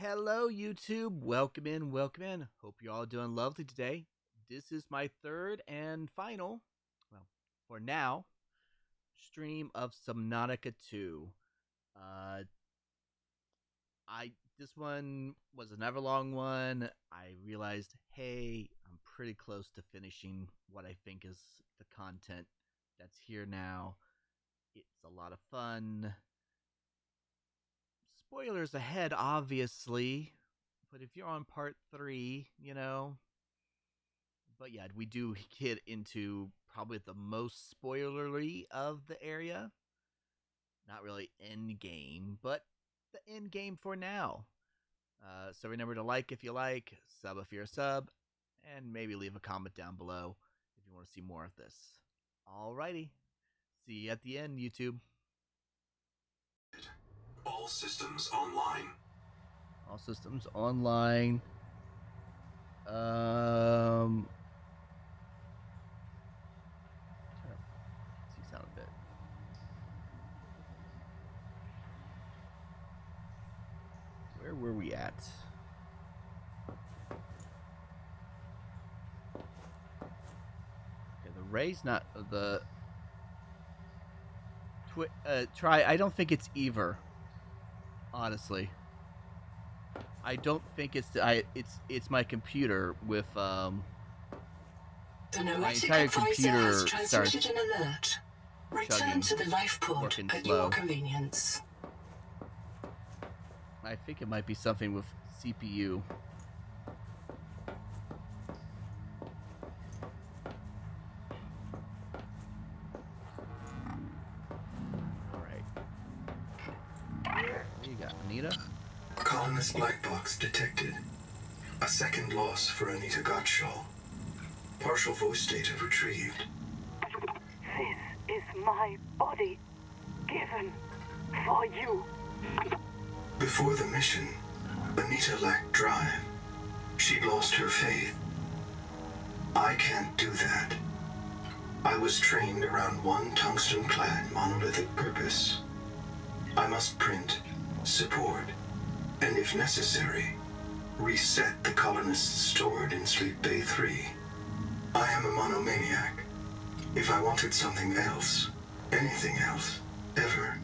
Hello, YouTube. Welcome in, welcome in. Hope you're all doing lovely today. This is my third and final, well, for now, stream of Subnautica 2. Uh, this one was another long one. I realized, hey, I'm pretty close to finishing what I think is the content that's here now. It's a lot of fun. Spoilers ahead, obviously. But if you're on part 3, But yeah, we do get into probably the most spoilery of the area. Not really end game, but the end game for now. So remember to like if you like, sub if you're a sub, and maybe leave a comment down below if you want to see more of this. Alrighty. See you at the end, YouTube. All systems online. All systems online. Sound a bit. Where were we at? Okay, the Ray's not the. Try. I don't think it's either. Honestly, I don't think it's it's my computer with my entire computer starts an alert. Return to the life pod at your convenience. I think it might be something with CPU. Anita? Colonist black box detected. A second loss for Anita Gottschall. Partial voice data retrieved. This is my body, given for you. Before the mission, Anita lacked drive. She'd lost her faith. I can't do that. I was trained around one tungsten-clad monolithic purpose. I must print, support, and if necessary, reset the colonists stored in Sleep Bay 3. I am a monomaniac. If I wanted something else, anything else, ever,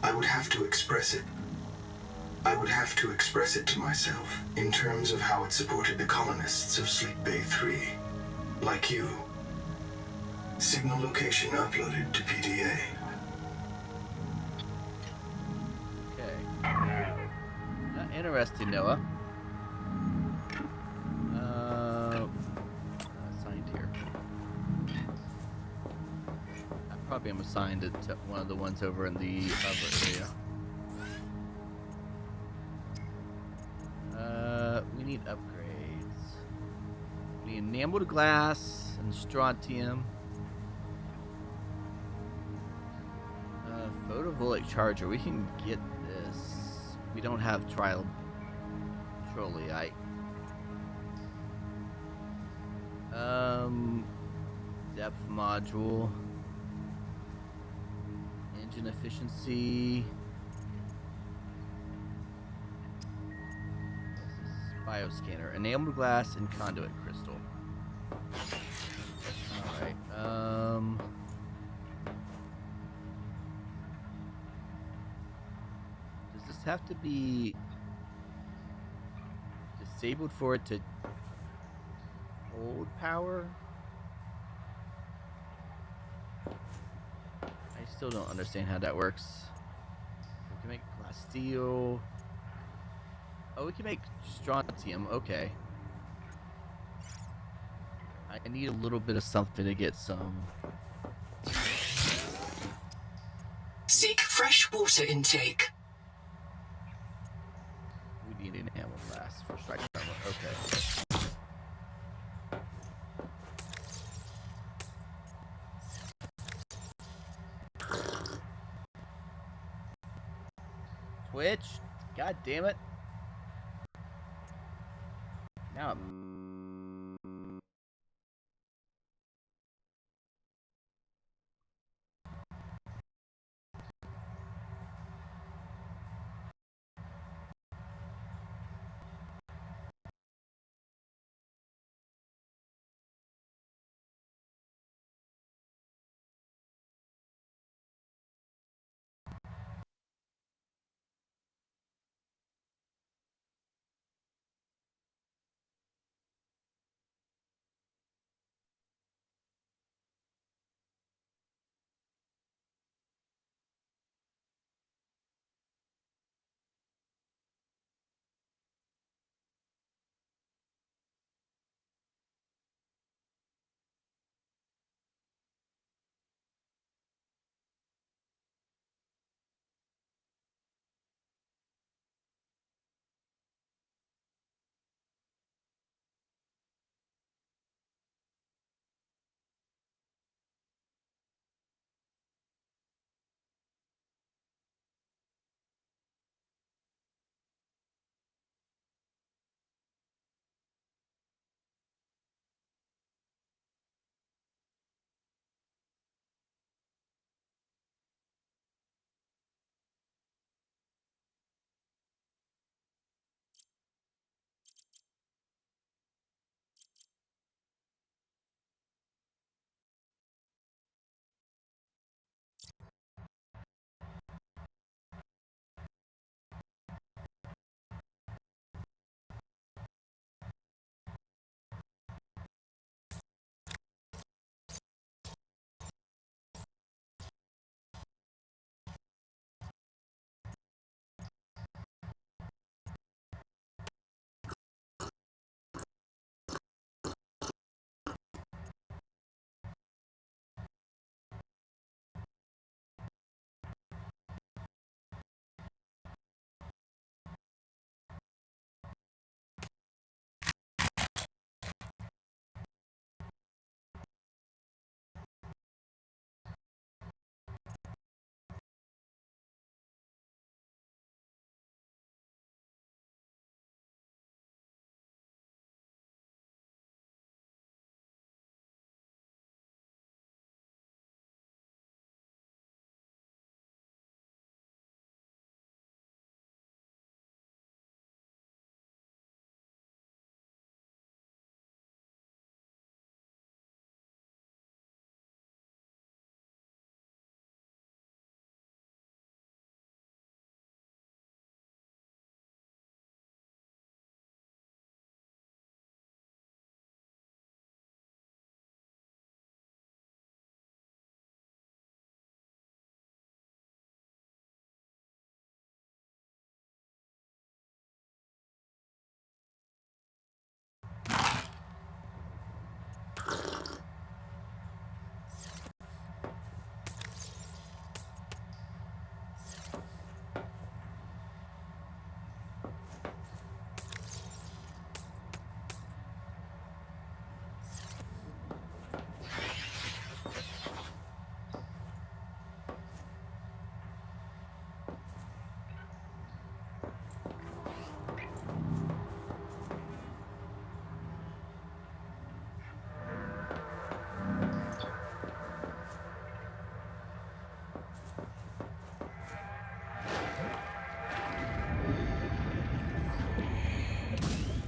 I would have to express it. I would have to express it to myself in terms of how it supported the colonists of Sleep Bay 3, like you. Signal location uploaded to PDA. Interesting, Noah. Assigned here. I probably am assigned to one of the ones over in the other area. We need upgrades. We need enameled glass and strontium. Photovoltaic charger. We can get this. We don't have trial trolley. Depth module, engine efficiency, bioscanner, enameled glass, and conduit crystal. All right. Have to be disabled for it to hold power? I still don't understand how that works. We can make glass steel. Oh, we can make strontium. Okay. I need a little bit of something to get some. Seek fresh water intake. We need an ammo glass for strike armor. Okay. Twitch, god damn it. Now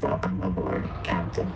Welcome aboard, Captain.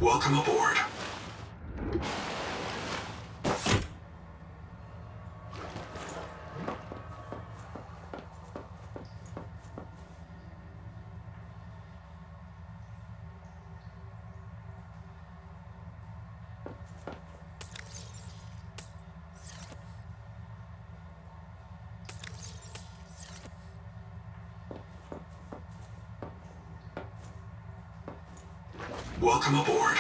Welcome aboard. Welcome aboard.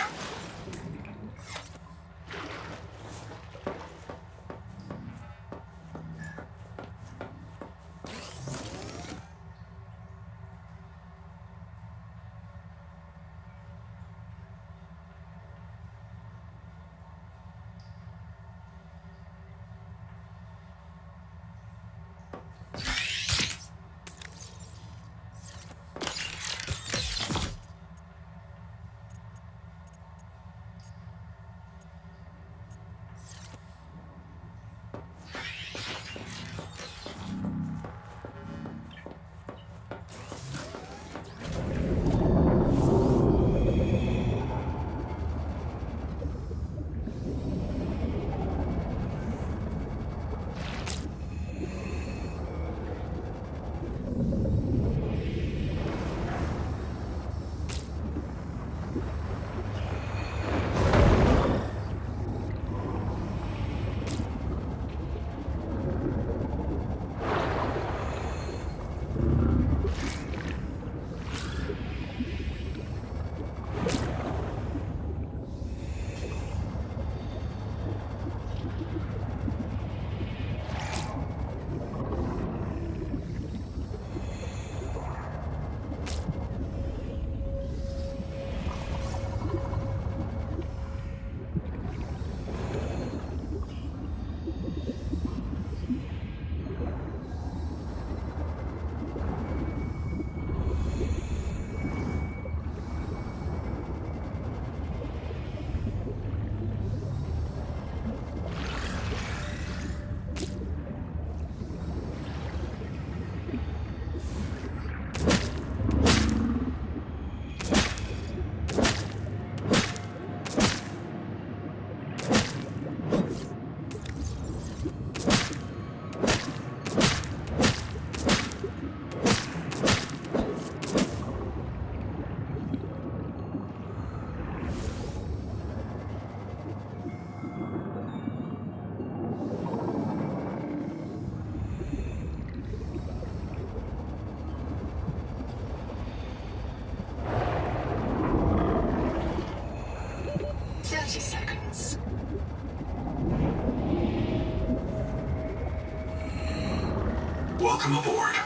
Welcome aboard.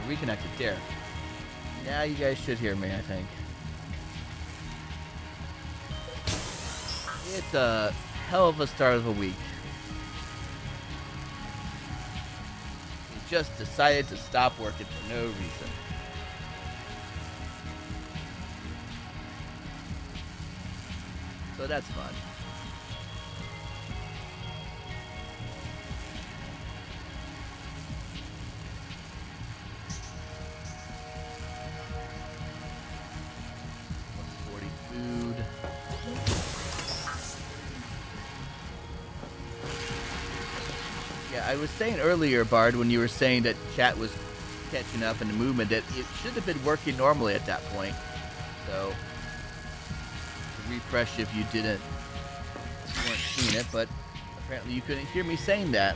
Reconnected there. Now you guys should hear me, I think. It's a hell of a start of the week. We just decided to stop working for no reason. So that's fun. I was saying earlier, Bard, when you were saying that chat was catching up in the movement, that it should have been working normally at that point. So, refresh if you weren't seeing it, but apparently you couldn't hear me saying that.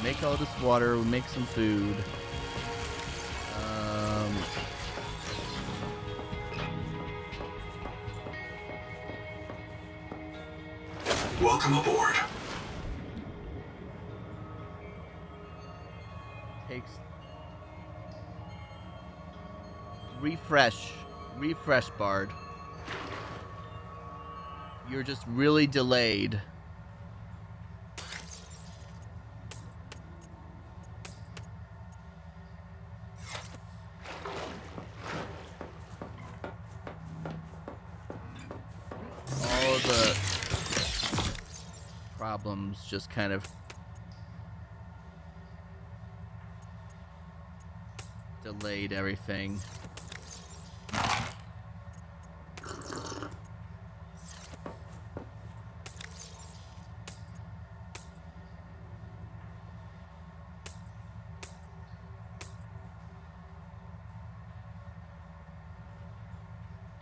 Make all this water, we'll make some food. Welcome aboard. Takes... Refresh, Bard. You're just really delayed. Problems just kind of delayed everything.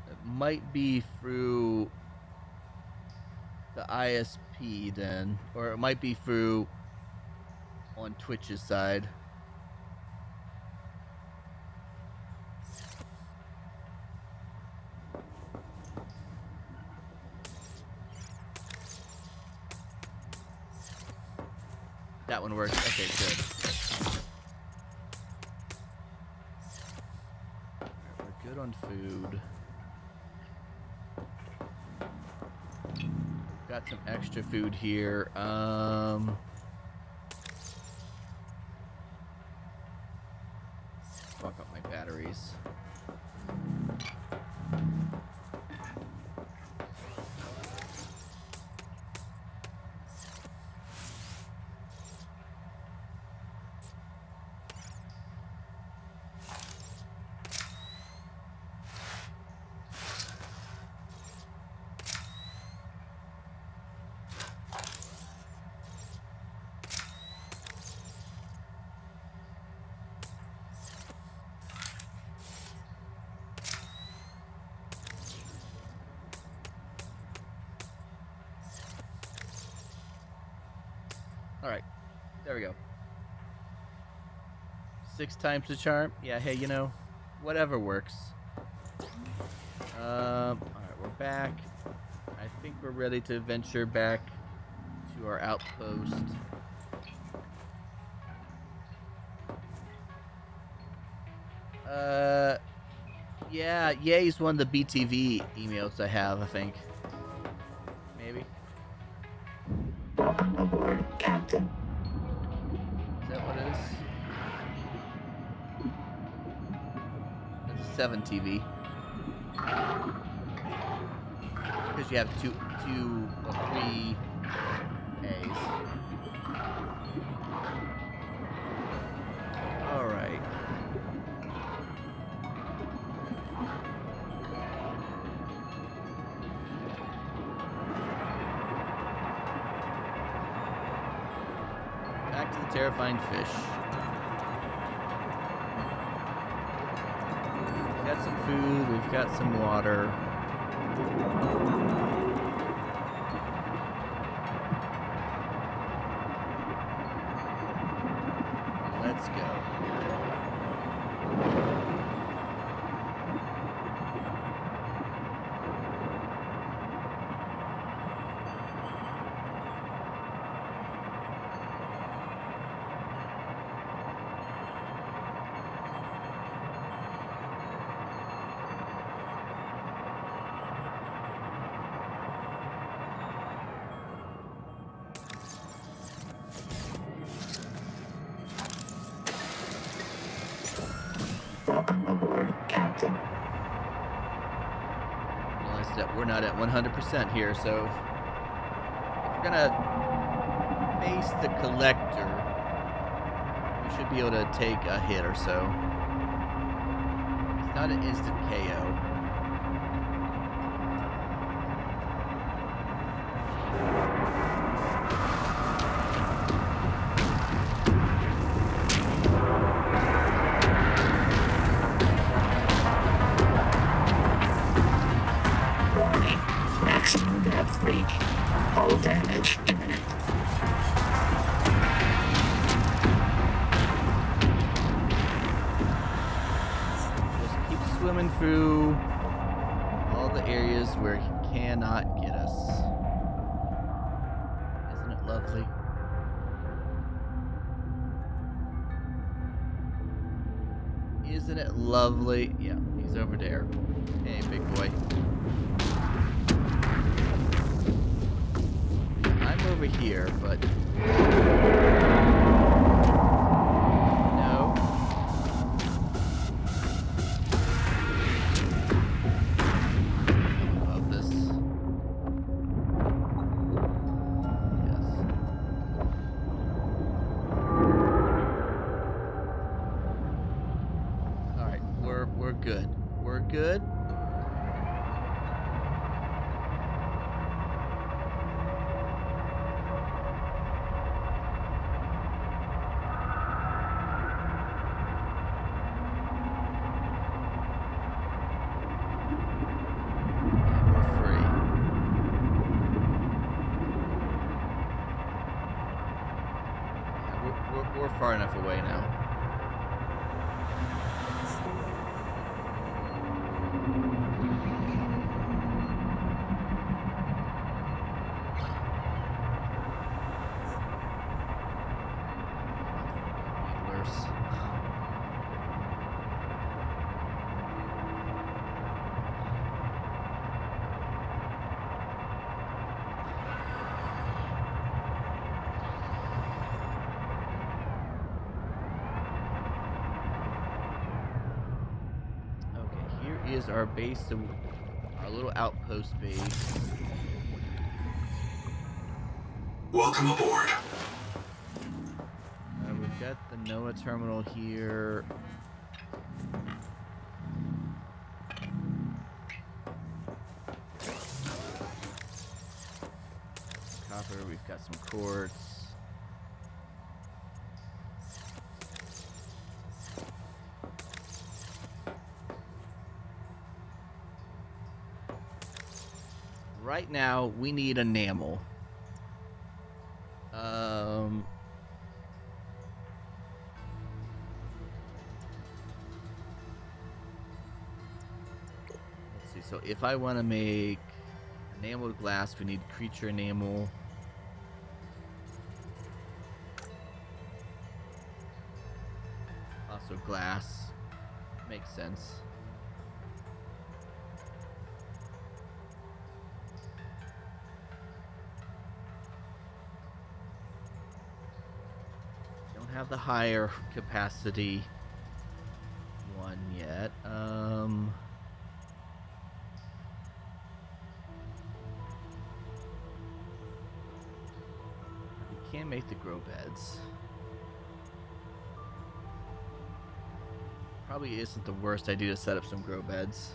It might be through the ISP then, or it might be through on Twitch's side. That one works. Okay, good. Alright, we're good on food. Got some extra food here. Fuck up my batteries. Alright. There we go. 6 times the charm. Yeah, hey, whatever works. Alright, we're back. I think we're ready to venture back to our outpost. Yeah, Yay's one of the BTV emails I have, I think. Maybe. Welcome aboard, Captain. Is that what it is? That's a 7 TV. Because you have two or 3 A's. Alright. Back to the terrifying fish. We've got some food, we've got some water. Let's go. Welcome aboard, Captain. Realize that we're not at 100% here, so if we're gonna face the collector, we should be able to take a hit or so. It's not an instant KO. Maximum depth reach. Hull damage imminent. Just keep swimming through all the areas where he cannot get us. Isn't it lovely? Isn't it lovely? Yeah, he's over there. Hey, big boy. I'm over here, but... No. I'm above this. Yes. Alright, we're good. We're good. We're far enough away now. Worse. Is our base, our little outpost base. Welcome aboard. We've got the NOAA terminal here. Copper, we've got some quartz. Right now, we need enamel. so if I want to make enameled glass, we need creature enamel. Also glass. Makes sense. Don't have the higher capacity one yet. We can make the grow beds. Probably isn't the worst idea to set up some grow beds.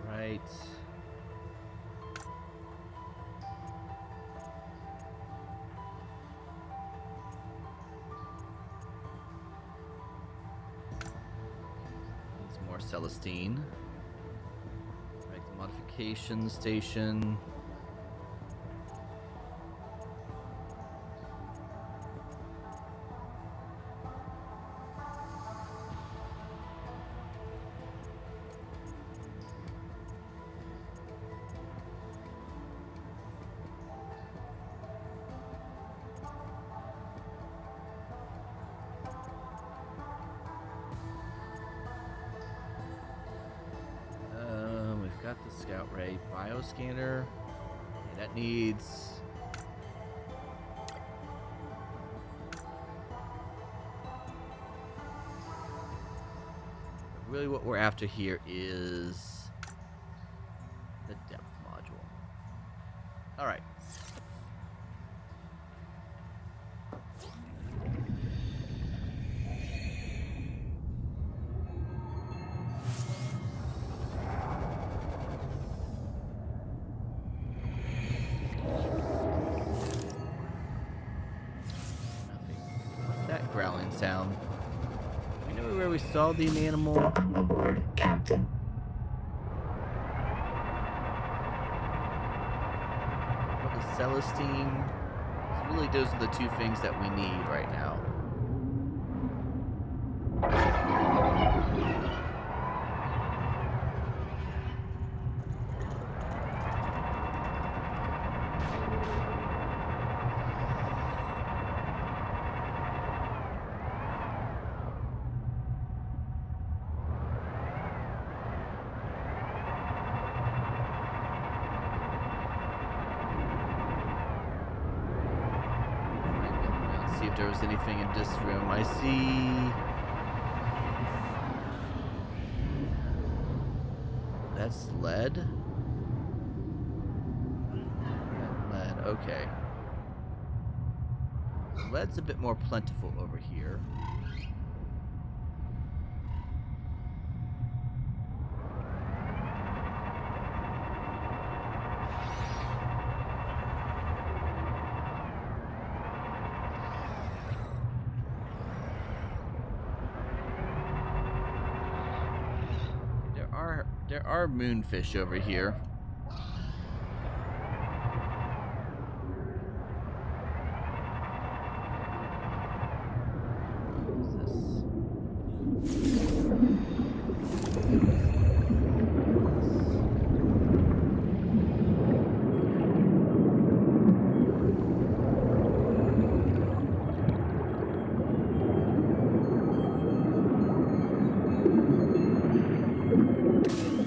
Right. Needs more Celestine. Right, the modification station. We've got the scout ray bioscanner. Okay, that needs really what we're after here is the depth module. All right. Growling sound. We know where we saw the animal. Welcome aboard, Captain. What is Celestine? Really, those are the two things that we need right now. If there was anything in this room. I see that's lead. Lead, okay. Lead's a bit more plentiful over here. There are moonfish over here. What is this?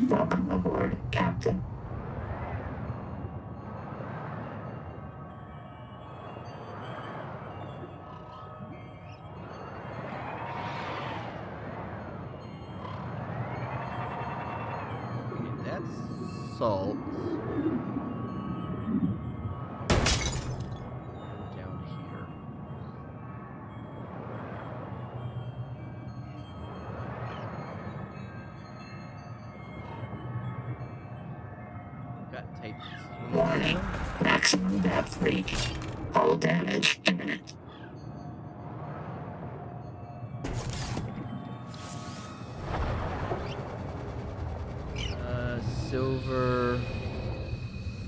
Welcome aboard, Captain. Okay, that's salt. Down here. Got Titans. Warning. Maximum depth reached. Hull damage imminent. silver.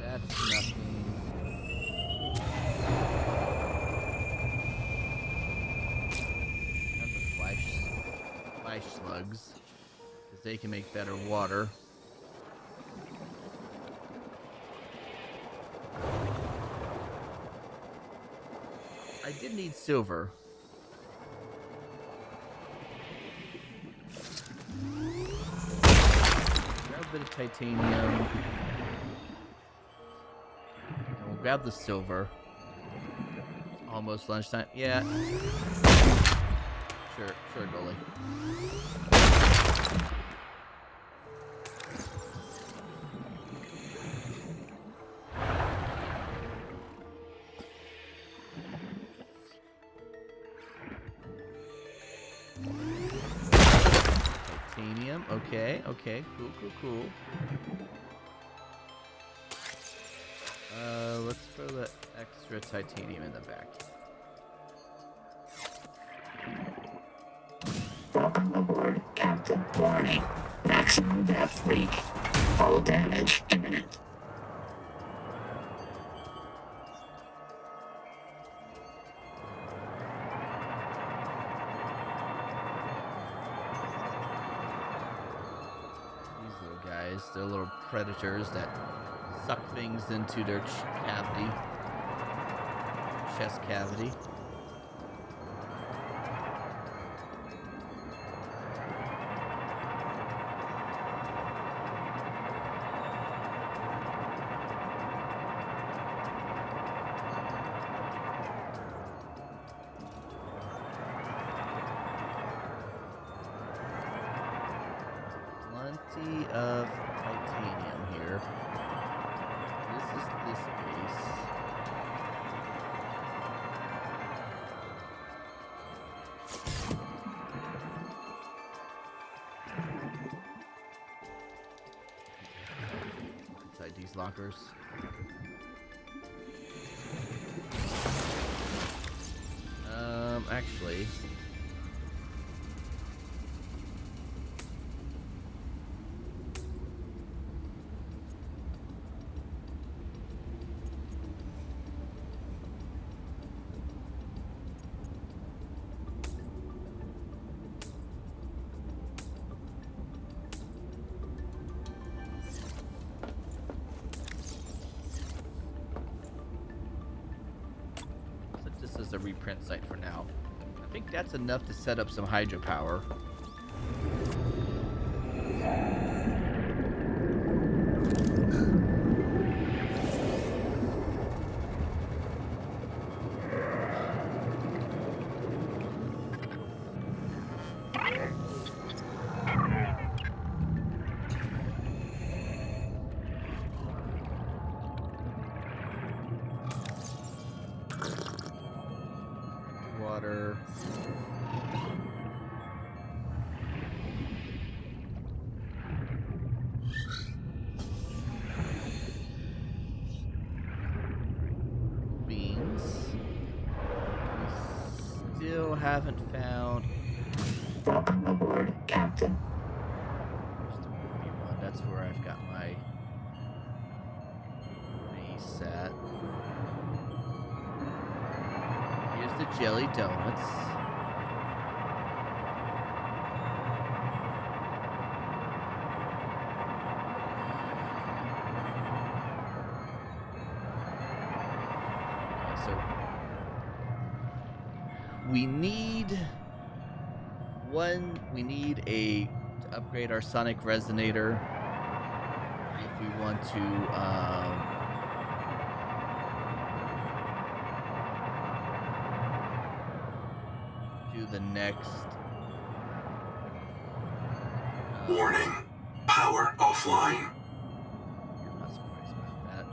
That's nothing. Have the fly slugs, because they can make better water. I did need silver. Grab a bit of titanium. And we'll grab the silver. It's almost lunchtime. Yeah. Sure, goalie. Titanium. Okay. Cool. Let's throw the extra titanium in the back. Welcome aboard, Captain. Warning. Maximum depth leak. Hull damage imminent. These little guys, they're little predators that suck things into their chest cavity. Plenty of titanium here. This is this base. Inside these lockers. Actually. This is a reprint site for now. I think that's enough to set up some hydropower. Water. Beans. We still haven't found. Welcome aboard, Captain. Where's the movie one? That's where I've got my base at. Here's the jelly donuts. Okay, so we need to upgrade our sonic resonator if we want to do the next Warning. Power offline. I'm not surprised about that.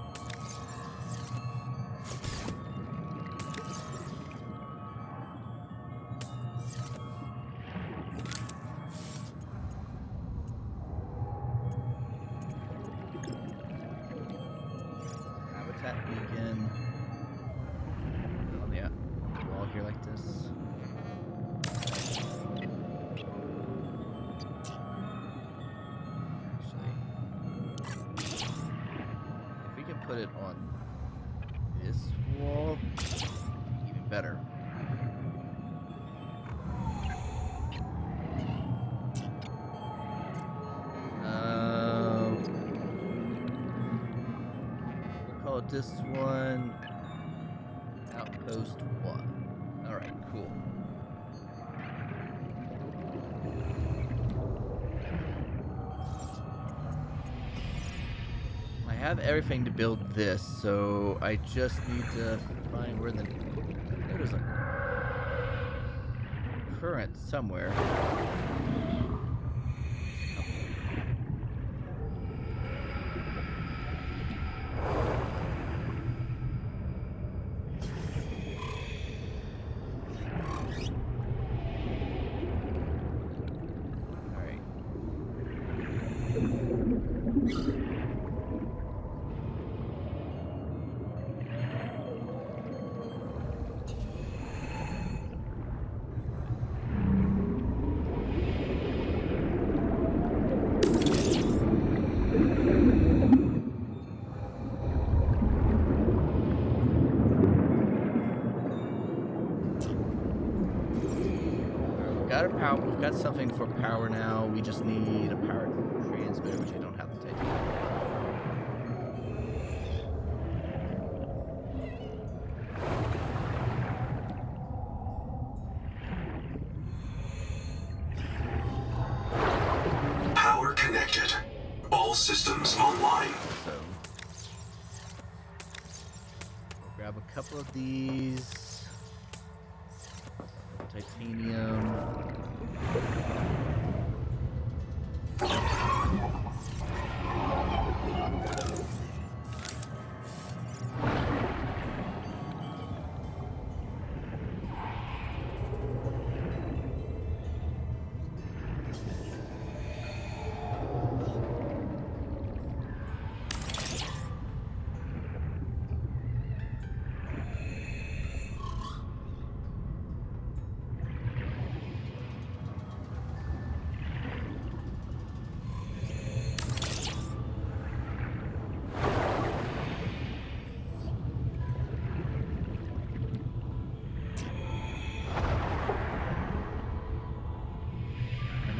Habitat beacon on the wall here like this. Actually, put it on this wall. Even better. We'll call it this one Outpost 1. Alright, cool. I have everything to build this, so I just need to find where there's a current somewhere. We've got something for power now. We just need a power transmitter, which I don't have to take. Power connected. All systems online. So, we'll grab a couple of these. Titanium.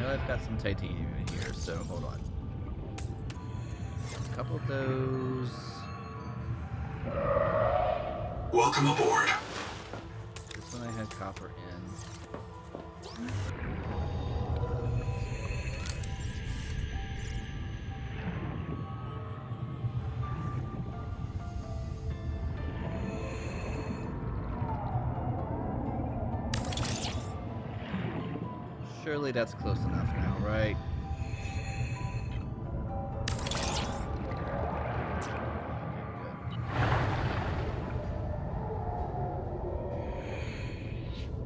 I've got some titanium in here, so hold on. A couple of those. Welcome aboard. This one I had copper in. Surely that's close enough now, right?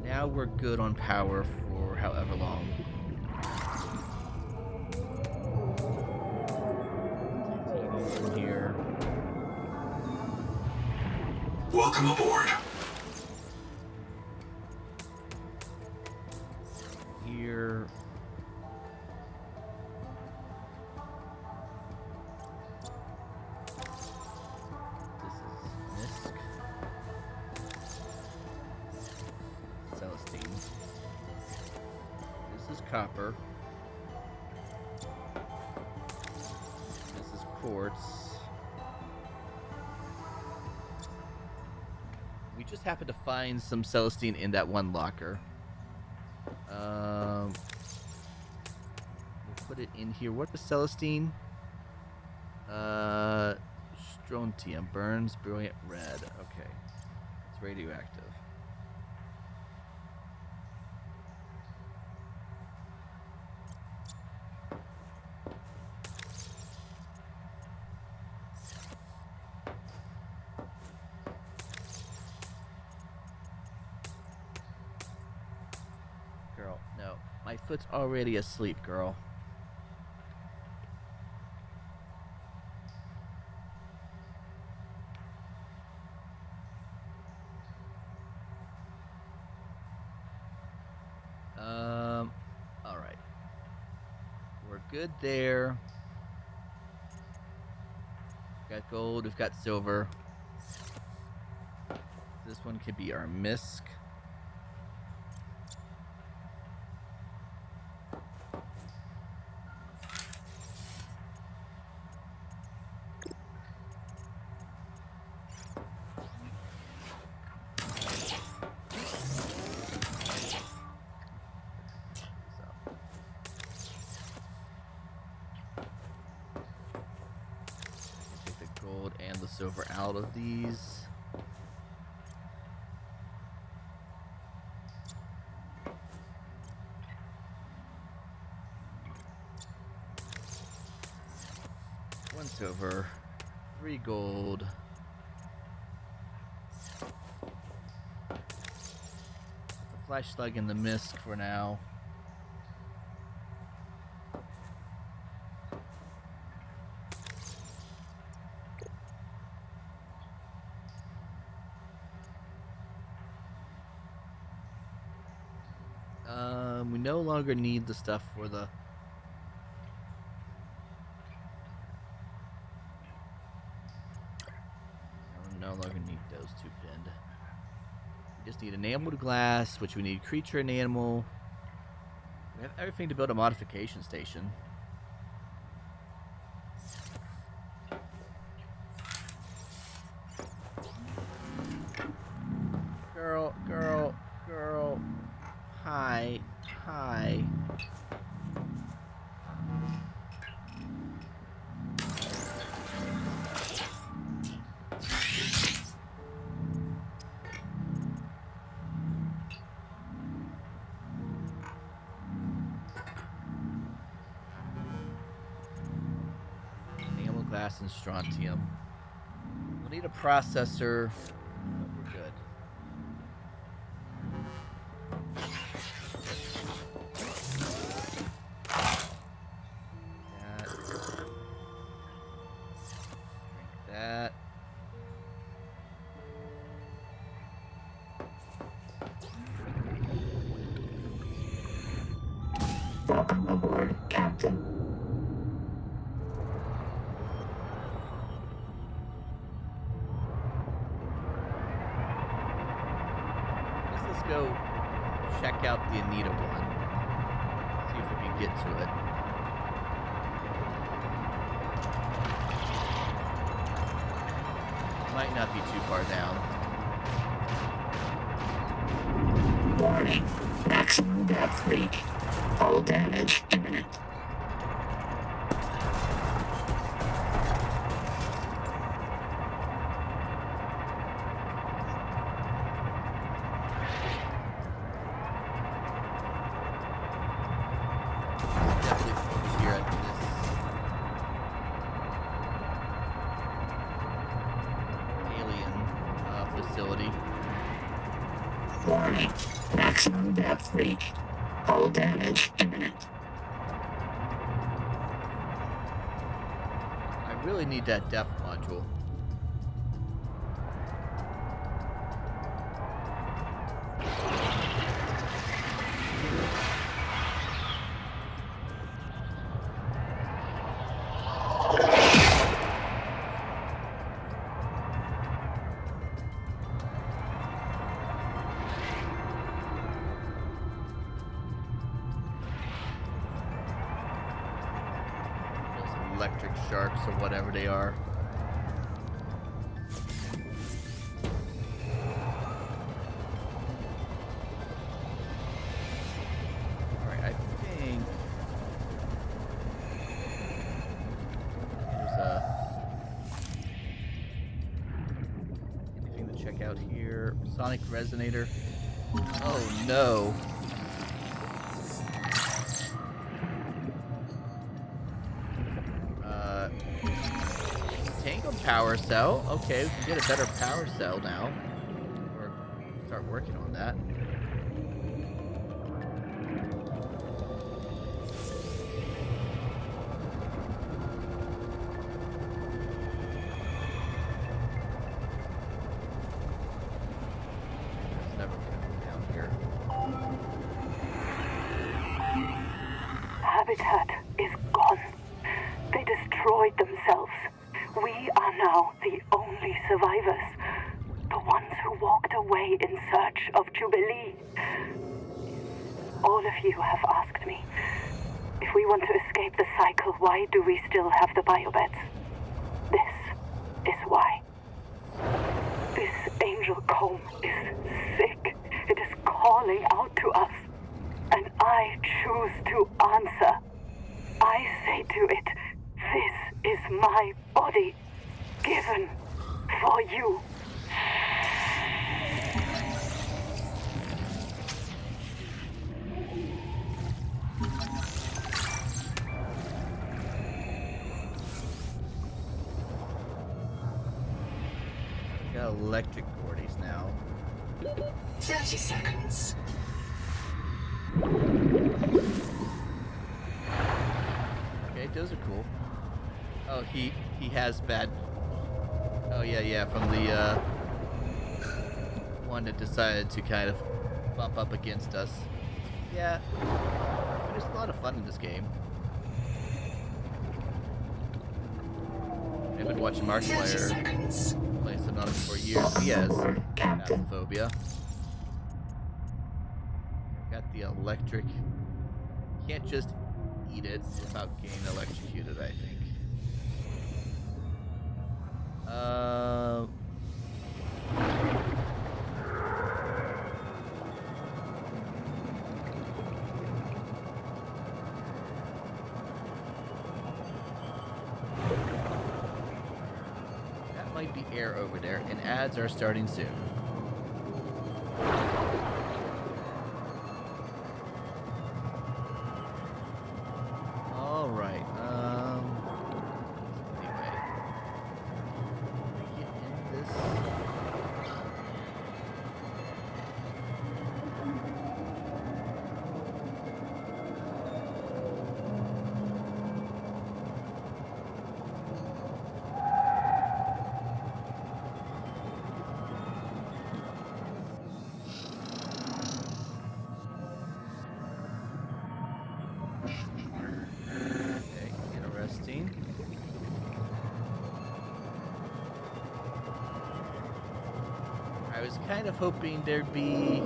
Now we're good on power for however long. Titanium here. Welcome aboard. Here. This is Nisk. Celestine. This is copper. This is quartz. We just happened to find some Celestine in that one locker. We'll put it in here. What is Celestine? Strontium. Burns brilliant red. Okay. It's radioactive. Girl, no. My foot's already asleep, girl. Alright. We're good there. We've got gold, we've got silver. This one could be our misc. And the silver out of these. One silver, 3 gold. Put the flash slug in the misc for now. We no longer need the stuff for the... No longer need those 2 pinned. We just need enameled glass, which we need creature and animal. We have everything to build a modification station. Girl. Hi. Enamel glass and strontium. We'll need a processor, but we're good. That. Welcome aboard, Captain. Let's go check out the Anita one. See if we can get to it. Might not be too far down. Warning. Maximum depth leak. Hull damage imminent. Definitely here at this alien facility. Warning. Maximum depth leak. Hull damage imminent. I really need that depth module. Electric sharks or whatever they are. Alright, I think there's anything to check out here. Sonic resonator. Oh no. Power cell. Okay, we can get a better power cell now. Or start working on that. It's never gonna go down here. Habitat is gone. They destroyed themselves. We are now the only survivors. The ones who walked away in search of Jubilee. All of you have asked me, if we want to escape the cycle, why do we still have the biobeds? This is why. This angel comb is sick. It is calling out to us. And I choose to answer. I say to it, this is my body, given for you. Got electric Gordies now. 30 seconds. Okay, those are cool. Oh, he has bad. Oh yeah, from the one that decided to kind of bump up against us. Yeah, there's a lot of fun in this game. I've been watching Markiplier play Subnautica for years. He has phasmophobia. I've got the electric. Can't just eat it without getting electrocuted, I think. That might be air over there, and ads are starting soon. Alright, anyway. Get in this. Okay, interesting. I was kind of hoping there'd be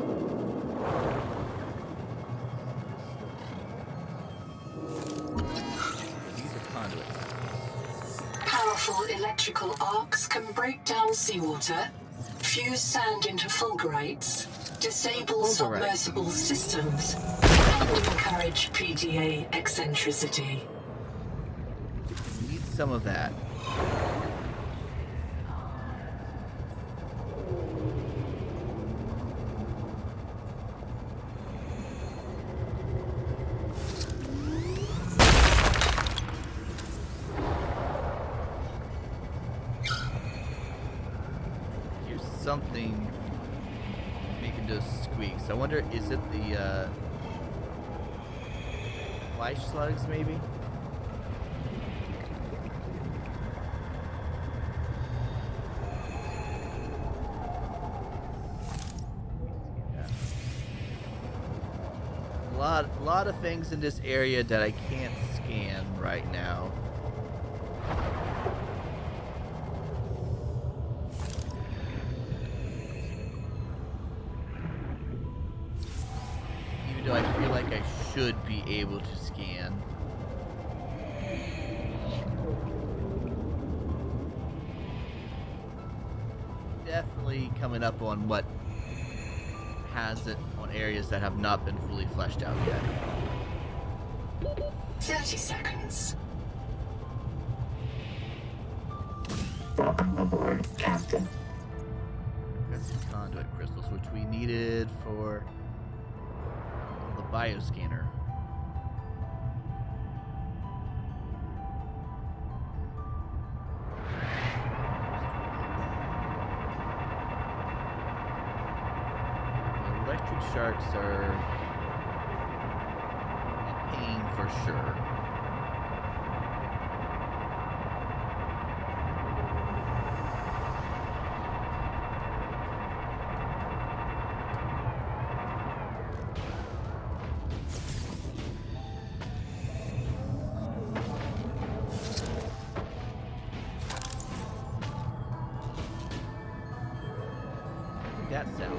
these are conduits. Powerful electrical arcs can break down seawater, fuse sand into fulgurites, disable Fulgurite. submersible systems, and encourage PDA eccentricity. We need some of that. Here's something making those squeaks. I wonder, is it the fly slugs, maybe? Yeah. Lot of things in this area that I can't scan right now. Even though I feel like I should be able to scan. Definitely coming up on what has it on areas that have not been fully fleshed out yet. 30 seconds. Welcome aboard, Captain. Got some conduit crystals, which we needed for the bioscanner. The electric sharks are a pain for sure.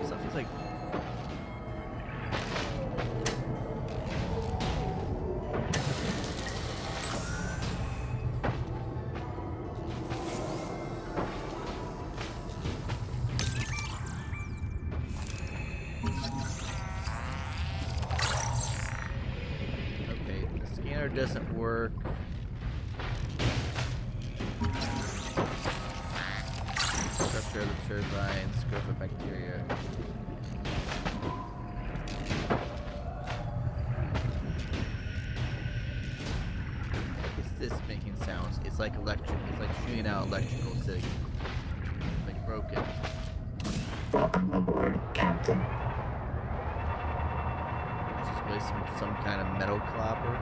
stuff. He's like. Okay, the scanner doesn't work. Structure of the turbines, growth of bacteria. What is this making sounds? It's like electric. It's like shooting out electrical signals. Like broken. Welcome aboard, Captain. This is really some kind of metal clopper.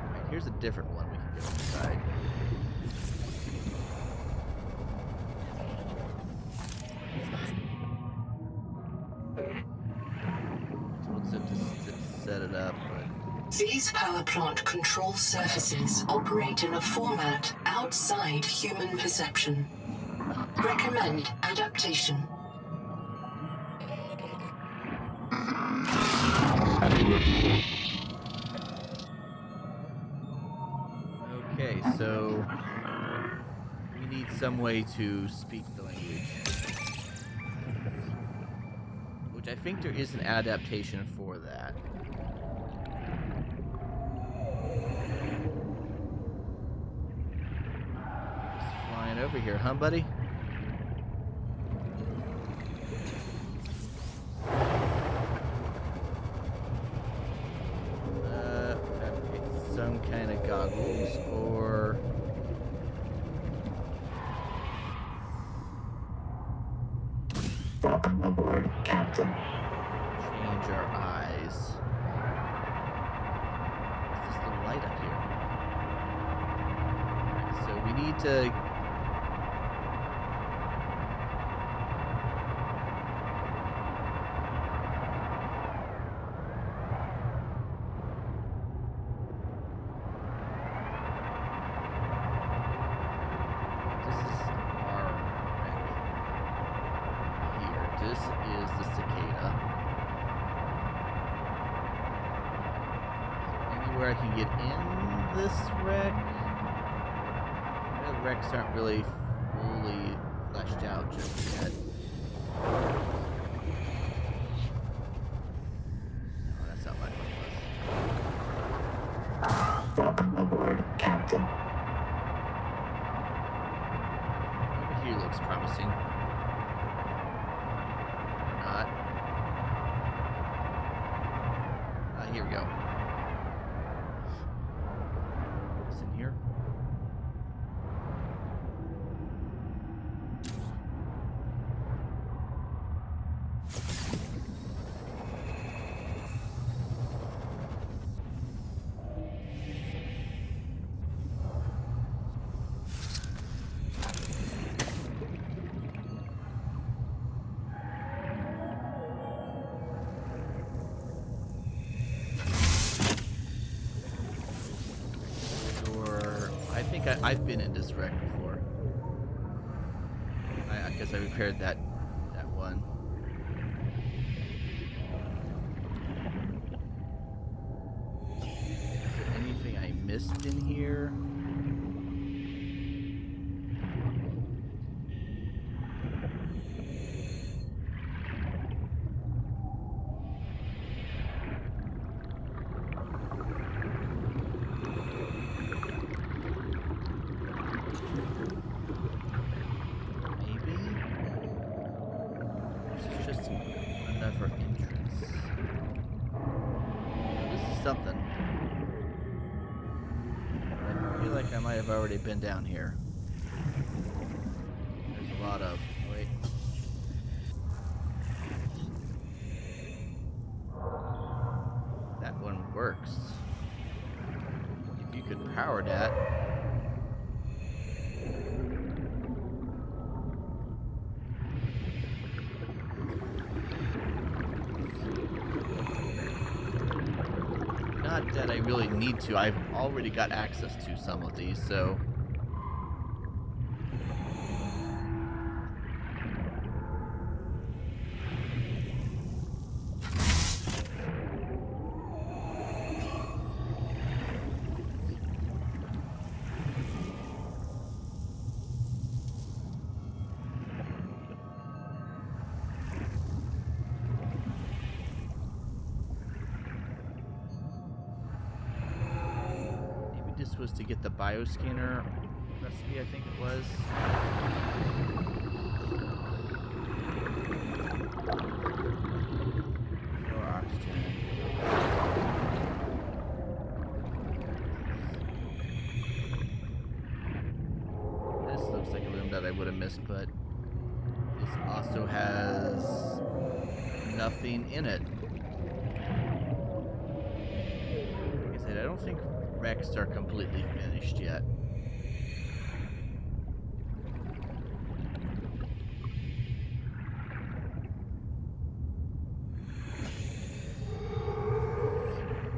Alright, here's a different one we can go inside. So to set it up, but These power plant control surfaces operate in a format outside human perception. Recommend adaptation. okay, so we need some way to speak the language. Which I think there is an adaptation for that. Just flying over here, huh, buddy? Fabricate some kind of goggles or. Welcome aboard, Captain. Change our eyes. What's this little light up here? Right, so we need to. This is our wreck here. This is the cicada. Anywhere I can get in this wreck? The wrecks aren't really fully fleshed out just yet. No, that's not what it was. Welcome aboard, Captain. Over here looks promising. Not. Here we go. What's in here? I've been in this wreck before. I guess I repaired that one. Is there anything I missed in here? Something. I feel like I might have already been down here. There's a lot of. Wait. That one works. If you could power that. Not that I really need to. I've already got access to some of these, so. was to get the bioscanner recipe, I think it was. For oxygen. This looks like a room that I would have missed, but this also has nothing in it. Like I said, I don't think Rex are completely finished yet.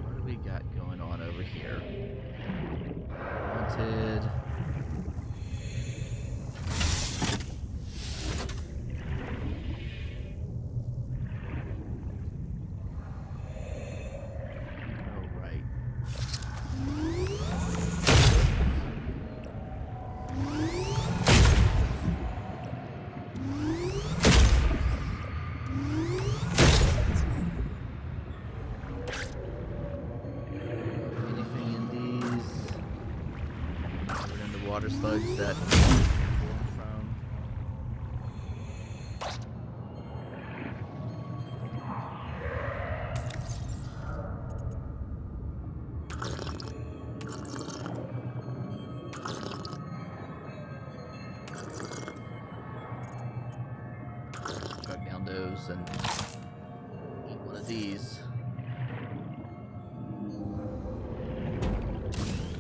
What do we got going on over here? Haunted. Water slugs that from. Chug down those and eat one of these.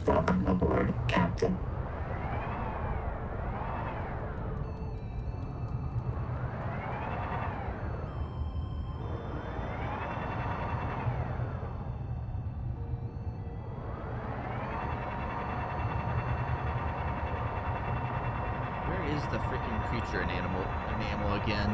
Welcome aboard, Captain. Is the freaking creature enamel again?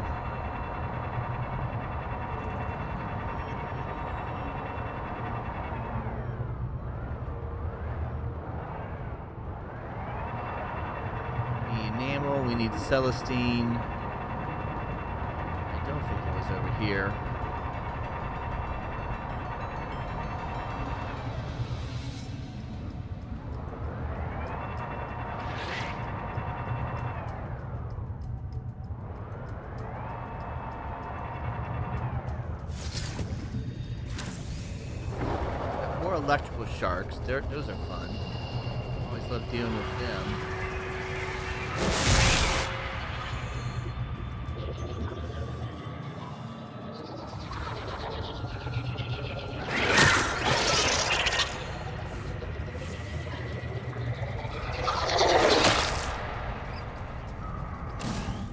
The enamel, we need Celestine. I don't think it was over here. Electrical sharks, those are fun. Always love dealing with them.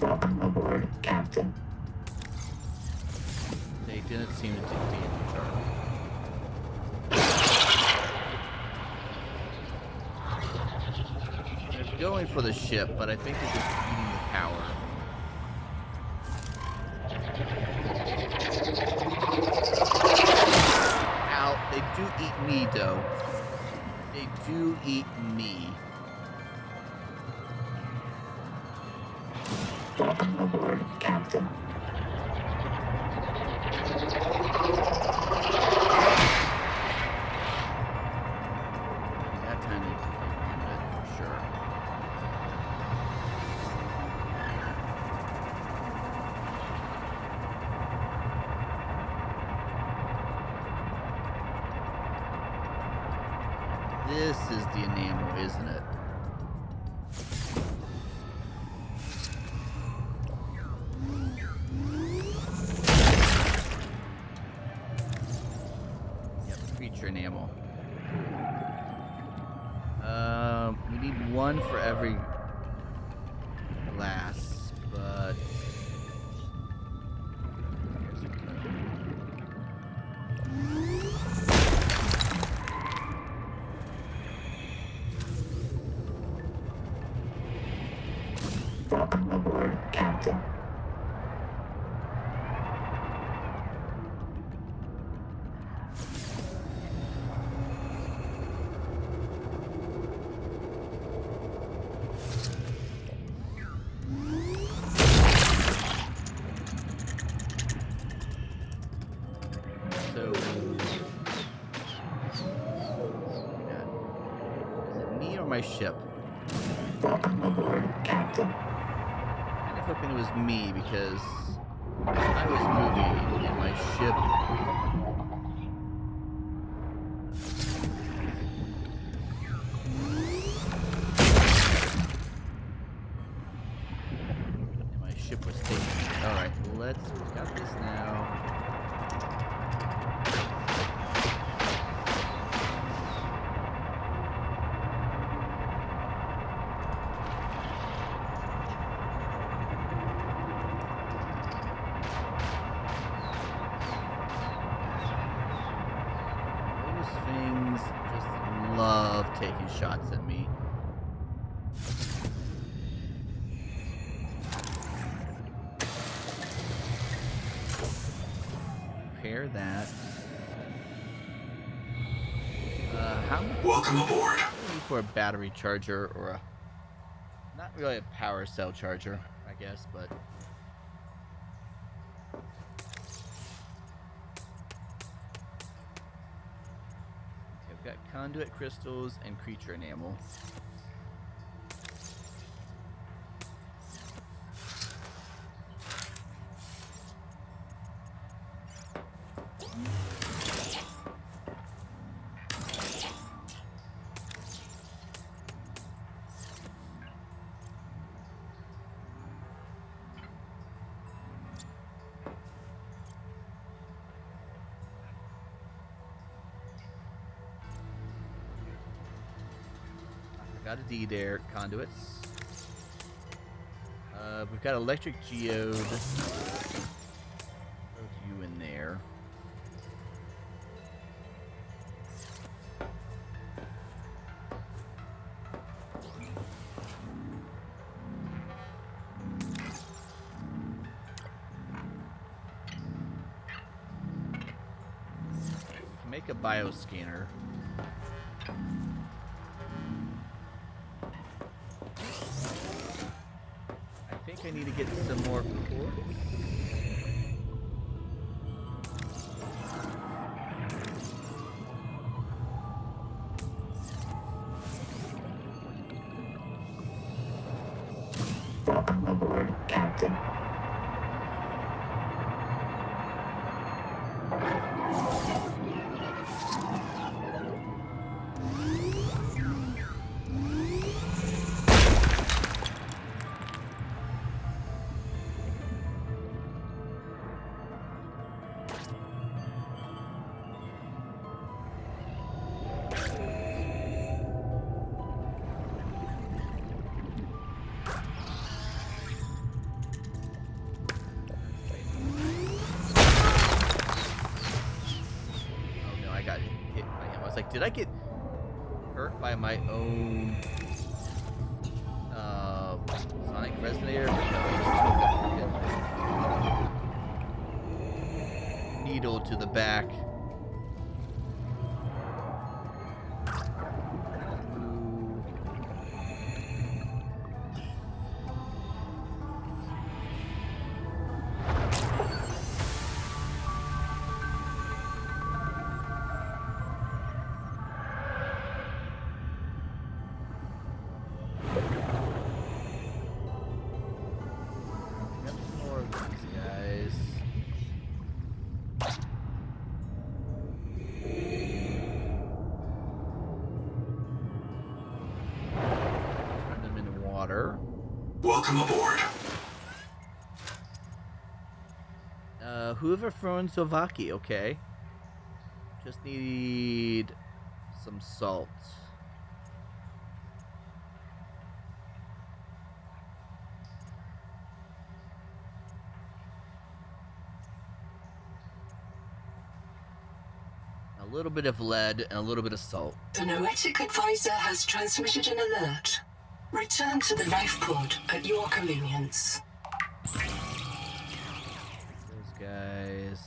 Welcome aboard, Captain. They didn't seem to take damage, Charlie. Going for the ship, but I think they're just eating the power. Ow, they do eat me, though. They do eat me. Welcome aboard, Captain. That time they did it for sure. This is the enamel, isn't it? Yep, creature enamel. We need one for every glass, but Welcome aboard, Captain. for my ship. Welcome aboard, Captain. Kind of hoping it was me because I was moving and my ship. And my ship was taken. Alright, we've got this now. Things just love taking shots at me. Repair that. How much Welcome aboard. for a battery charger or a not really a power cell charger, I guess, but I've got conduit crystals and creature enamel. Got a D there, conduits. We've got electric geode. Throw you in there. We can make a bioscanner. I need to get some more quartz. Welcome aboard, Captain. Did I get hurt by my own sonic resonator? No, I just took a needle to the back. Welcome aboard. Whoever thrown Sovaki, okay. Just need some salt. A little bit of lead and a little bit of salt. The Noetic Advisor has transmitted an alert. Return to the life pod at your convenience. Those guys.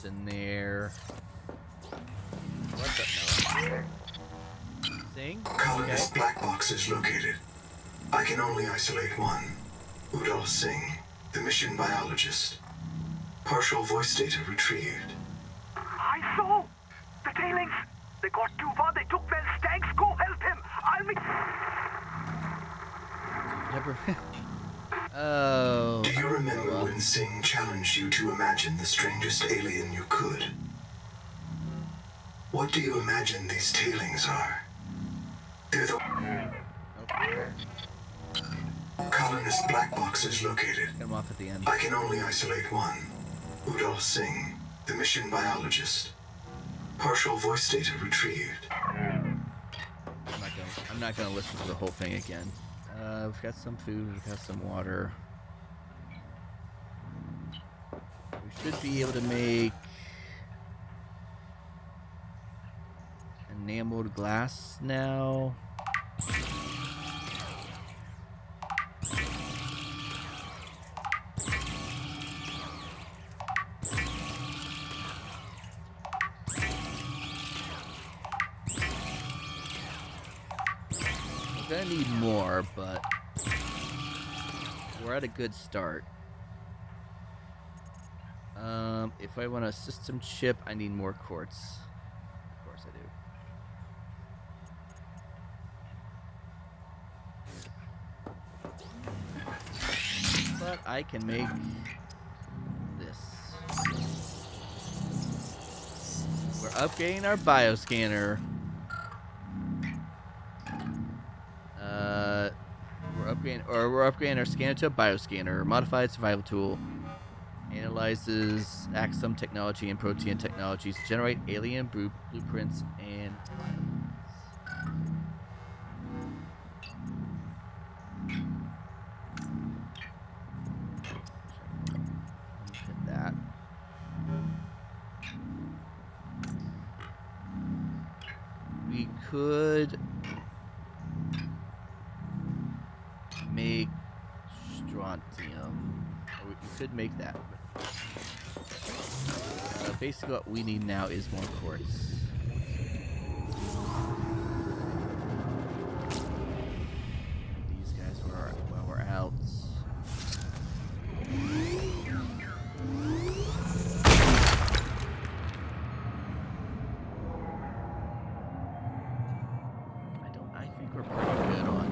quartz in there. What's up, Noah? Sing? Colonist black box is located. I can only isolate one. Udal Singh, the mission biologist. Partial voice data retrieved. I saw the tailings. They got too far. They took Bell's tanks. Go help him. I'll meet. Never. Oh. Do you remember when Singh challenged you to imagine the strangest alien you could? What do you imagine these tailings are? They're the... Colonist black box is located. Get him off at the end. I can only isolate one. Udal Singh, the mission biologist. Partial voice data retrieved. I'm not gonna listen to the whole thing again. We've got some food, we've got some water. We should be able to make enameled glass now. We're gonna need more, but we're at a good start. If I want a system chip, I need more quartz. Of course I do. But I can make this. We're upgrading our bioscanner. We're upgrading our scanner to a bioscanner, modified survival tool. Analyzes Axum technology and protein technologies to generate alien blueprints and hit that. We could make strontium. We could make that. Basically what we need now is more quartz. These guys while we're out. I think we're pretty good on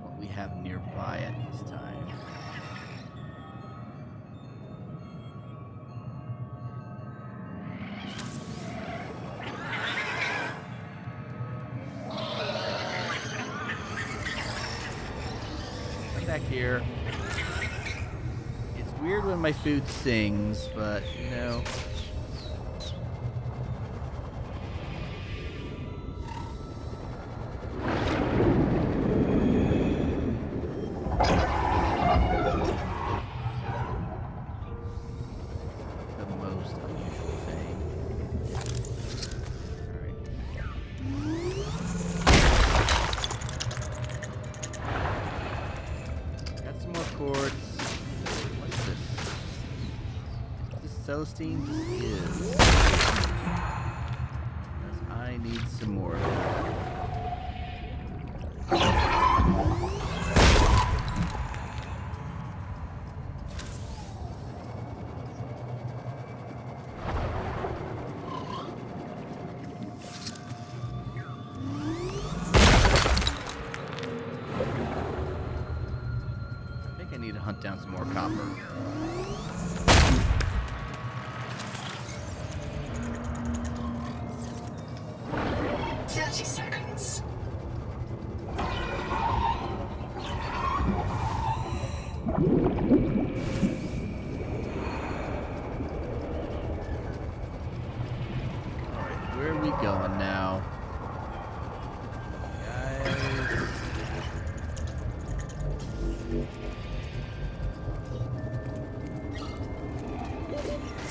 what we have nearby at this time. Back here. It's weird when my food sings, but you know. The most unusual thing. Quartz. What is this? Is this Celestine? This is. Because I need some more of that. I need to hunt down some more copper. 30 seconds. Alright, where are we going now?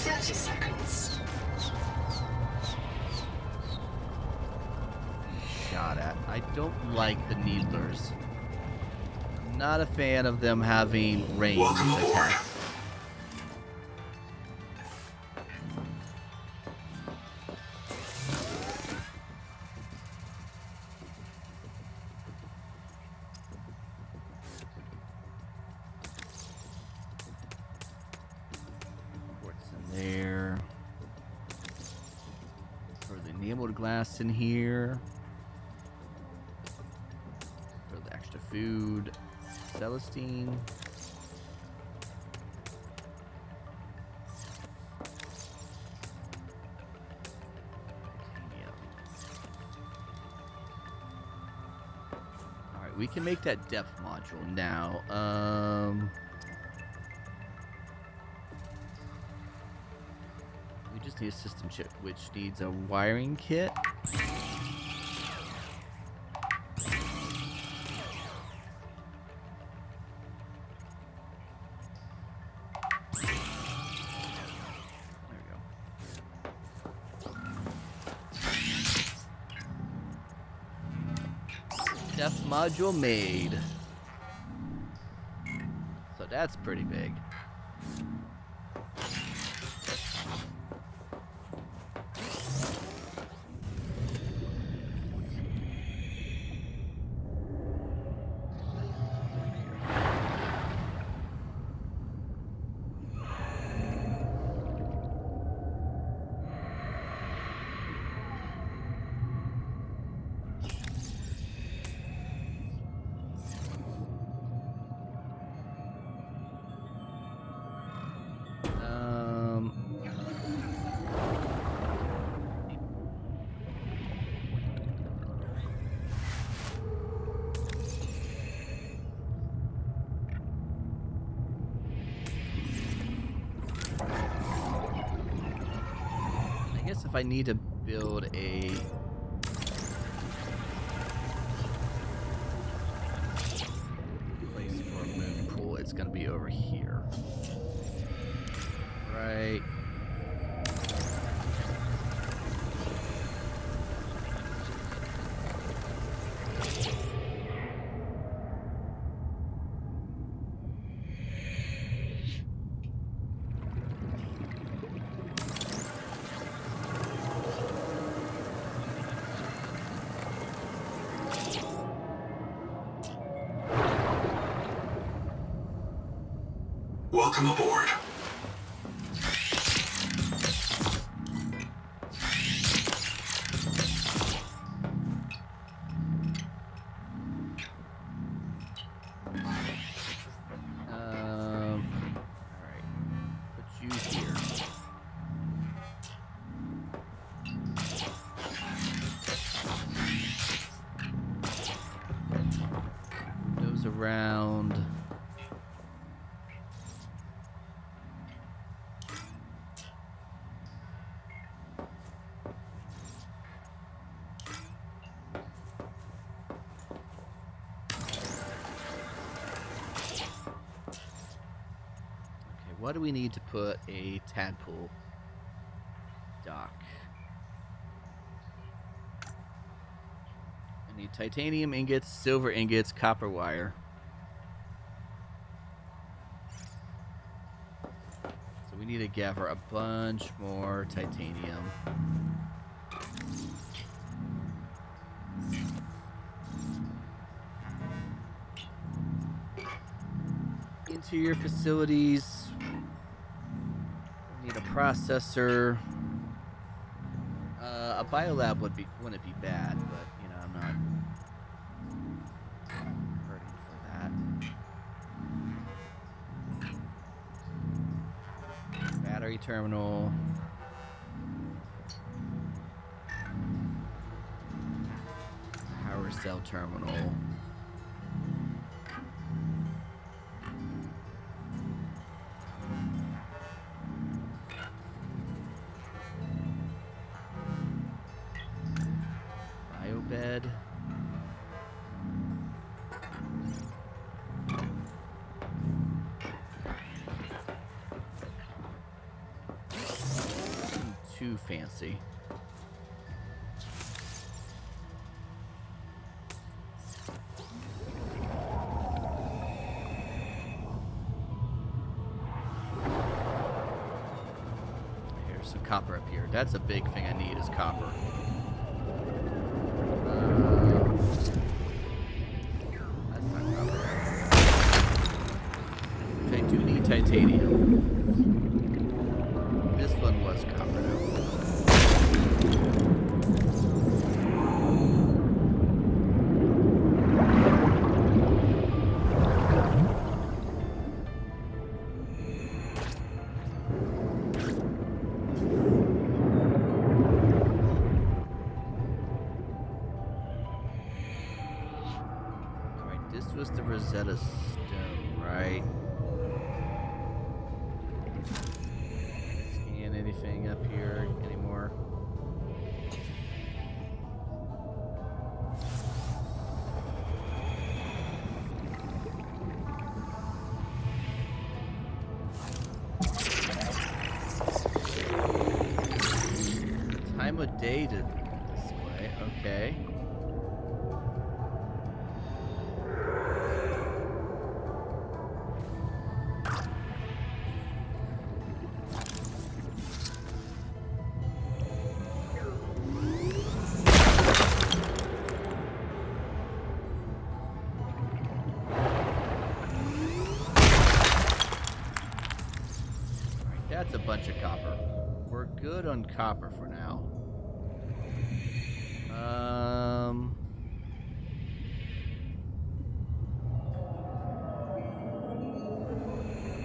Guys. 30 seconds. Shot at. I don't like the needlers. I'm not a fan of them having range Welcome aboard. attacks. glass in here. For the extra food. Celestine. Alright, we can make that depth module now. We just need a system chip, which needs a wiring kit. Depth module made. So that's pretty big. If I need to build a place for a moon pool, it's gonna be over here. Right. Welcome aboard. Alright. Put you here. Those around. What do we need to put a tadpole dock? I need titanium ingots, silver ingots, copper wire. So we need to gather a bunch more titanium. Into your facilities. Need a processor. A biolab wouldn't be bad, but you know I'm not hurting for that. Battery terminal. Power cell terminal. Bed. Too fancy. Here's some copper up here. That's a big thing I need is copper. I do need titanium. This one was copper though. set of stone, right? Scan anything up here anymore? Time of day to display, okay. That's a bunch of copper. We're good on copper for now.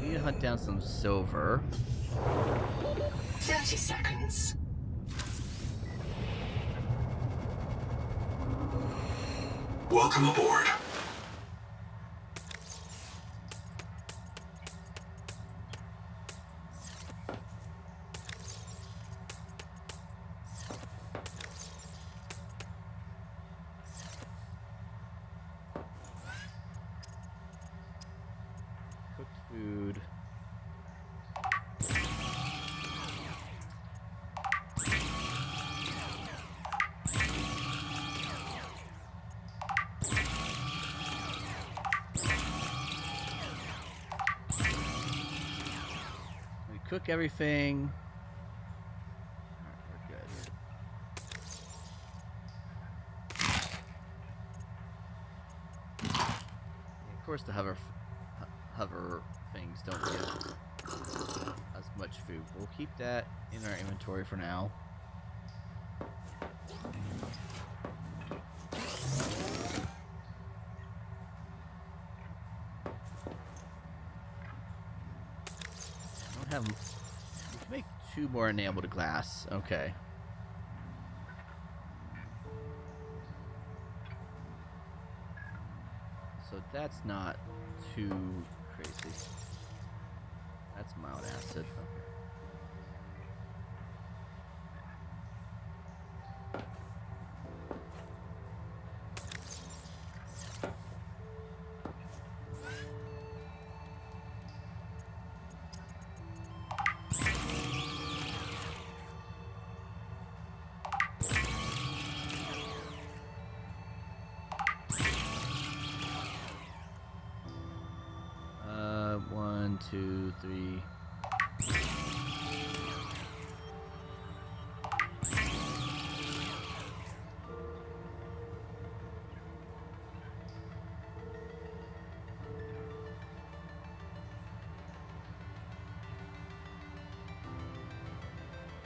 We need to hunt down some silver. 30 seconds. Welcome aboard. Cooked food. We cook everything. Alright, we're good. Of course, the hover things don't get as much food. We'll keep that in our inventory for now. I don't have. We can make 2 more enameled glass. Okay. So that's not too crazy. That's mild acid. Okay. One, two, three.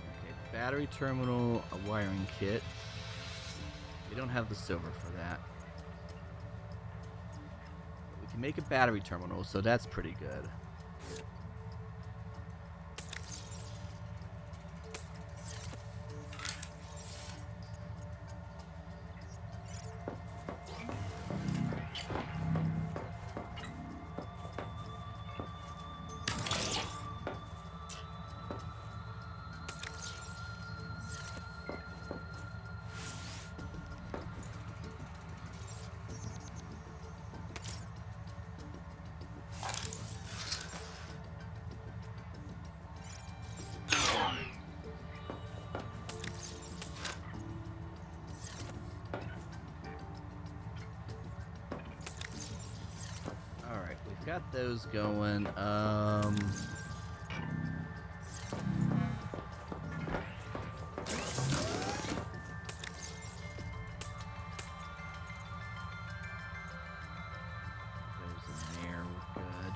Okay, battery terminal, a wiring kit. We don't have the silver for that. We can make a battery terminal, so that's pretty good. Got those going. Goes in there. We're good.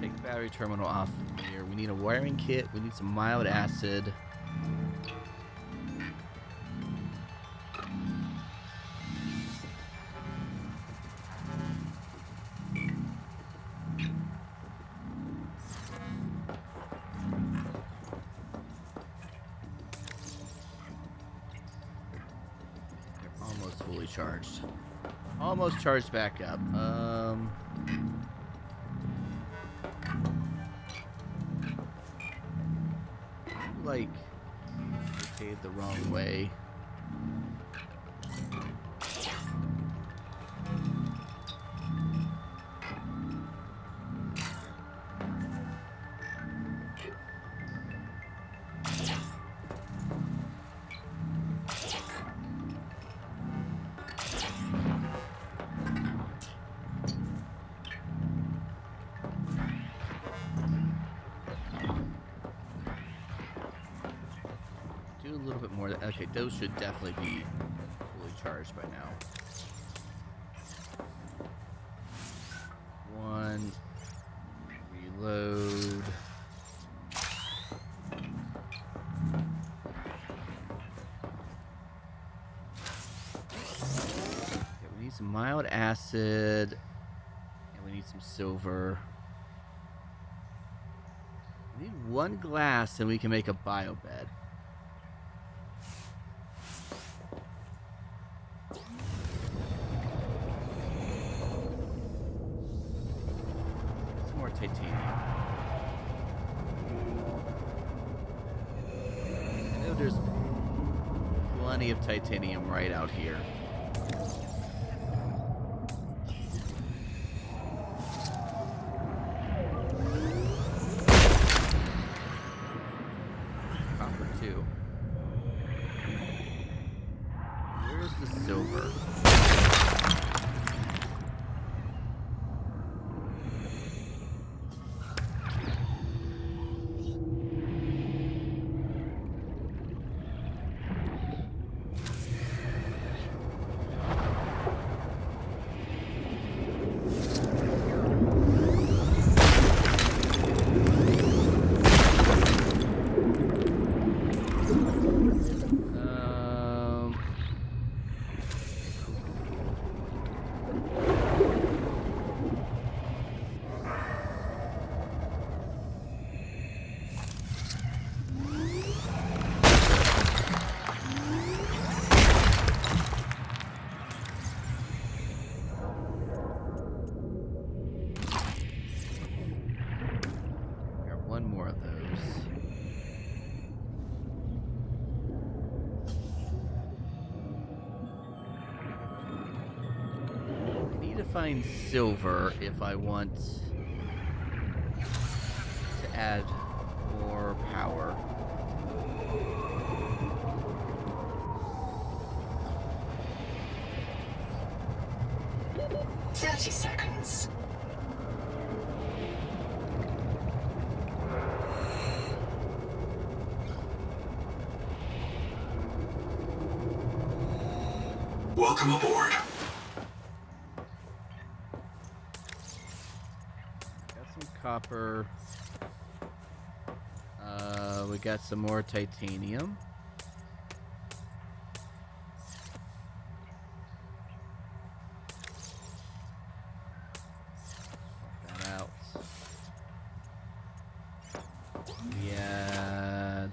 Take the battery terminal off here. We need a wiring kit. We need some mild acid. fully charged. Almost charged back up. Like, rotated the wrong way. Do a little bit more. Okay, those should definitely be fully charged by now. One. Reload. Okay, we need some mild acid. And we need some silver. We need one glass and we can make a bio bed. Some more titanium. I know there's plenty of titanium right out here. Copper too. Where's the silver? One more of those. I need to find silver if I want to add more power. "30 seconds. Welcome aboard. Got some copper. We got some more titanium. Check that out. We add.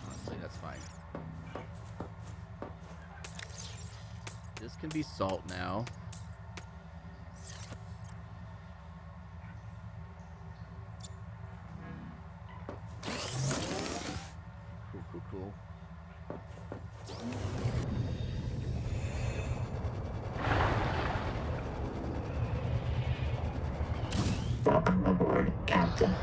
Honestly, that's fine. This can be salt now. Cool. Welcome aboard, Captain.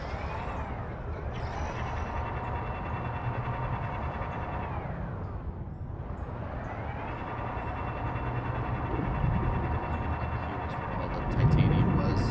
Here's where all the titanium was.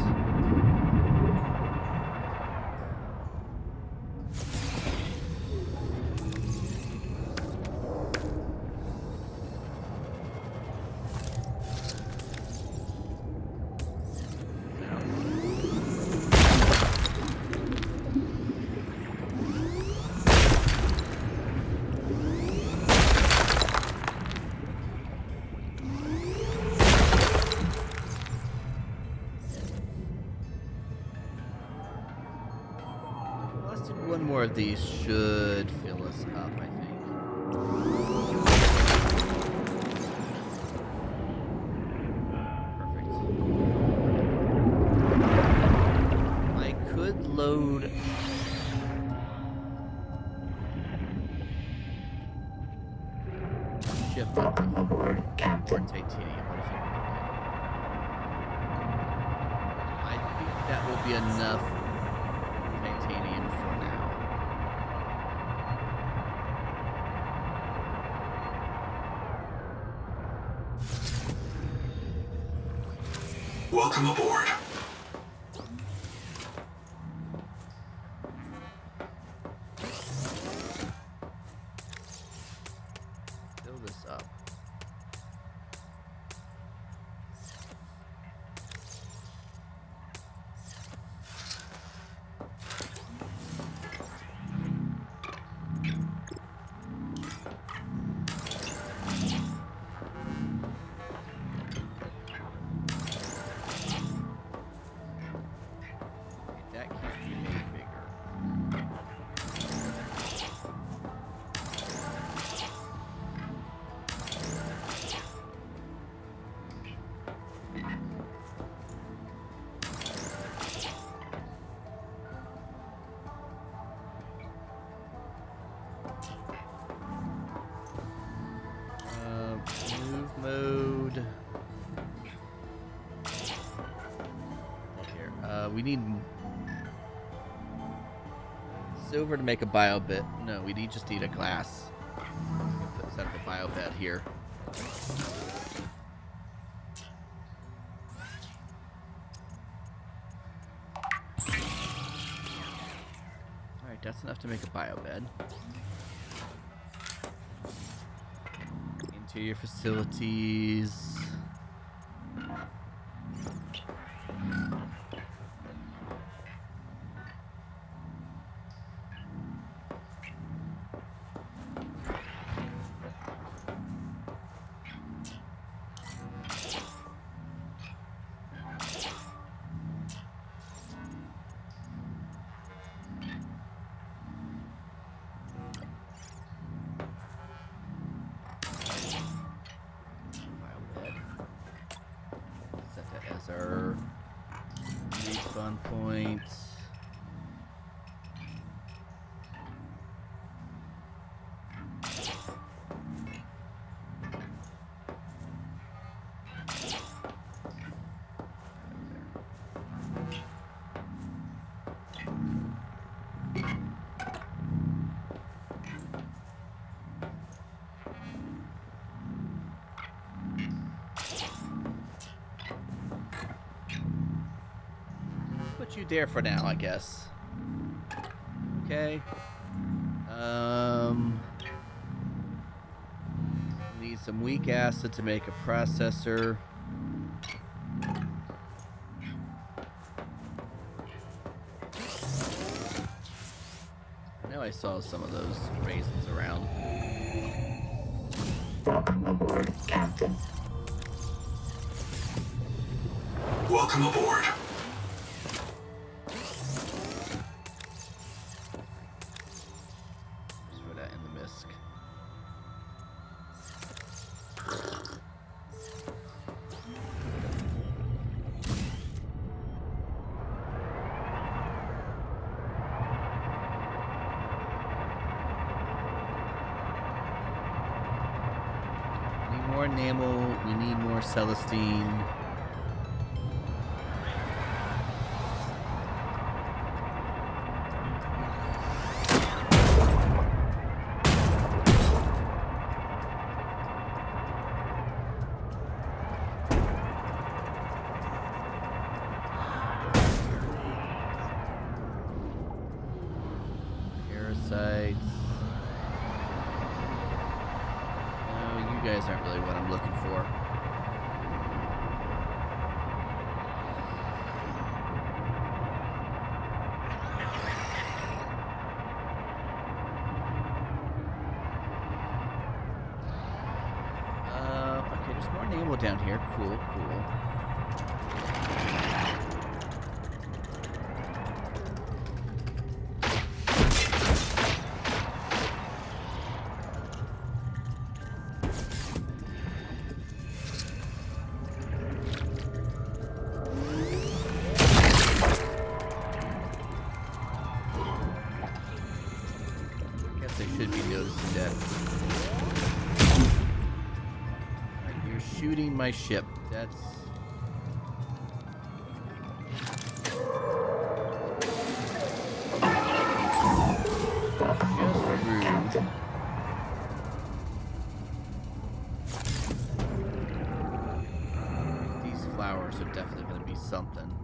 of these should fill us up, I think. Perfect. I could load... Ship Welcome aboard, Captain. titanium, but if you... I think that will be enough titanium for now. Welcome aboard. Fill this up. That can't be made bigger. Move mode. Here, we need silver to make a bio bit. No, we just need a glass. Set up a bio bed here. Alright, that's enough to make a bio bed. Interior facilities. Set that as our respawn point. Put you there for now, I guess. Okay. Need some weak acid to make a processor. I know I saw some of those raisins around. Welcome aboard, Captain. Welcome aboard. Just throw that in the misc. More enamel, we need more Celestine. Parasites. You guys aren't really what I'm looking for. Okay, there's more enamel down here. Cool, cool. shooting my ship. That's... just rude. These flowers are definitely going to be something.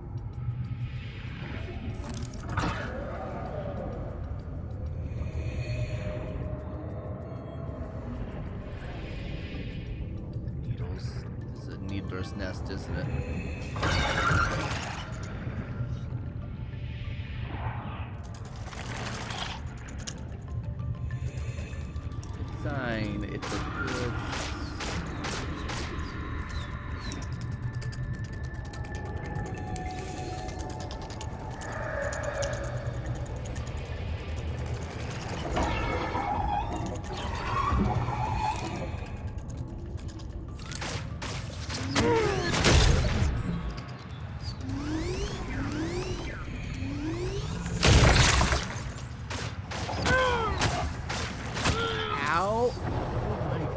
Needles. This is a needler's nest, isn't it? Sign. It's a good...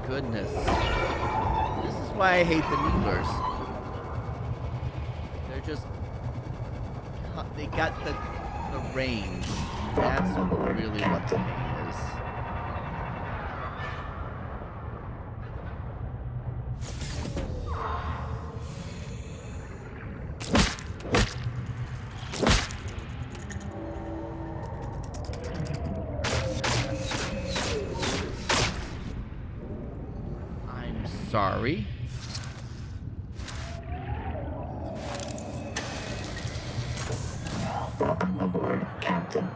Goodness. This is why I hate the needlers. They're just... they got the range. That's really what the hate is. Sorry. Welcome aboard, Captain.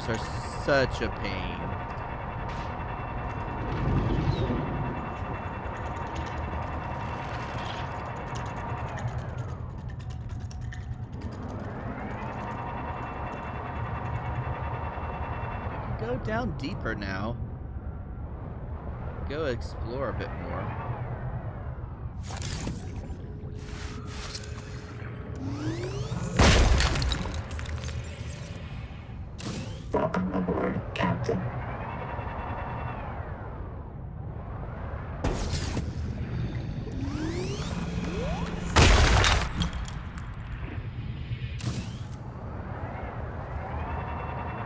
Are such a pain. Go down deeper now. Go explore a bit more. Welcome aboard, Captain.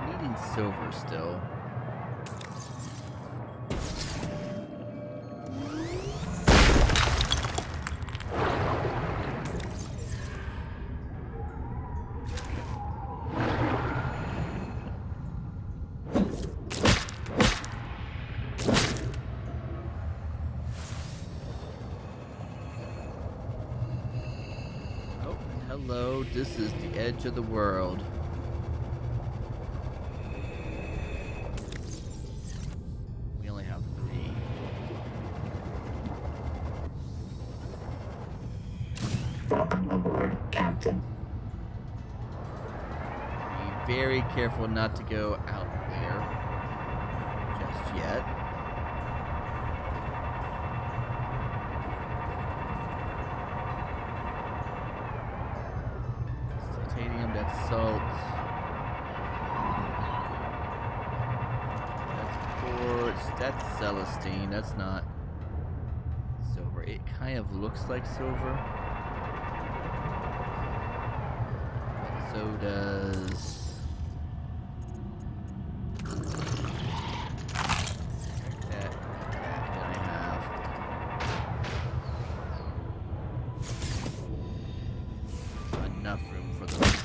Needing silver still. Hello, this is the edge of the world. We only have 3. Welcome aboard, Captain. Be very careful not to go out there just yet. Salt. That's quartz. That's Celestine. That's not silver. It kind of looks like silver. But so does... that I have. Enough room for the pieces.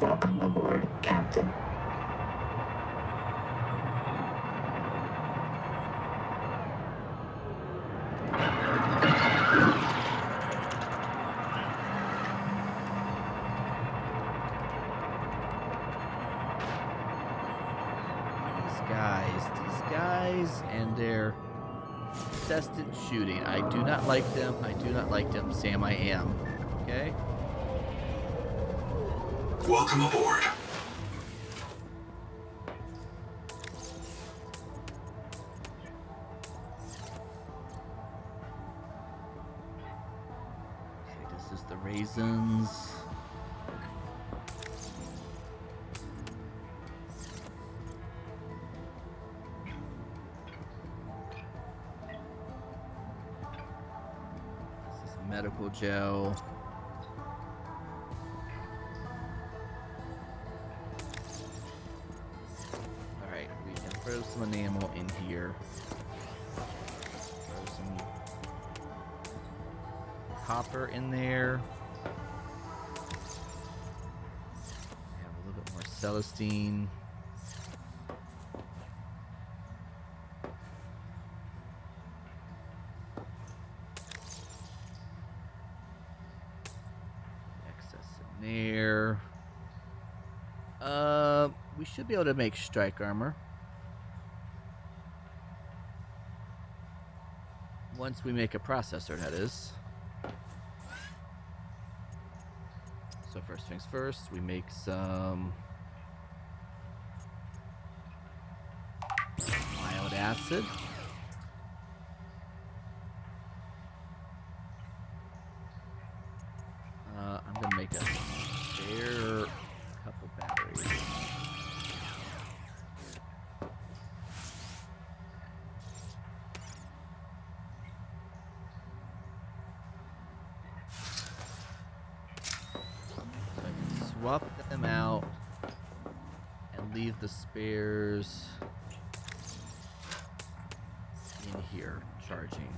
Welcome aboard, Captain. These guys, and their incessant shooting. I do not like them. I do not like them. Sam, I am. Okay? Welcome aboard. So this is the raisins. Medical gel. Alright, we can throw some enamel in here. Throw some copper in there. Have a little bit more Celestine. There. We should be able to make strike armor. Once we make a processor, that is. So first things first, we make some mild acid. I'm gonna make a spare couple batteries. So I can swap them out and leave the spares in here charging.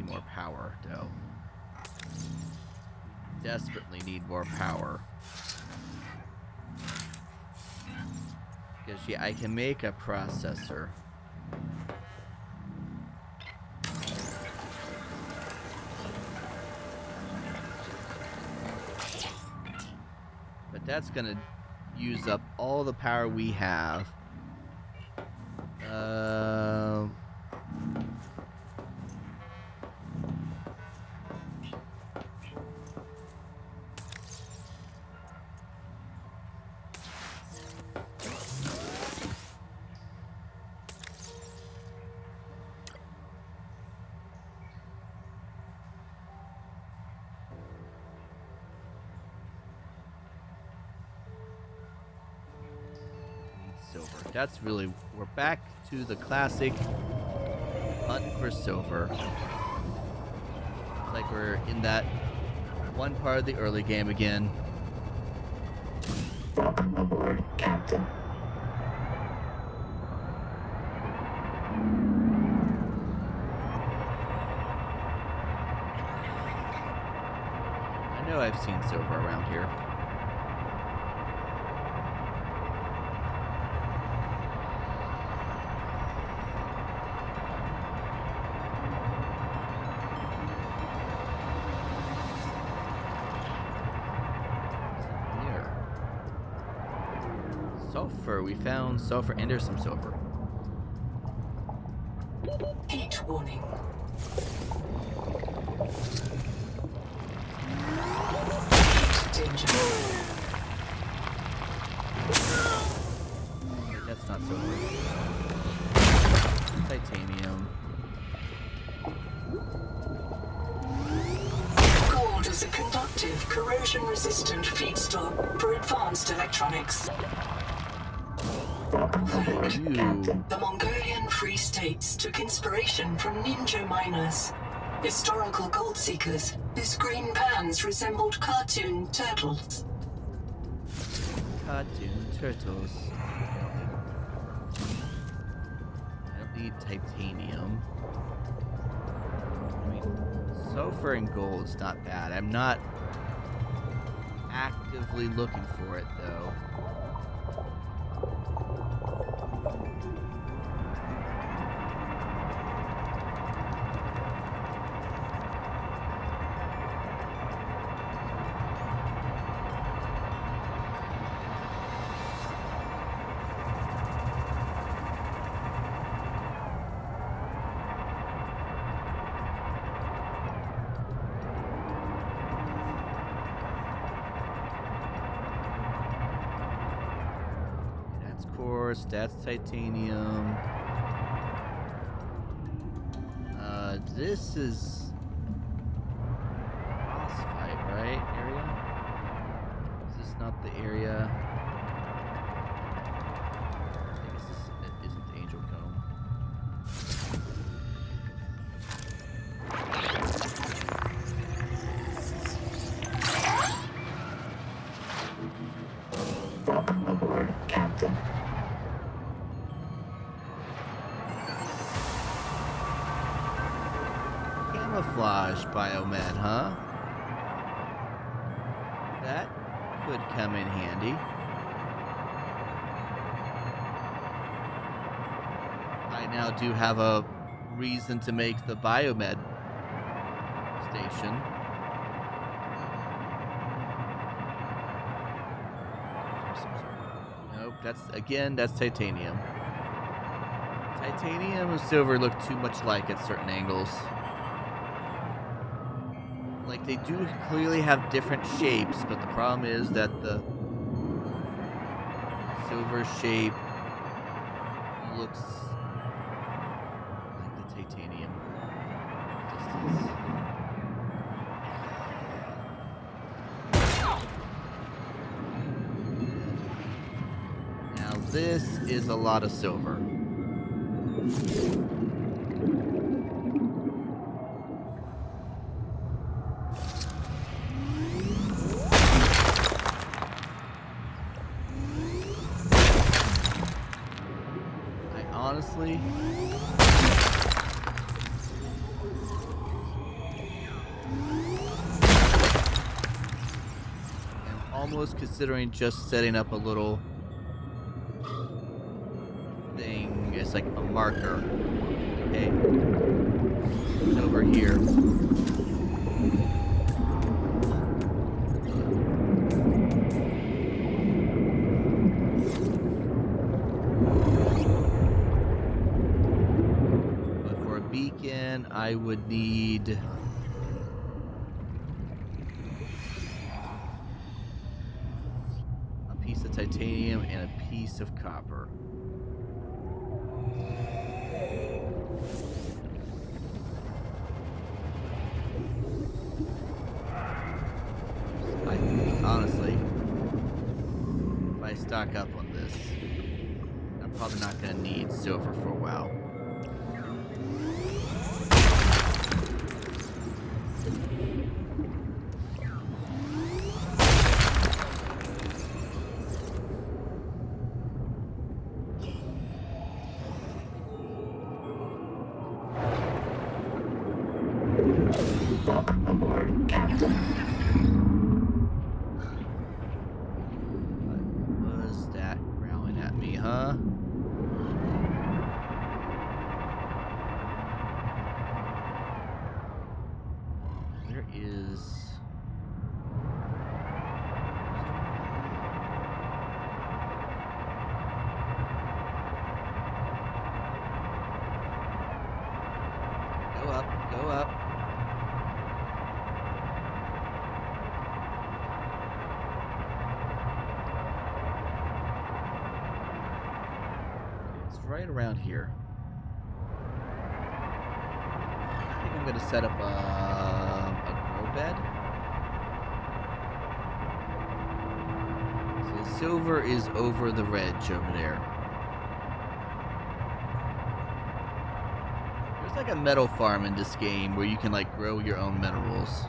More power, though. Desperately need more power. Because, yeah, I can make a processor. But that's gonna use up all the power we have. Silver. That's really, we're back to the classic hunt for silver. It's like we're in that one part of the early game again. Welcome aboard, Captain. I know I've seen silver around here. Sulfur. We found sulfur and there's some silver. Heat warning. Danger. That's not silver. Titanium. Gold is a conductive, corrosion-resistant feedstock for advanced electronics. The Mongolian Free States took inspiration from ninja miners, historical gold seekers whose green pans resembled cartoon turtles. Cartoon turtles. I don't need titanium. I mean, sulfur and gold is not bad. I'm not actively looking for it, though. That's quartz. That's titanium. This is boss fight, right? Area? Is this not the area? I guess this isn't the Angel Cone. Welcome aboard, Captain. Camouflage biomed, huh? That could come in handy. I now do have a reason to make the biomed station. Nope, that's titanium. Titanium and silver look too much alike at certain angles. Like, they do clearly have different shapes, but the problem is that the silver shape looks like the titanium distance. Now this is a lot of silver. Honestly, I'm almost considering just setting up a little thing. It's like a marker. Okay, it's over here. I would need a piece of titanium and a piece of copper. Honestly, if I stock up on this, I'm probably not going to need silver for a while. Welcome aboard, Captain. What was that growling at me, huh? Where is... Go up, go up. Right around here. I think I'm going to set up a grow bed. So the silver is over the ridge over there. There's like a metal farm in this game where you can like grow your own minerals.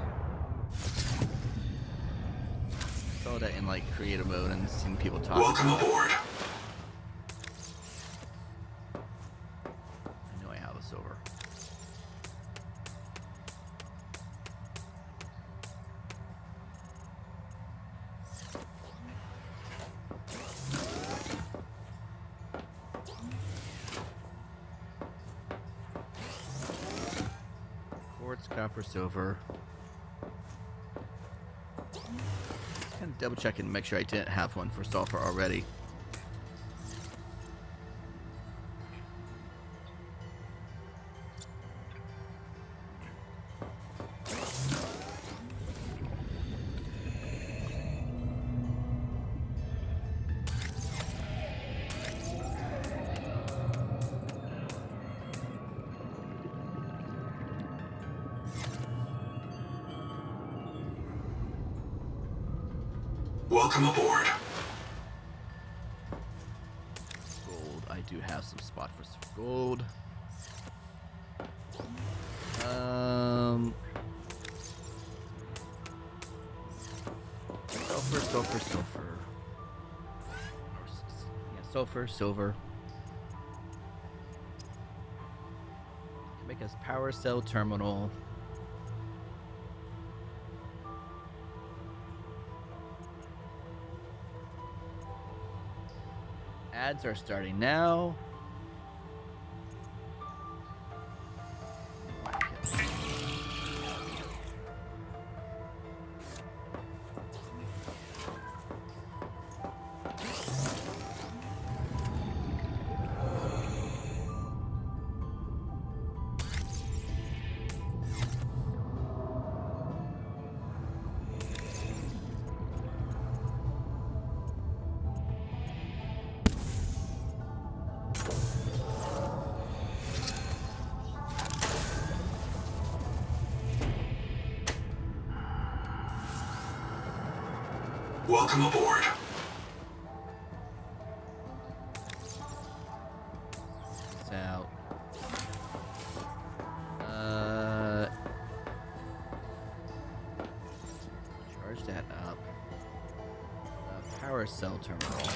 I saw that in like creative mode and seen people talk Welcome about it. aboard. Silver. Quartz, copper, silver. Just kind of double checking to make sure I didn't have one for sulfur already. Welcome aboard. Gold. I do have some spot for some gold. Sulfur. Yeah, silver. Can make us power cell terminal. Ads are starting now. Welcome aboard. It's out. Charge that up. Power cell terminal.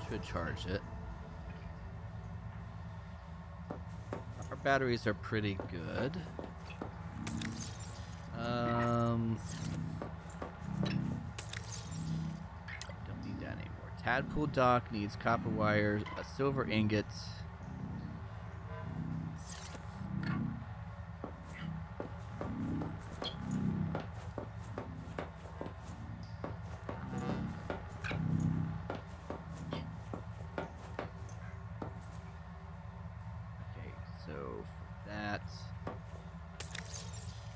Should charge it. Our batteries are pretty good. Don't need that anymore. Tadpole dock needs copper wires, a silver ingot.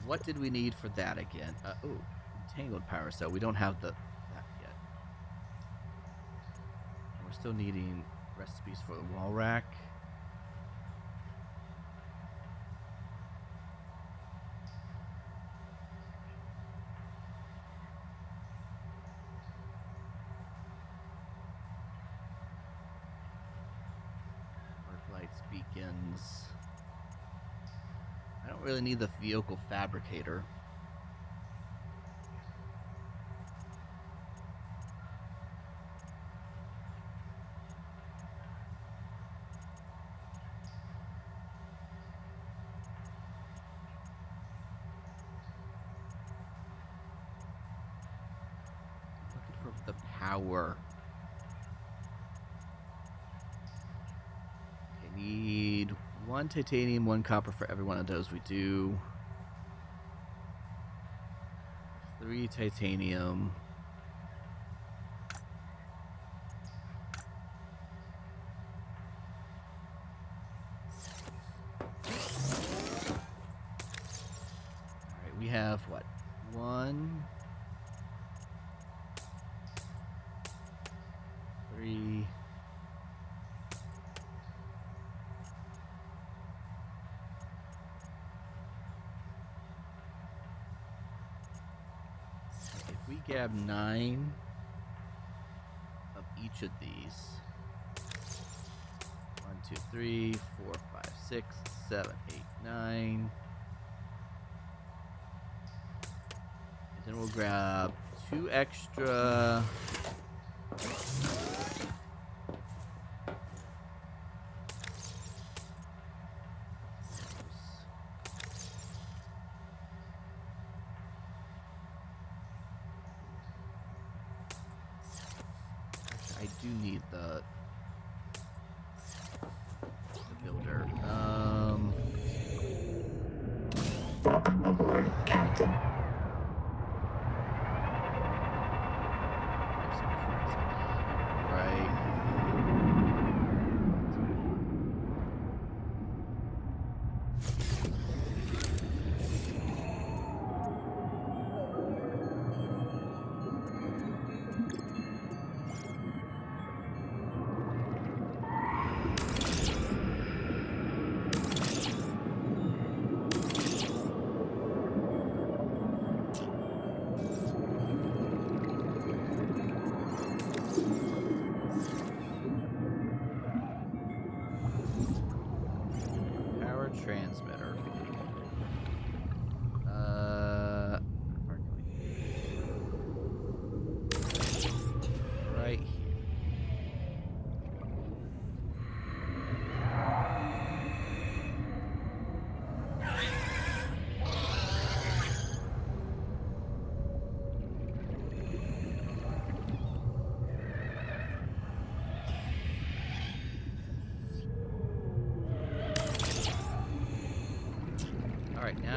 What did we need for that again? Entangled power cell. We don't have that yet. We're still needing recipes for the wall rack. Arc lights, beacons. I don't really need the vehicle fabricator. Looking for the power. I need 1 titanium, 1 copper for every one of those we do. 3 titanium. Alright, we have what? 1, 3. We grab 9 of each of these. 1, 2, 3, 4, 5, 6, 7, 8, 9. And then we'll grab 2 extra. I do need the builder. Welcome aboard, Captain. Right.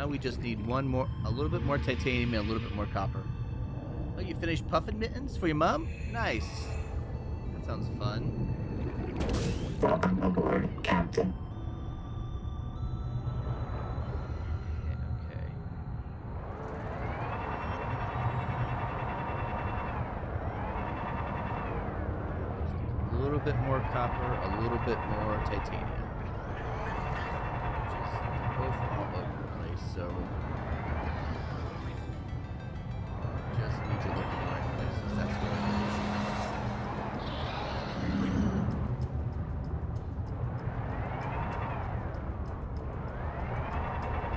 Now we just need a little bit more titanium and a little bit more copper. Oh, you finished puffin mittens for your mom? Nice. That sounds fun. Welcome aboard, Captain. Okay. A little bit more copper, a little bit more titanium. Just both all over the place, so just need to look in the right places. That's what I'm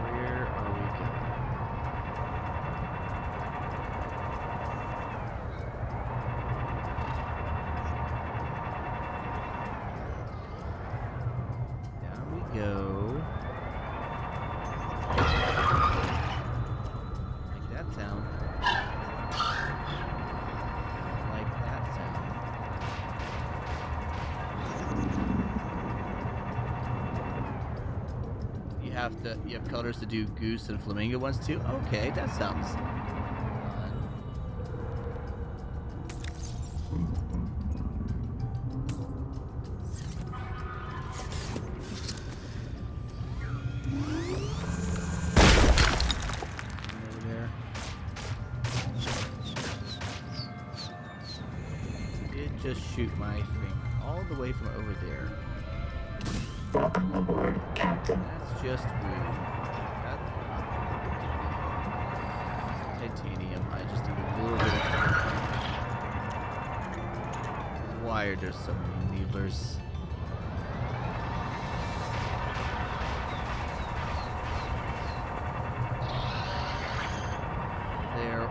Where are we going? Down we go. Like that sound. Like that sound. You have colors to do goose and flamingo ones too? Okay, that sounds fun. Over there. Did just shoot my thing all the way from over there. Welcome aboard, Captain. That's just weird. That's titanium. I just need a little bit of. Why are there so many needlers? They're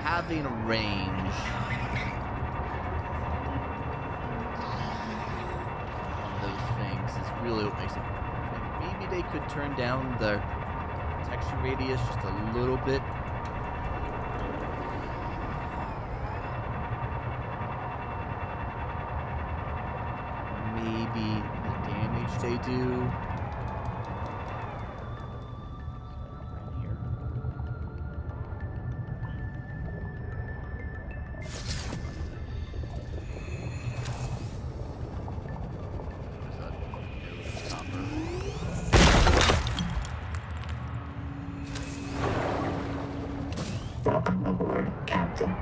having a range on those things is really what makes it. Maybe they could turn down the texture radius just a little bit. Maybe the damage they do. Right here. There's a copper. Welcome aboard, Captain.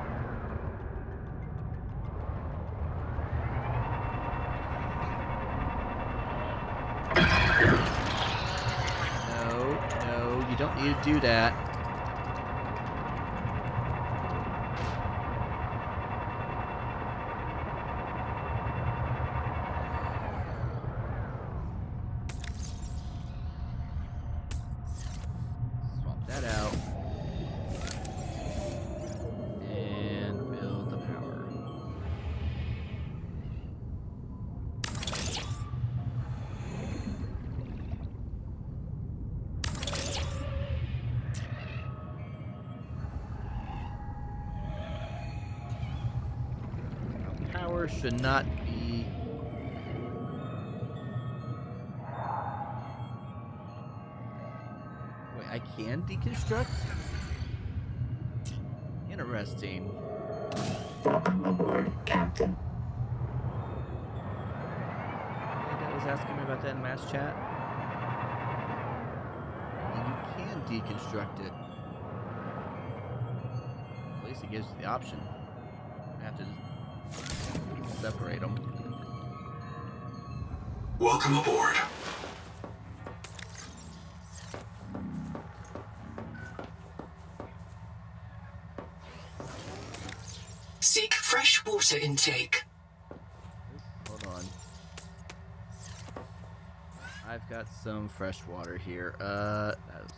No, you don't need to do that. Swap that out. And build the power. Power should not be. Wait, I can deconstruct? Interesting. Welcome aboard, Captain. That was asking me about that in mass chat. You can deconstruct it. At least it gives you the option. I have to separate them. Welcome aboard. Seek fresh water intake. Hold on. I've got some fresh water here. That's...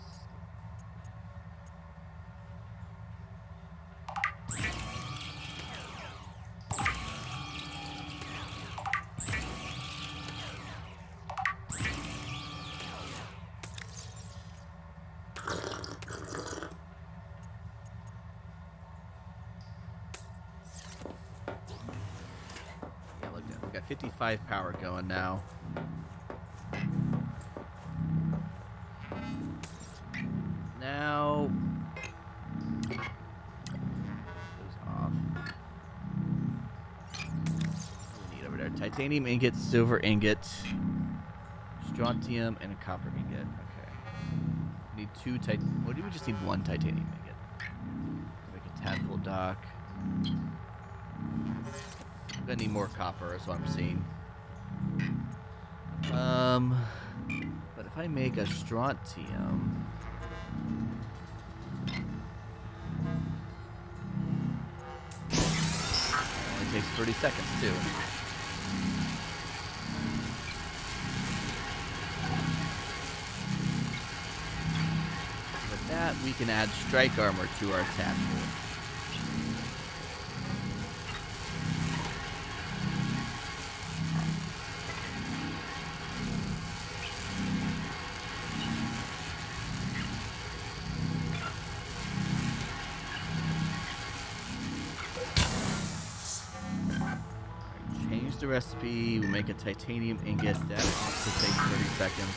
Yeah, look at we got 55 power going now. Titanium ingot, silver ingot, strontium, and a copper ingot. Okay. We need two What do we just need one titanium ingot? Make a tadpole dock. I'm gonna need more copper, is what I'm seeing. But if I make a strontium, it only takes 30 seconds too. With that, we can add strike armor to our tadpole. The recipe, we make a titanium ingot. That also takes 30 seconds.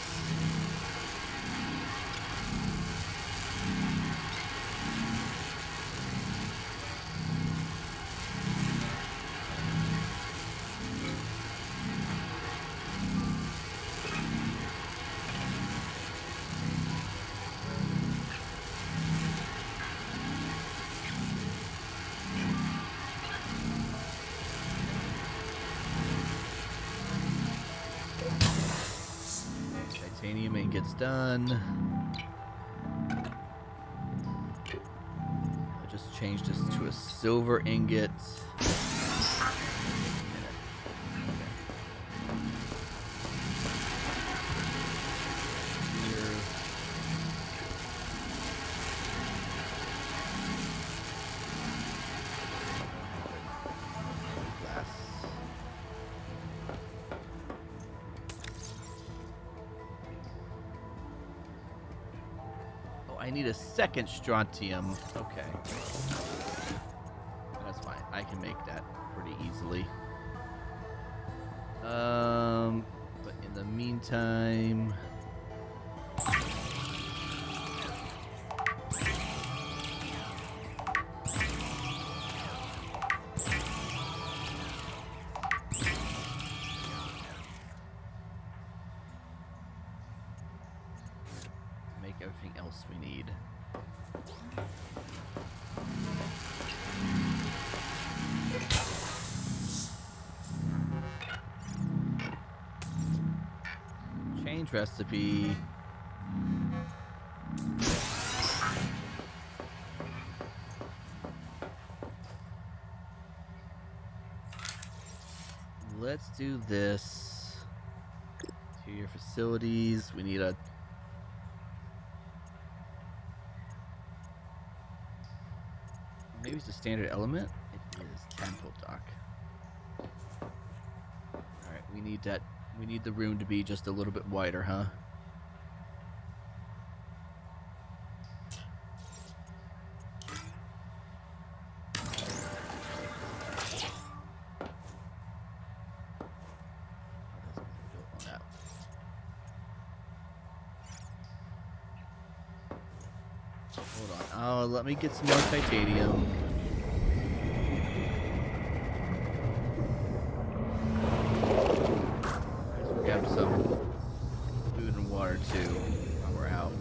Titanium ingot's done. I just changed this to a silver ingot. I need a second strontium. Okay. That's fine. I can make that pretty easily. But in the meantime... make everything else we need. Change recipe. Let's do this. To your facilities. We need a... maybe it's a standard element. It is temple dock. Alright, we need that. We need the room to be just a little bit wider, huh? Hold on. Oh, let me get some more titanium. Let's grab some food and water too while we're out.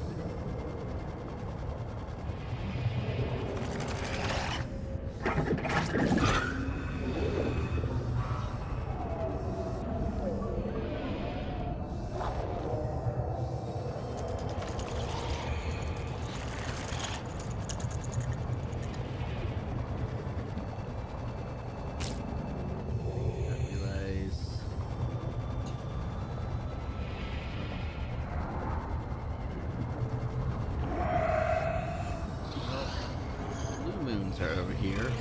Are over here.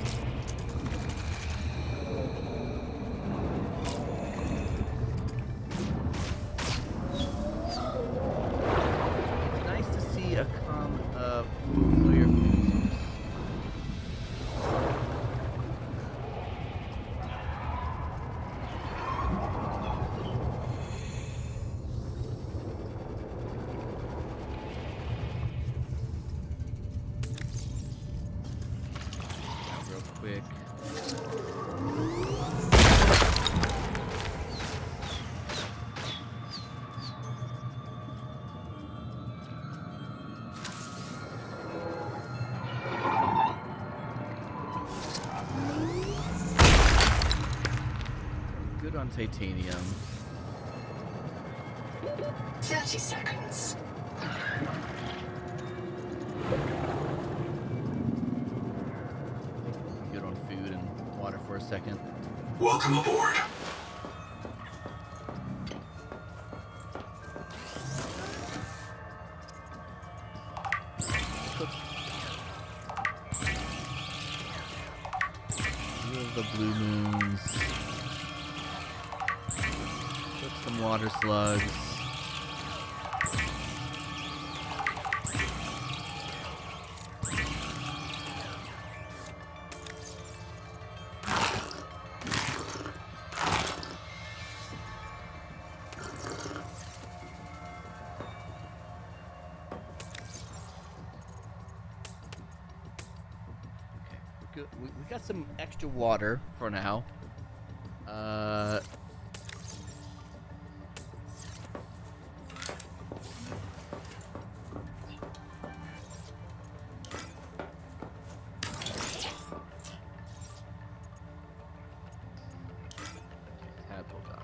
It's nice to see a familiar food source. Quick. good on titanium. 30 seconds. Good on food and water for a second. Welcome aboard. The blue moons. Put some water slugs. We got some extra water for now. Tadpole dock.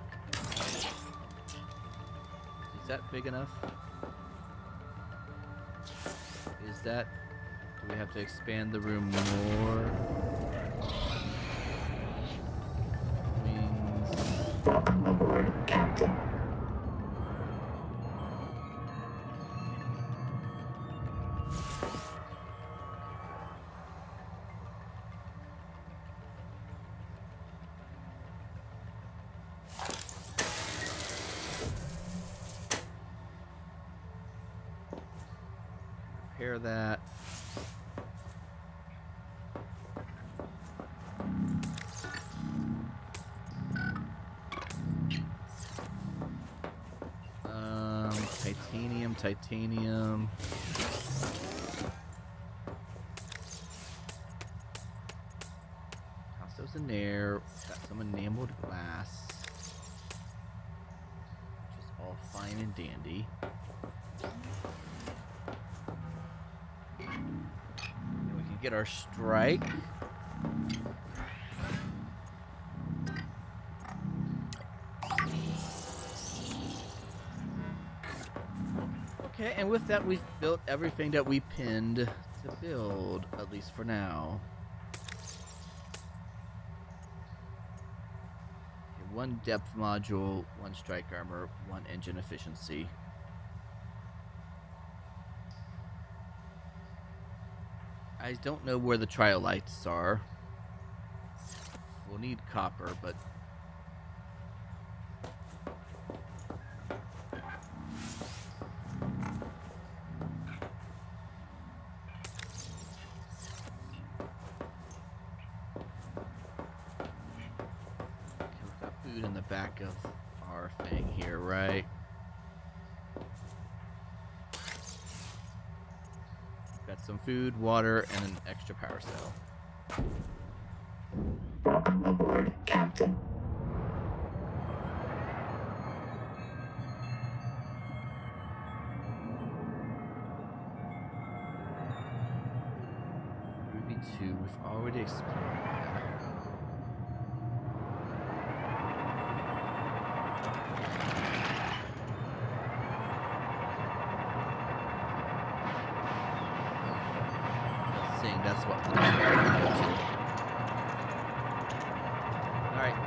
Is that big enough? Is that... Do we have to expand the room more? Welcome aboard, Captain. Repair that. Titanium. Toss those in there. Got some enameled glass, which is all fine and dandy. And we can get our strike. Okay, and with that, we've built everything that we pinned to build, at least for now. Okay, 1 depth module, 1 strike armor, 1 engine efficiency. I don't know where the trial lights are. We'll need copper, but... in the back of our thing here, right? Got some food, water, and an extra power cell. Welcome aboard, Captain. Ruby 2, we've already explored that. That's what. Alright.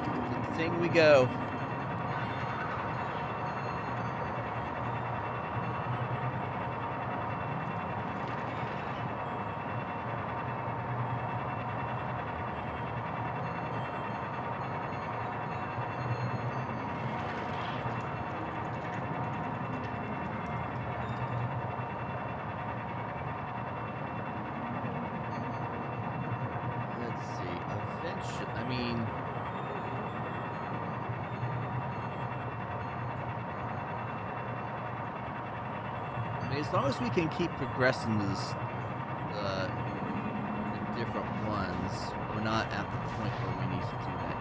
To the thing we go. As long as we can keep progressing this, the different ones, we're not at the point where we need to do that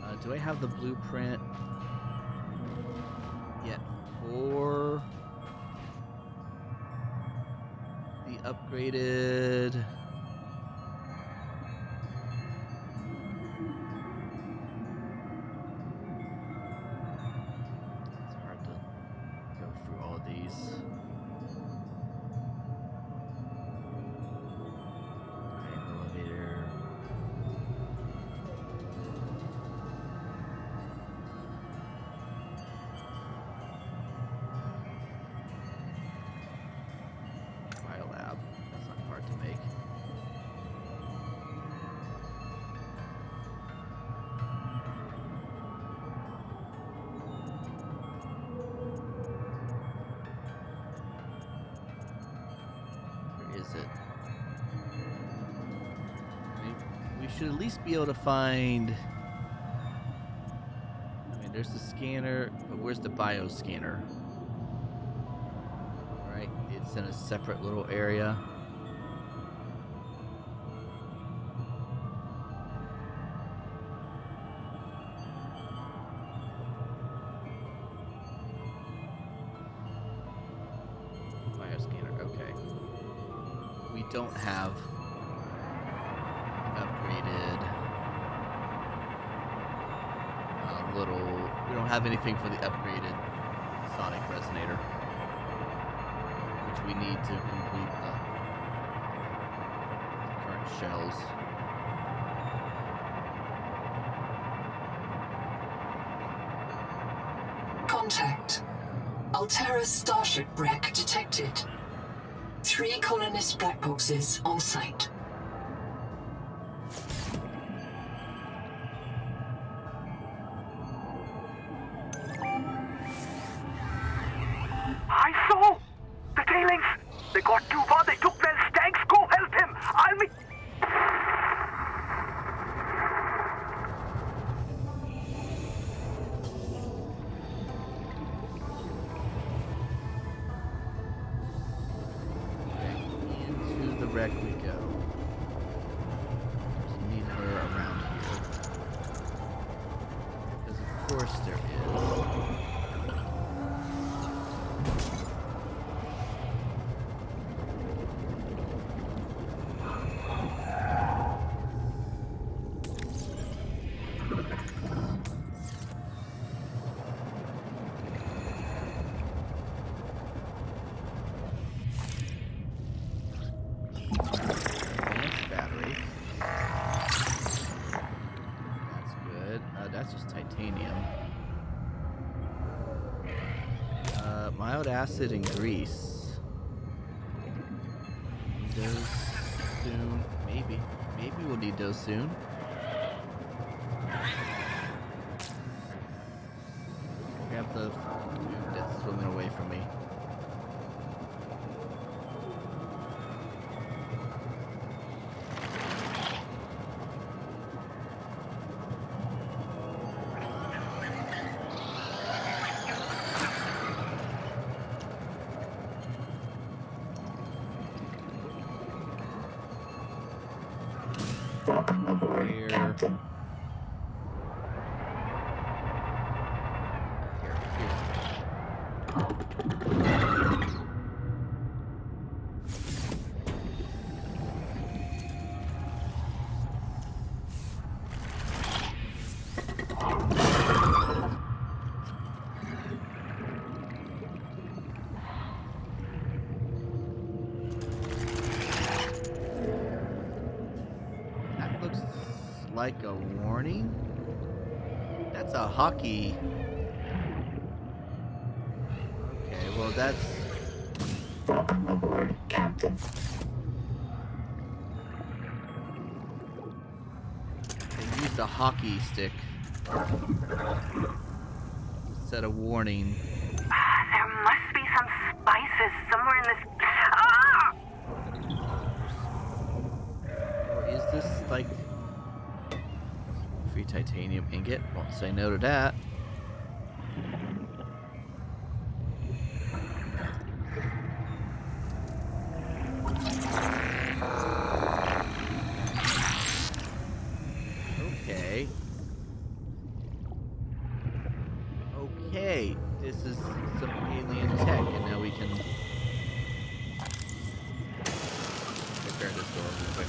yet. Do I have the blueprint yet for the upgraded is it? We should at least be able to find... I mean, there's the scanner, but where's the bioscanner? Alright, it's in a separate little area. Bioscanner, okay. We don't have upgraded we don't have anything for the upgraded sonic resonator, which we need to complete the current shells. Contact. Altera starship wreck detected. 3 colonist black boxes on site. I saw! The tailings! They got too far, they took Wells' tanks! Go help him! I'll meet... Into the wreck we go. Just need her around here. Because of course there is. That's just titanium. Mild acid and grease. Need those soon. Maybe. Maybe we'll need those soon. Grab the food that's swimming away from me. Welcome aboard, Here. Captain. Like a warning? That's a hockey. Okay, well that's... Welcome aboard, Captain. They used a hockey stick to set a warning. There must be some spices somewhere in this... Ah! Or is this like... Free titanium ingot? Won't say no to that. Okay. Okay. This is some alien tech, and now we can repair this door real quick.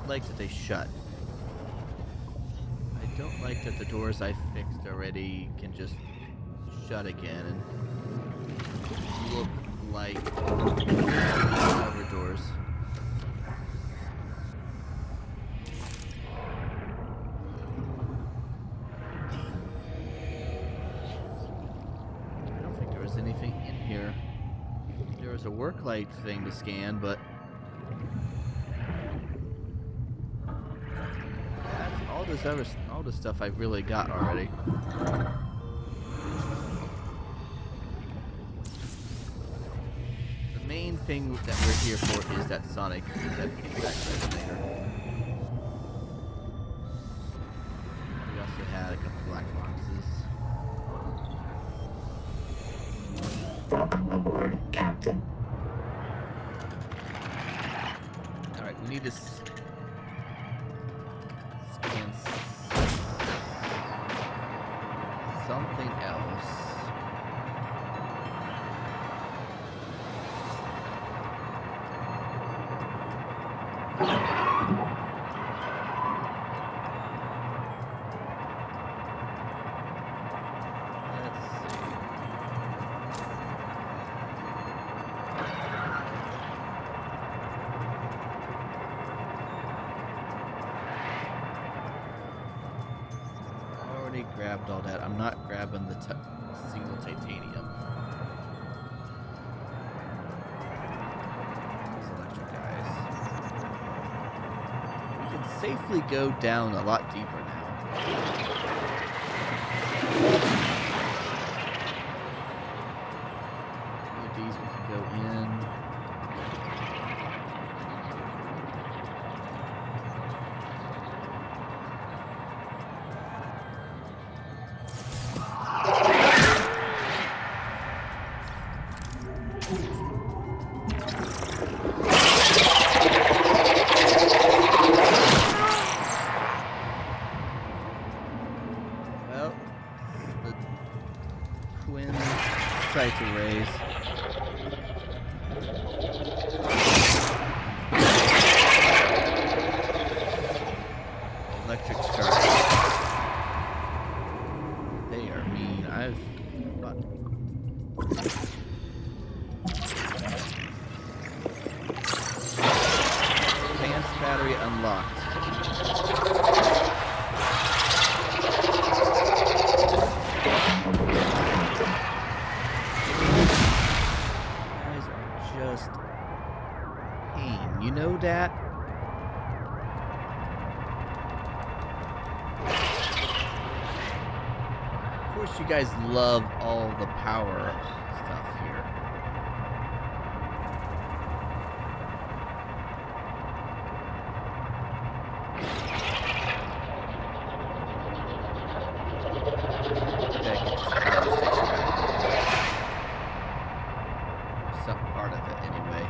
Like that they shut. I don't like that the doors I fixed already can just shut again and look like other doors. was a work light thing to scan, but that's all this stuff I've really got already. The main thing that we're here for is that sonic feedback resonator. We also had a couple black boxes. Welcome aboard, Captain. Alright, we need to scan something else. Grabbed all that. I'm not grabbing the single titanium. These electric guys. We can safely go down a lot deeper now. With these we can go in. Sights arrays. Electric charge. They are mean. I've got advanced battery unlocked. Just pain. You know that? Of course you guys love all the power stuff here. Okay, get this power station back. Some part of it anyway.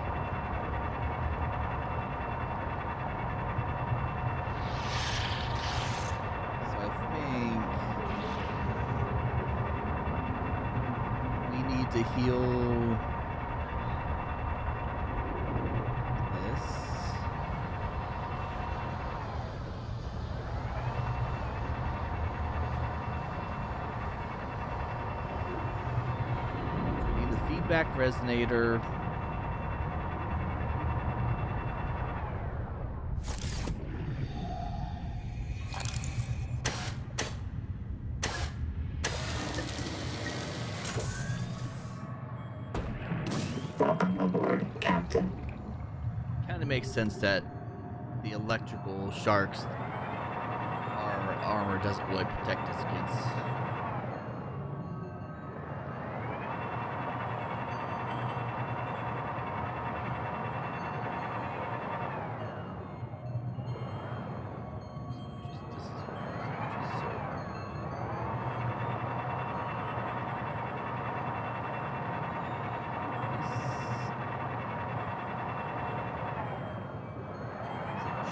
So I think we need to heal this. We need the feedback resonator. Welcome aboard, Captain. Kind of makes sense that the electrical sharks, our armor doesn't really protect us against.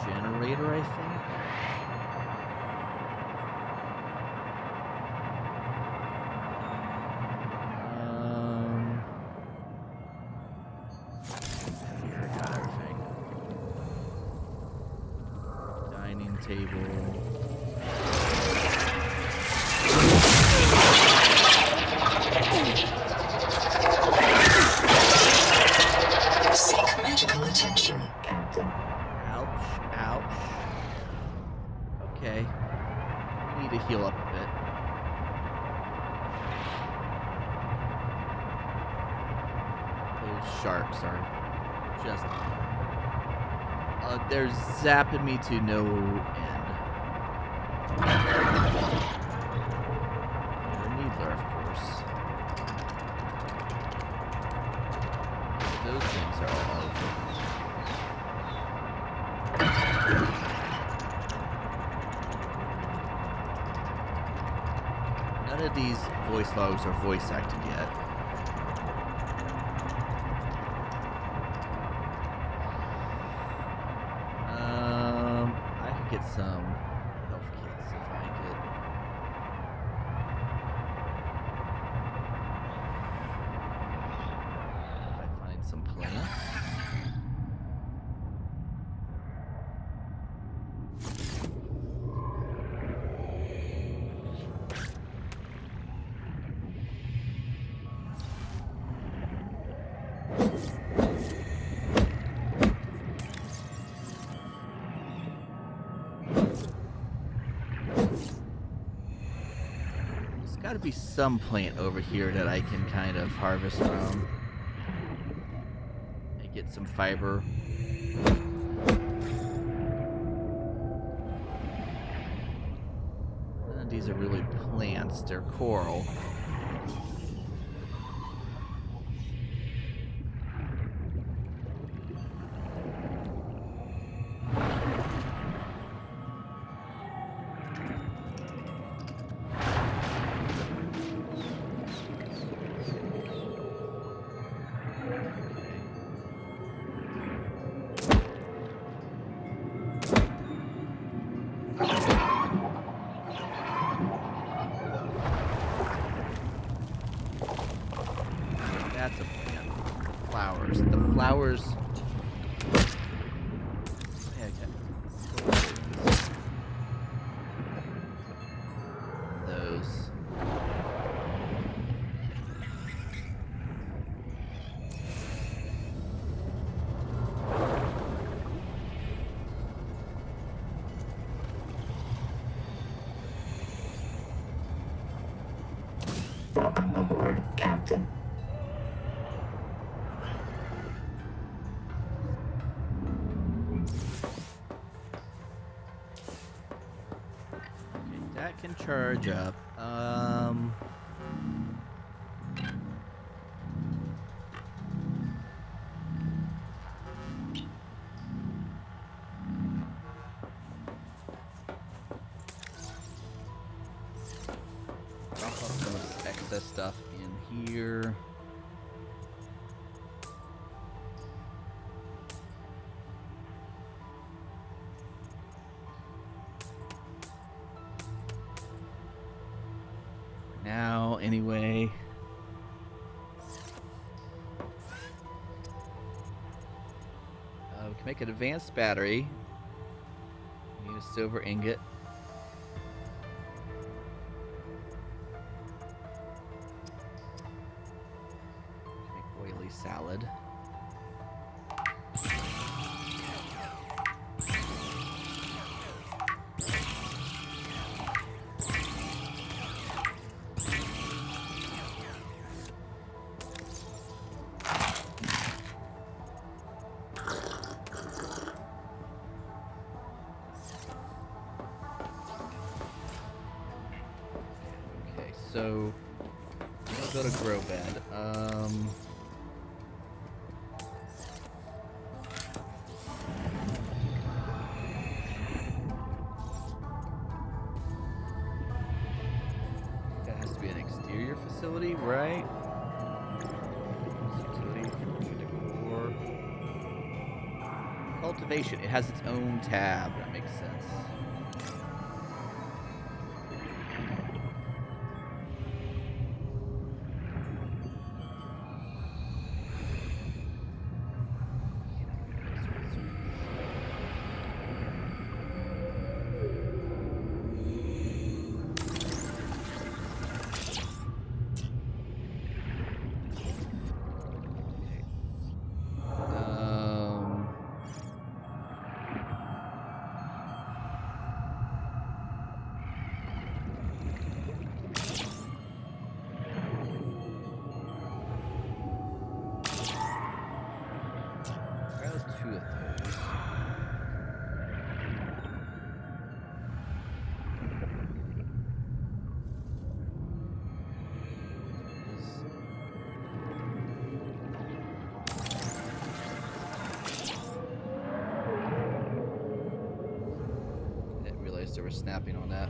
Generator, I think. Here, got everything. Dining table. Seek medical attention. Ouch, ouch. Okay. We need to heal up a bit. Close sharks are just they're zapping me to no end. Or needler, of course. Those things are all over. None of these voice logs are voice acted yet. I could get some health kits if I find some plants. Got to be some plant over here that I can kind of harvest from and get some fiber. None of these are really plants, they're coral. That's a plant. Flowers. The flowers. Yeah, okay. Those. Welcome aboard, Captain. Okay, that can charge up. I'll put some of this excess stuff in here. Now, anyway. We can make an advanced battery. We need a silver ingot. Make oily salad. So, let's go to grow bed. That has to be an exterior facility, right? Facility for decor. Cultivation. It has its own tab. That makes sense. snapping on that.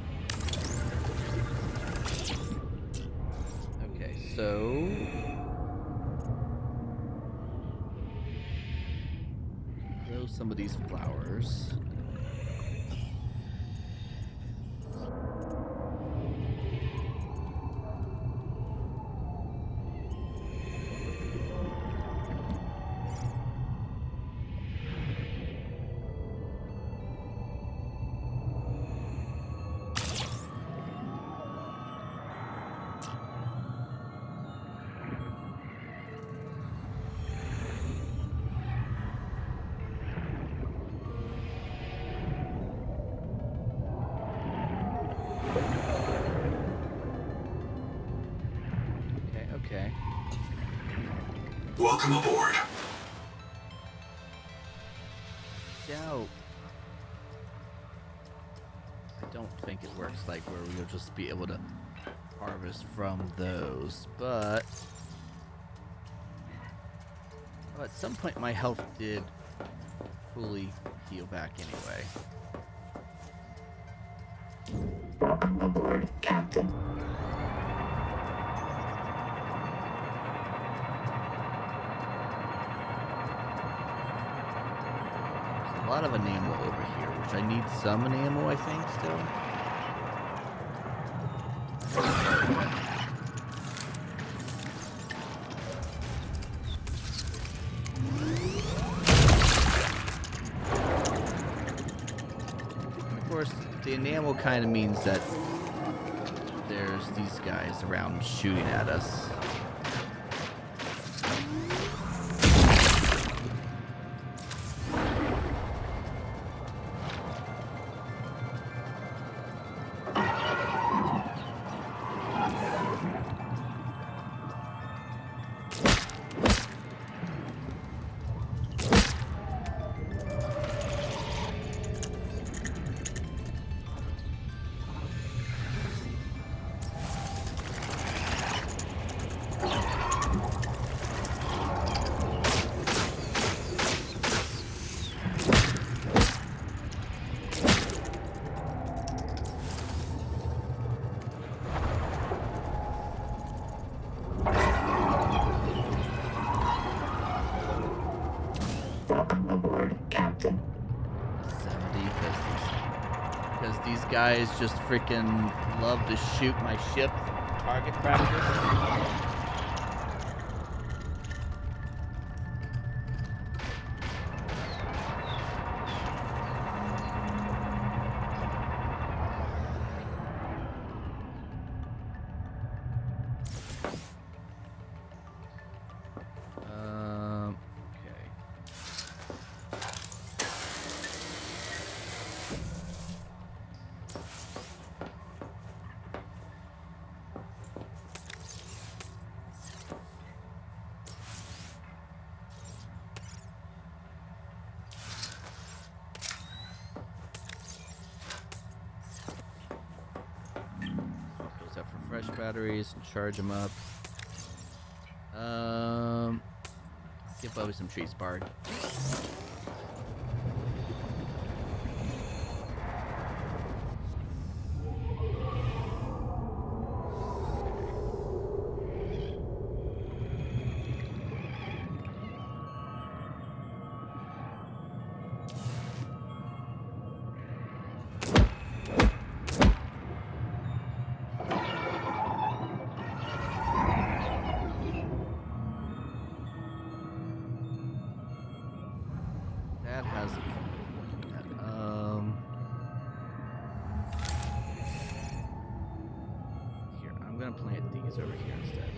Okay, so grow some of these flowers. Okay. Welcome aboard. Dope. I don't think it works like where we'll just be able to harvest from those, but well, at some point my health did fully heal back anyway. Welcome aboard, Captain. There's a lot of enamel over here, which I need some enamel, I think, still. Of course, the enamel kind of means that there's these guys around shooting at us. Welcome aboard, Captain. 70, because these guys just freaking love to shoot my ship. Target practice. Fresh batteries and charge them up. Get Bubby some trees, Bard. That has here, I'm gonna plant these over here instead.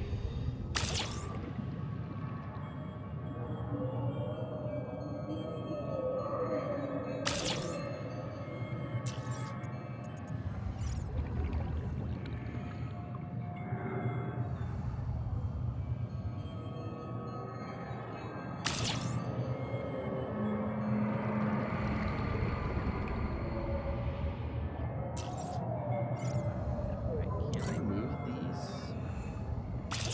Can I move these?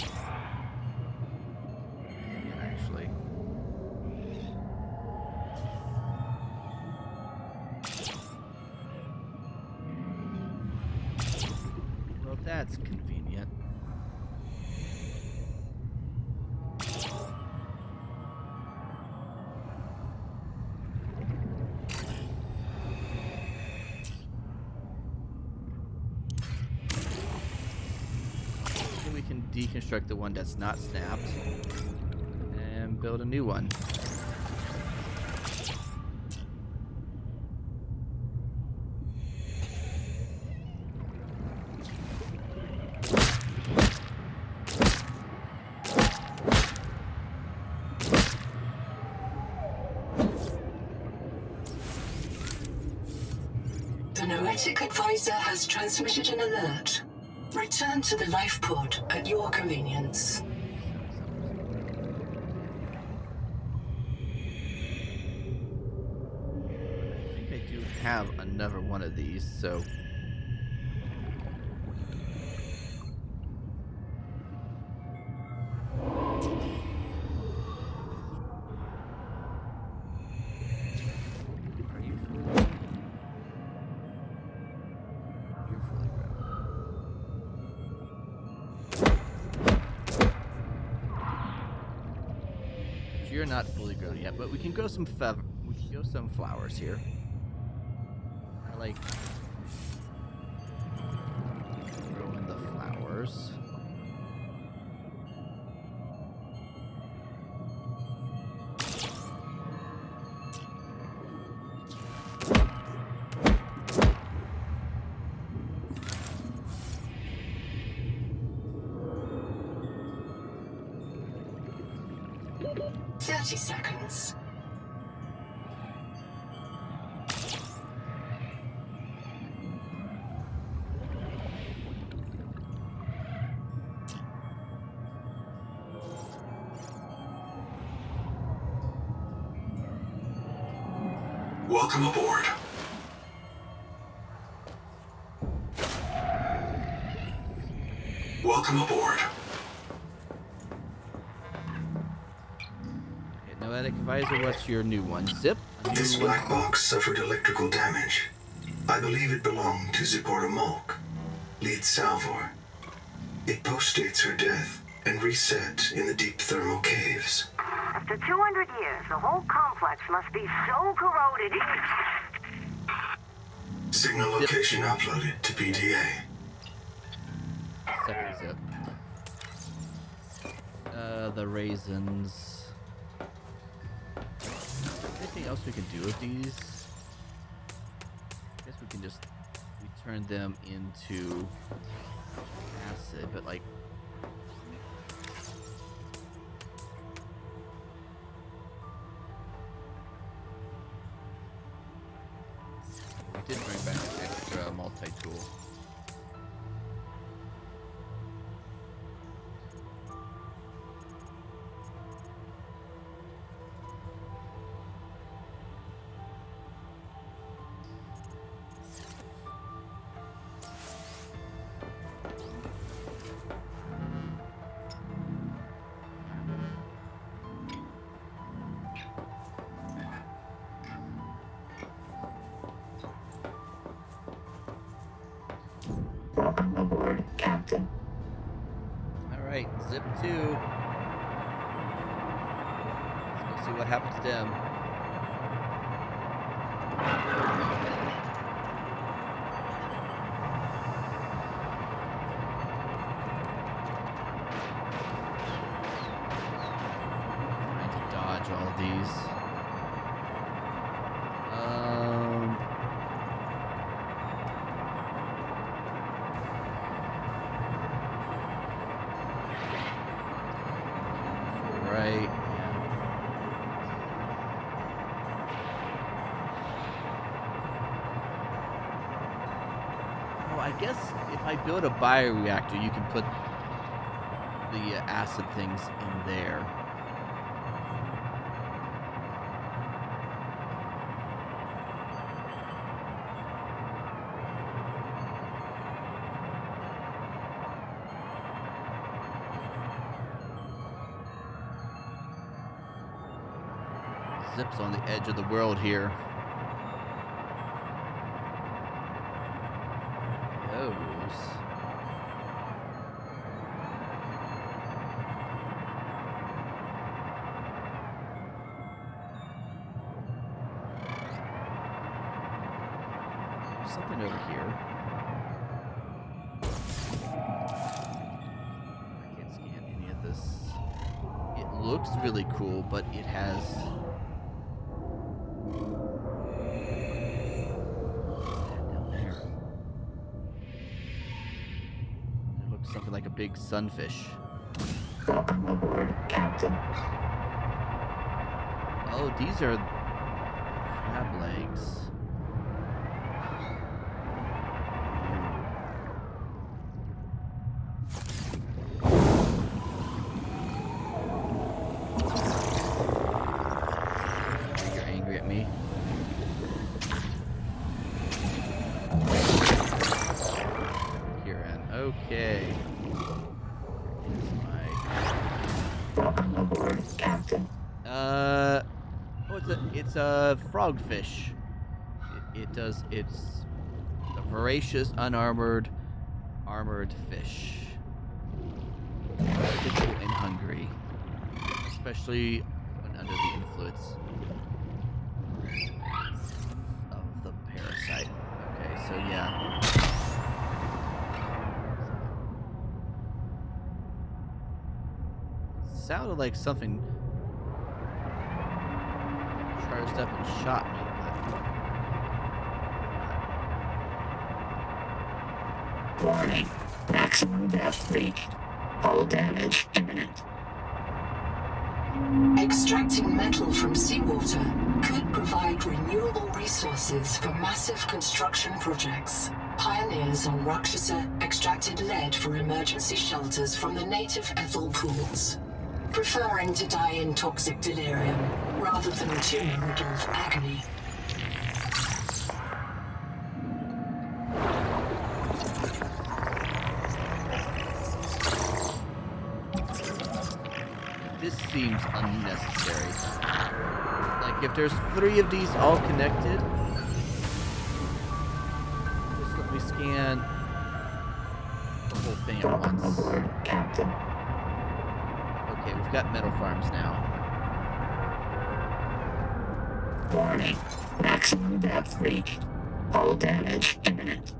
That's convenient. Then we can deconstruct the one that's not snapped and build a new one. The Noetic Advisor has transmitted an alert. Return to the life pod at your convenience. I think I do have another one of these, so... Are you fully grown? You're fully grown. You're not fully grown yet, but we can grow some flowers here. I like growing the flowers. Seconds. Welcome aboard. Welcome aboard. Okay, Noetic Advisor, what's your new one? Zip? This black box suffered electrical damage. I believe it belonged to Zipporah Mulk, lead salvor. It postdates her death and reset in the deep thermal caves. After 200 years, the whole complex must be so corroded. Signal location uploaded to PDA. Second Zip. The raisins. Anything else we can do with these? I guess we can just turn them into acid, but like I did bring back an extra multi-tool. Welcome aboard, Captain. Alright, Zip 2. Let's go see what happens to them. Trying to dodge all of these. Right. Oh, I guess if I build a bioreactor, you can put the acid things in there. Zip's on the edge of the world here. Those something over here. I can't scan any of this. It looks really cool, but it has... down there. It looks something like a big sunfish. Welcome aboard, Captain. Oh, these are crab legs. You're angry at me. Kieran, okay. Here's my... Welcome aboard, Captain. Oh, it's a frogfish. It's a voracious, unarmored, armored fish. Fickle and hungry, especially when under the influence of the parasite. Okay, so yeah. Sounded like something charged up and shot me, but... Warning. Maximum depth reached. Hull damage imminent. Extracting metal from seawater could provide renewable resources for massive construction projects. Pioneers on Rakshasa extracted lead for emergency shelters from the native ethyl pools, preferring to die in toxic delirium rather than tumor-riddled agony. This seems unnecessary. Like, if there's 3 of these all connected, just let me scan the whole thing at Welcome once. aboard, Captain. Okay, we've got metal farms now. Warning. Maximum depth reached. Hull damage imminent.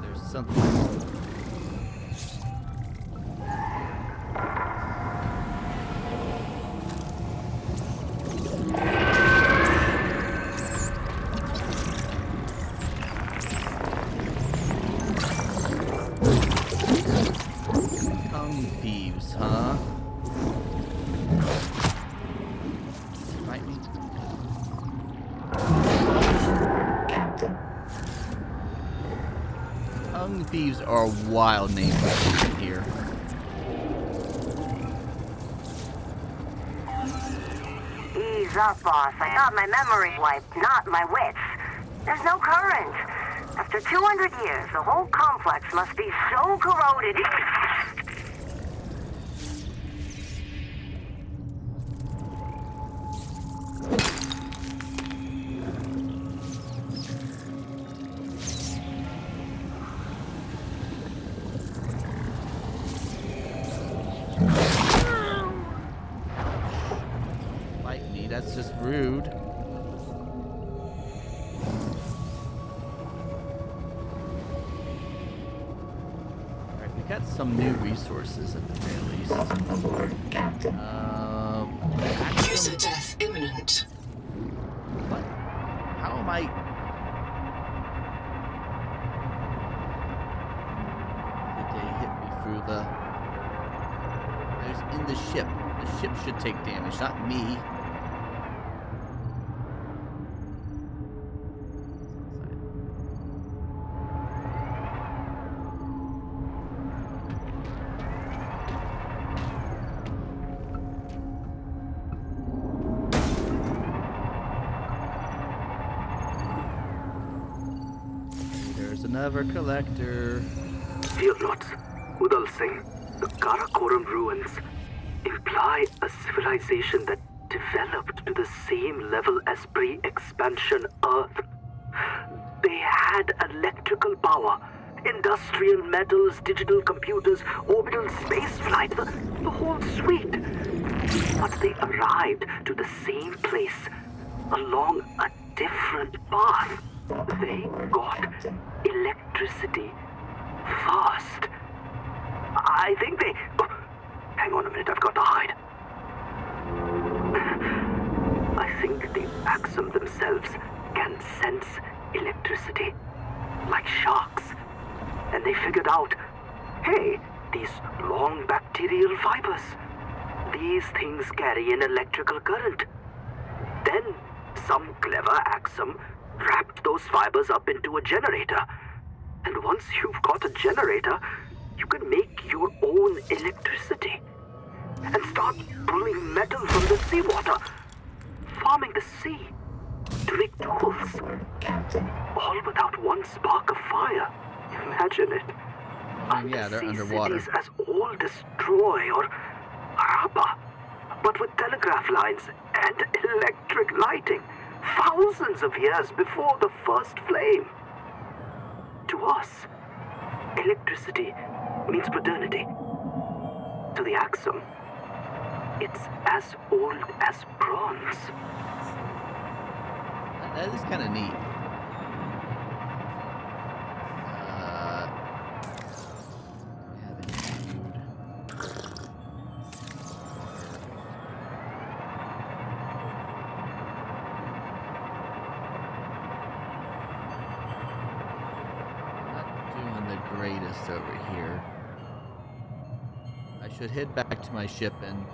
There's something. Tongue thieves, huh? Fight me. Captain. Tongue thieves are a wild name for here. Ease up, boss. I got my memory wiped, not my wits. There's no current. After 200 years, the whole complex must be so corroded. Fight me, that's just rude. Alright, we got some new resources at the very least. Welcome aboard, Captain. User death imminent. What? How am I? Did they hit me through the... There's in the ship. The ship should take damage, not me. There's another collector. Fear not, Udal Singh. The Karakoram ruins imply a civilization that developed to the same level as pre-expansion Earth. They had electrical power, industrial metals, digital computers, orbital spaceflight, the whole suite. But they arrived to the same place along a different path. They got electricity first. I think they... Oh, hang on a minute, I've got to hide. I think the Axum themselves can sense electricity, like sharks. And they figured out, hey, these long bacterial fibers, these things carry an electrical current. Then some clever Axum wrapped those fibers up into a generator. And once you've got a generator, you can make your own electricity and start pulling metal from the seawater, farming the sea to make tools, all without one spark of fire. Imagine it. Yeah, they're Undersea underwater. cities as old as Troy or Harappa, but with telegraph lines and electric lighting, thousands of years before the first flame. To us, electricity means modernity. To the Axum, it's as old as bronze. That is kind of neat. Greatest over here. I should head back to my ship and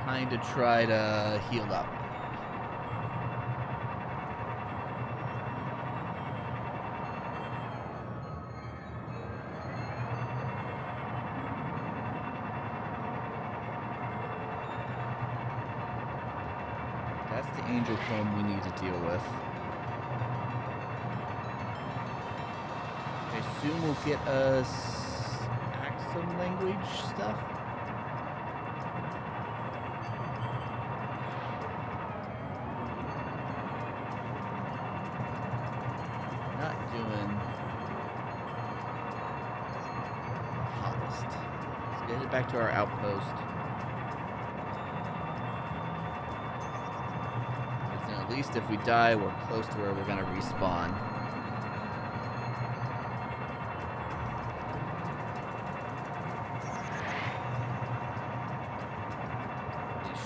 kind of try to heal up. That's the angel comb we need to deal with. I assume we'll get us Axum language stuff. Not doing hottest. Let's get it back to our outpost. Because then at least if we die, we're close to where we're gonna respawn.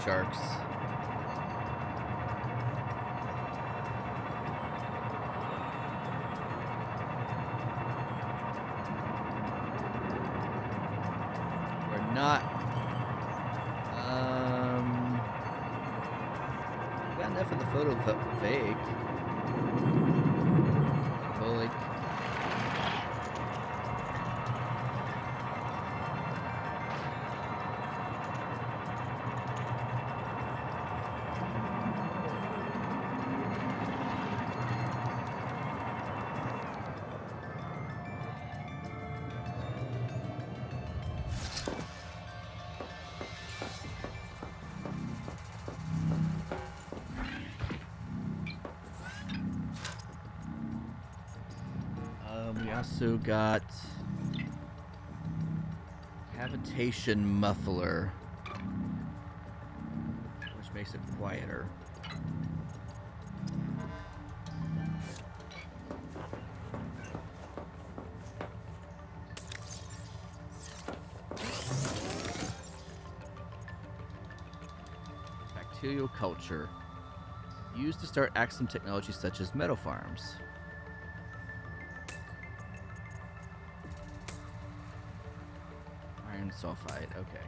Sharks. We're not. We got enough of the photo vague. Holy. We also got cavitation muffler, which makes it quieter. Bacterial culture, used to start Axum technology such as meadow farms. Iron sulfide, okay.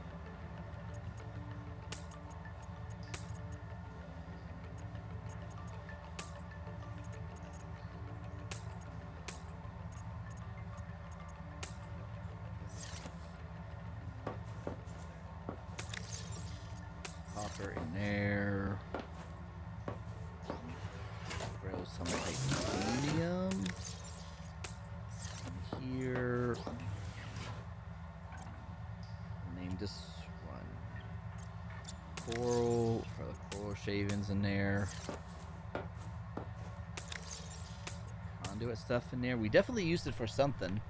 Copper in there. Rail some titanium. And here. Name this one. Coral, for the coral shavings in there. Conduit stuff in there. We definitely used it for something.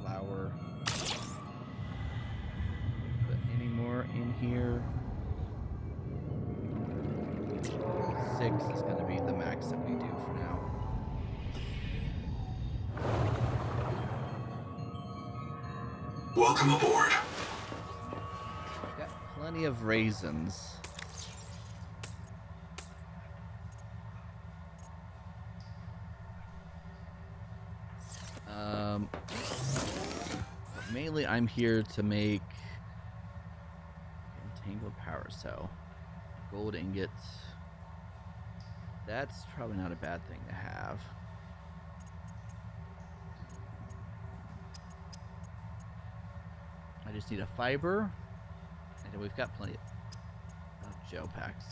Flower. Put any more in here? 6 is going to be the max that we do for now. Welcome aboard. Got plenty of raisins. Mainly I'm here to make entangled power cell. Gold ingots. That's probably not a bad thing to have. I just need a fiber, and we've got plenty of gel packs.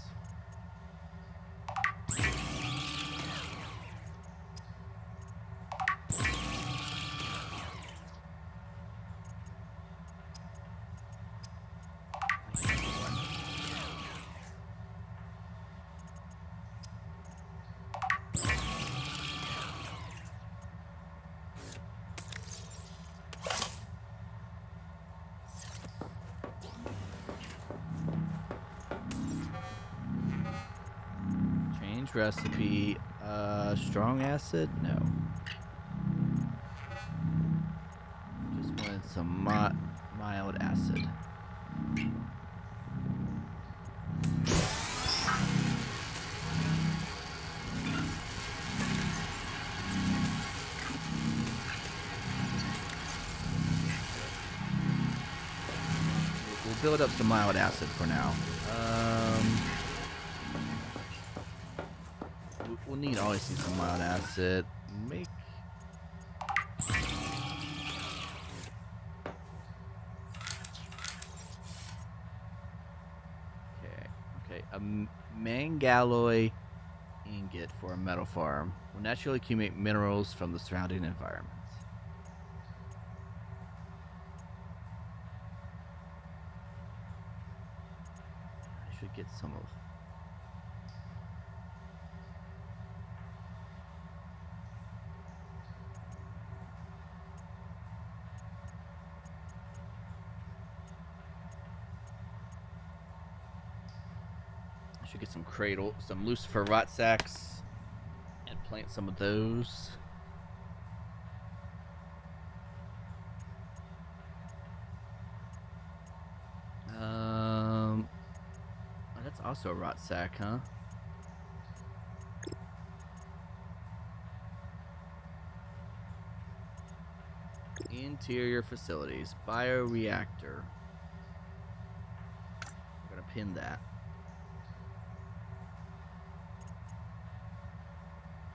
Recipe, strong acid? No. Just wanted some mild acid. We'll build up some mild acid for now. We'll need obviously some mild acid. Make okay. A mangalloy ingot for a metal farm will naturally accumulate minerals from the surrounding environment. I should get some of. Get some Lucifer rot sacks, and plant some of those. That's also a rot sack, huh? Interior facilities, bioreactor. I'm gonna pin that.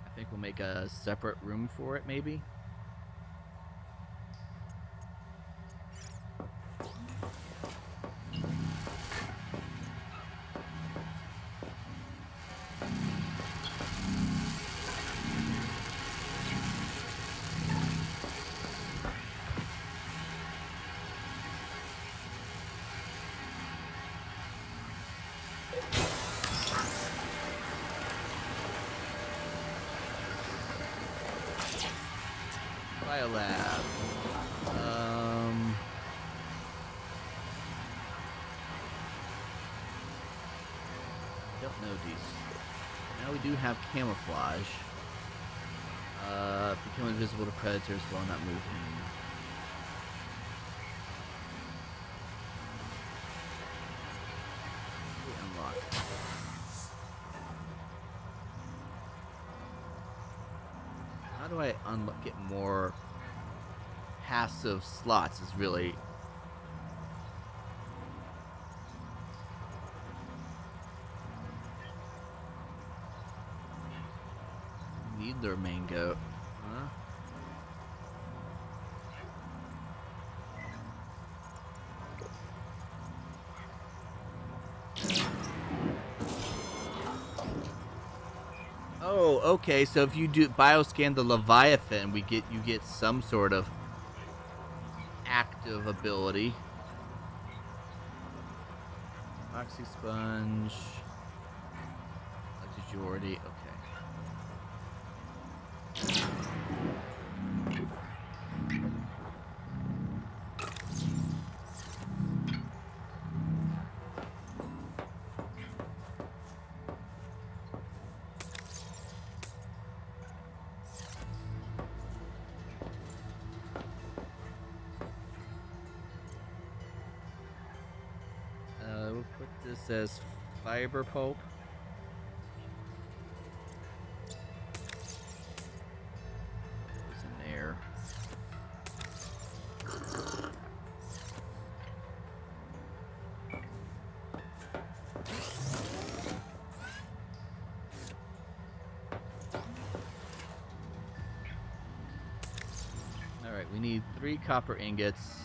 I think we'll make a separate room for it, maybe. Biolab. Now we do have camouflage. Become invisible to predators while not moving. We unlock. How do I get more passive slots? Is really need their main goat, huh? Oh, okay. So if you do bioscan the Leviathan, you get some sort of active ability. Oxy sponge, majority. Okay. We'll put this as fiber pulp. What's in there? All right, we need 3 copper ingots.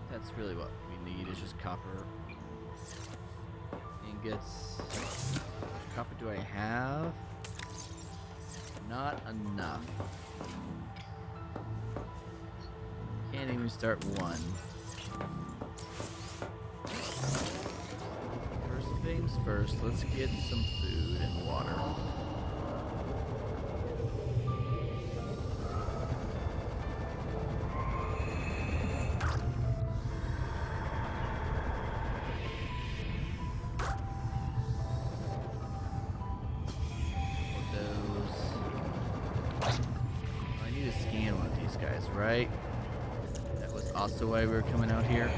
That's really what we need, is just copper ingots. How much copper do I have? Not enough. Can't even start one. First things first, let's get some food and water. Right? That was also why we were coming out here.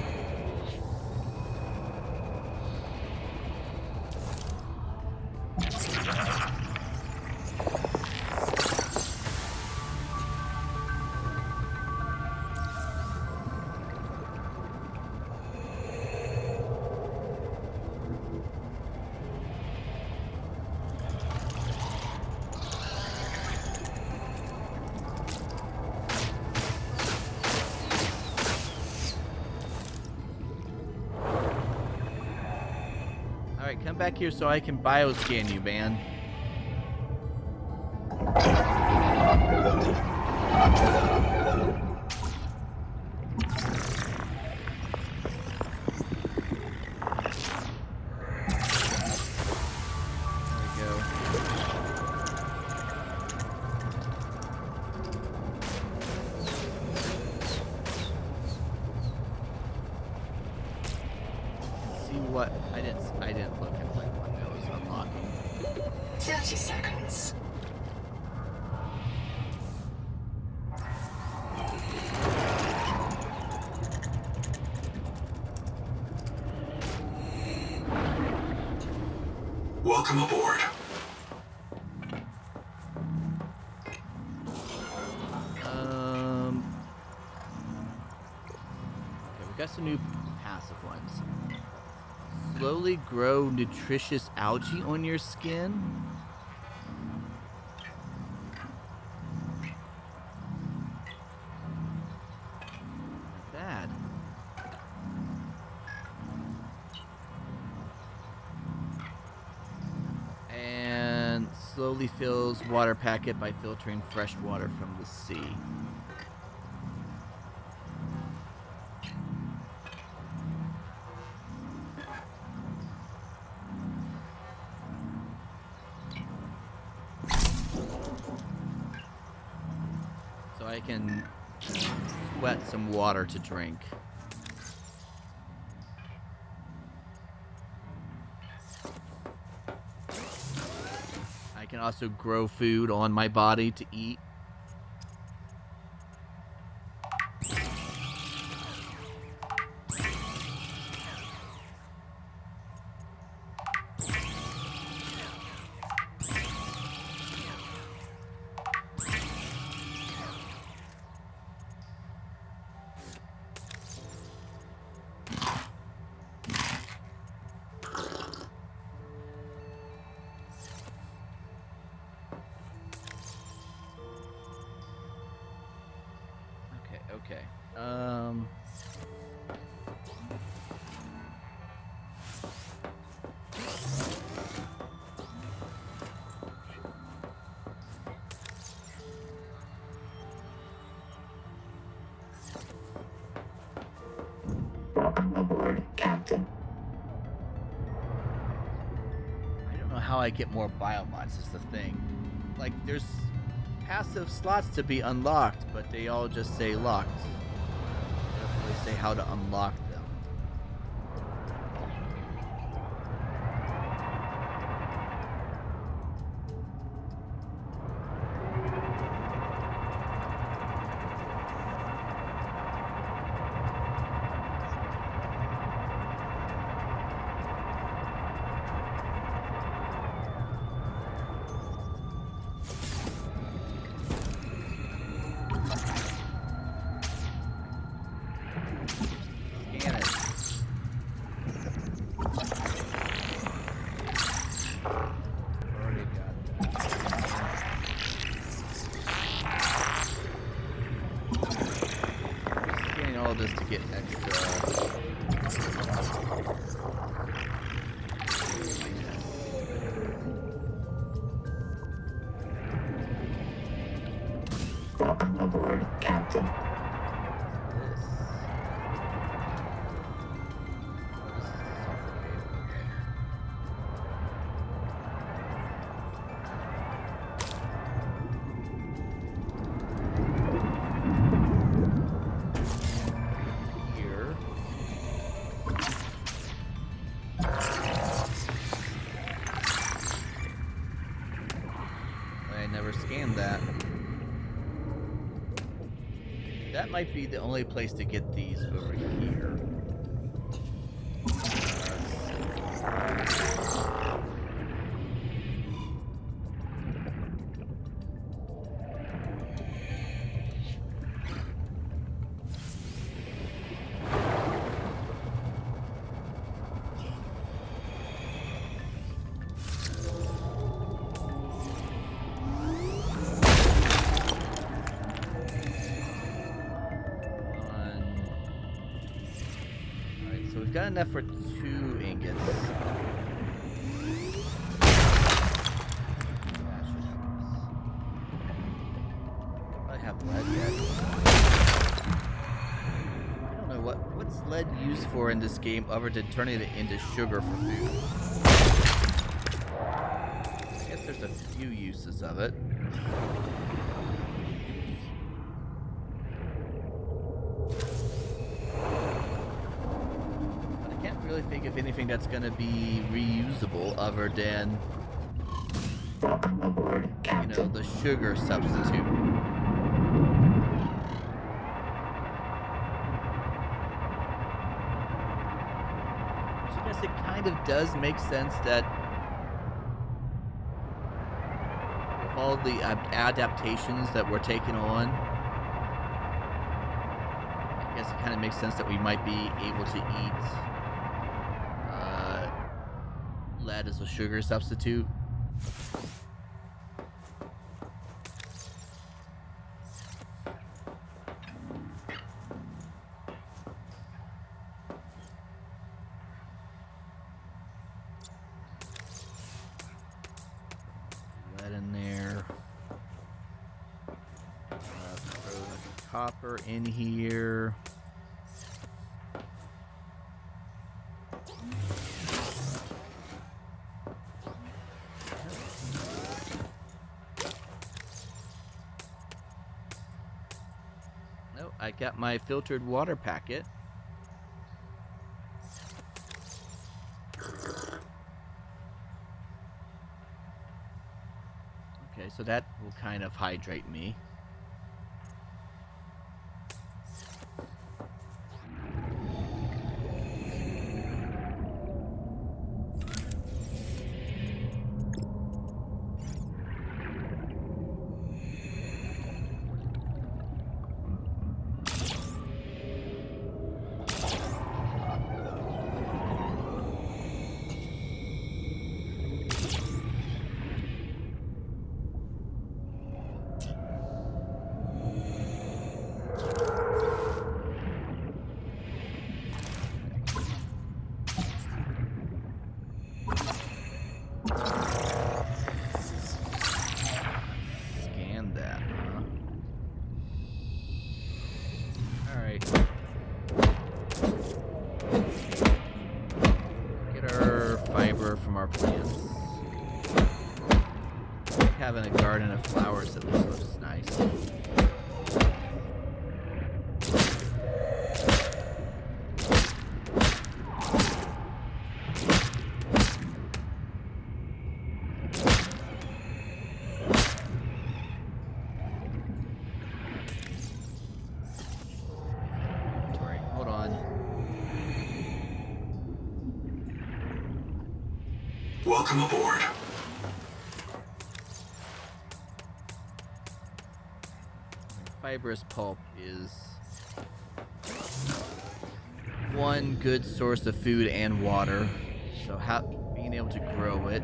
Alright, come back here so I can bioscan you, man. I didn't look at like when that was unlocking. 30 seconds. Welcome aboard. Okay, we got some new passive ones. Slowly grow nutritious algae on your skin. Not bad. And slowly fills water packet by filtering fresh water from the sea. I can sweat some water to drink. can also grow food on my body to eat. Okay. Welcome aboard, Captain. I don't know how I get more biomods is the thing. Like, there's passive slots to be unlocked, but they all just say locked. They don't really say how to unlock them. This to get extra. Welcome aboard, Captain. That might be the only place to get these over here. We've got enough for 2 ingots. I have lead yet. I don't know what's lead used for in this game other than turning it into sugar for food. I guess there's a few uses of it. Really think of anything that's going to be reusable other than, welcome aboard, Captain. You know, the sugar substitute. So I guess it kind of does make sense that with all the adaptations that we're taking on, I guess it kind of makes sense that we might be able to eat lead as a sugar substitute. Lead in there. Throw copper in here. I got my filtered water packet. Okay, so that will kind of hydrate me. Scan that, huh? Alright. Get our fiber from our plants. Having a garden of flowers at least looks nice. Hold on. Welcome aboard. Fibrous pulp is one good source of food and water, so being able to grow it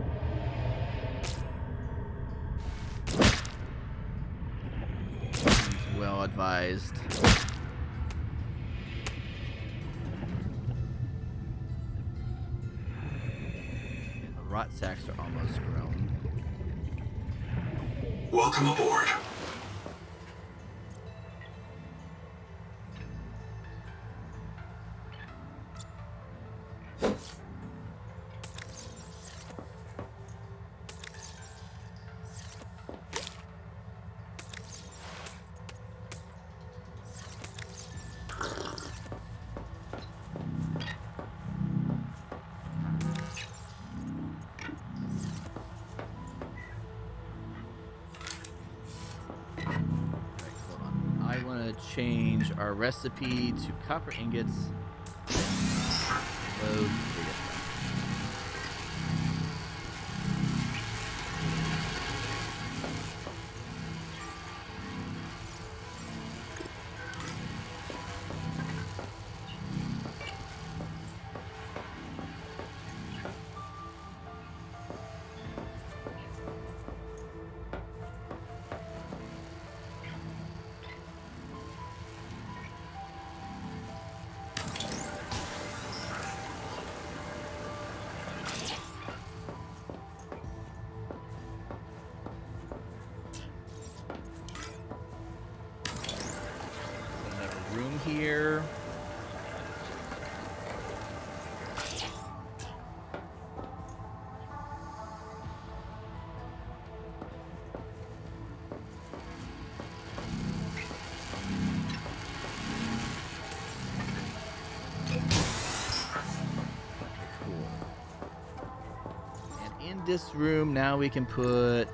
is well advised. And the rot sacks are almost grown. Welcome aboard. I want to change our recipe to copper ingots. Load. Room here. Cool. And in this room now we can put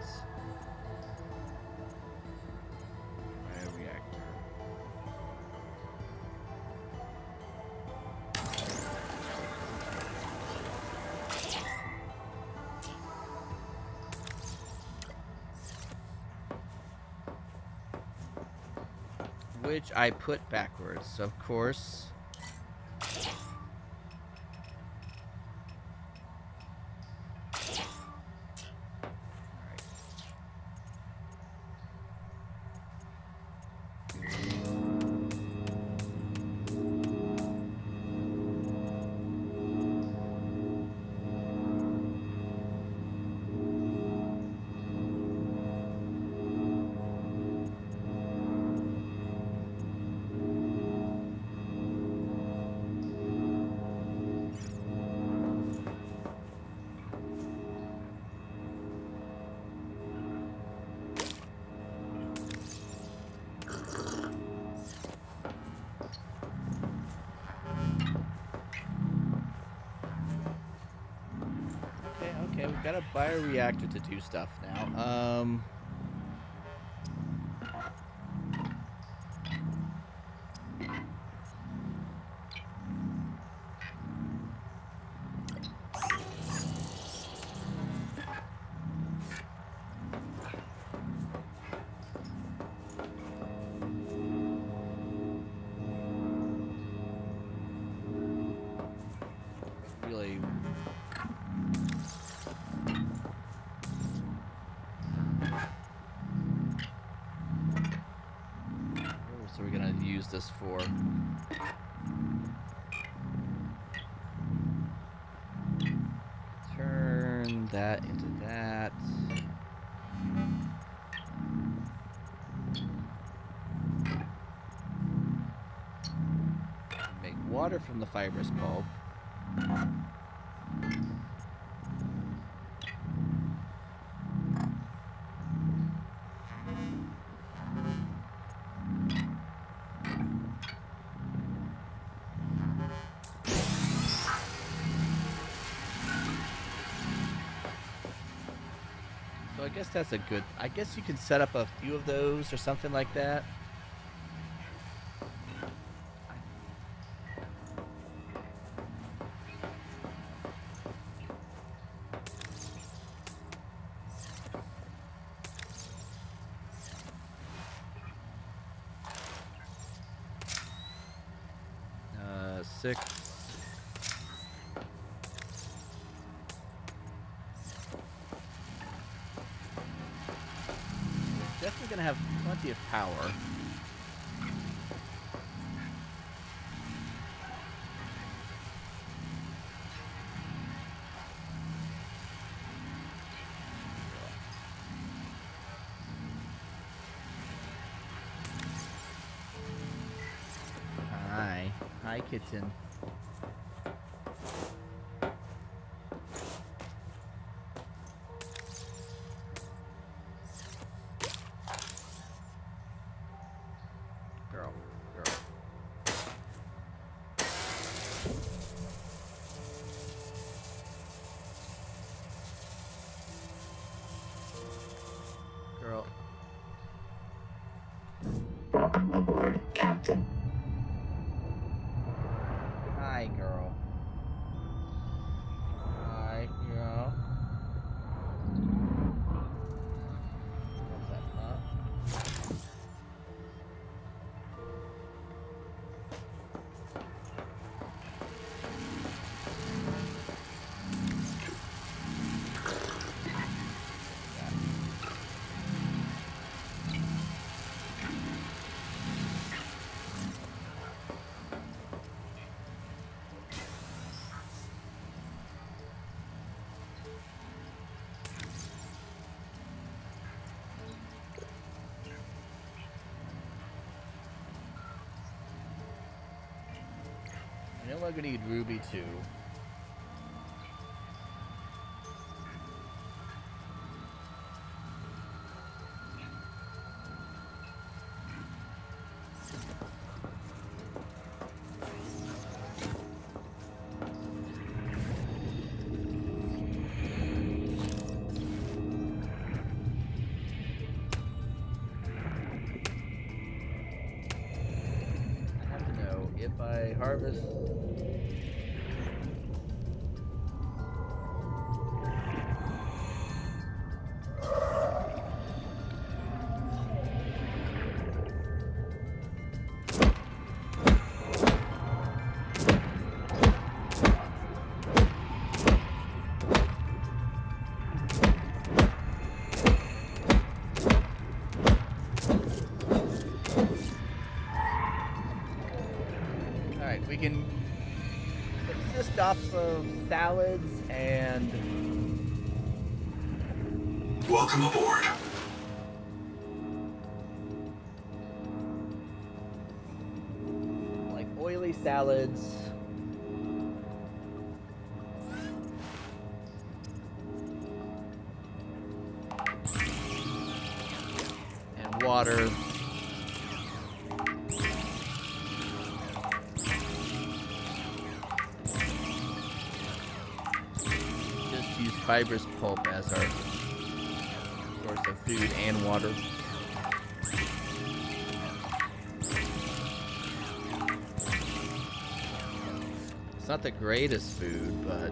which I put backwards, of course. Okay, we've got a bioreactor to do stuff now. this for? Turn that into that. Make water from the fibrous pulp. So I guess that's a good... I guess you can set up a few of those or something like that. Six. Definitely gonna have plenty of power. Hi, kitten. Girl. Welcome aboard, Captain. Hi, girl. Hi, girl. What's that, huh? I know I'm gonna need Ruby too. I have to know if I harvest. Alright, we can consist off of salads and Welcome aboard. like oily salads. And water. Just use fibrous pulp as our source of food and water. It's not the greatest food, but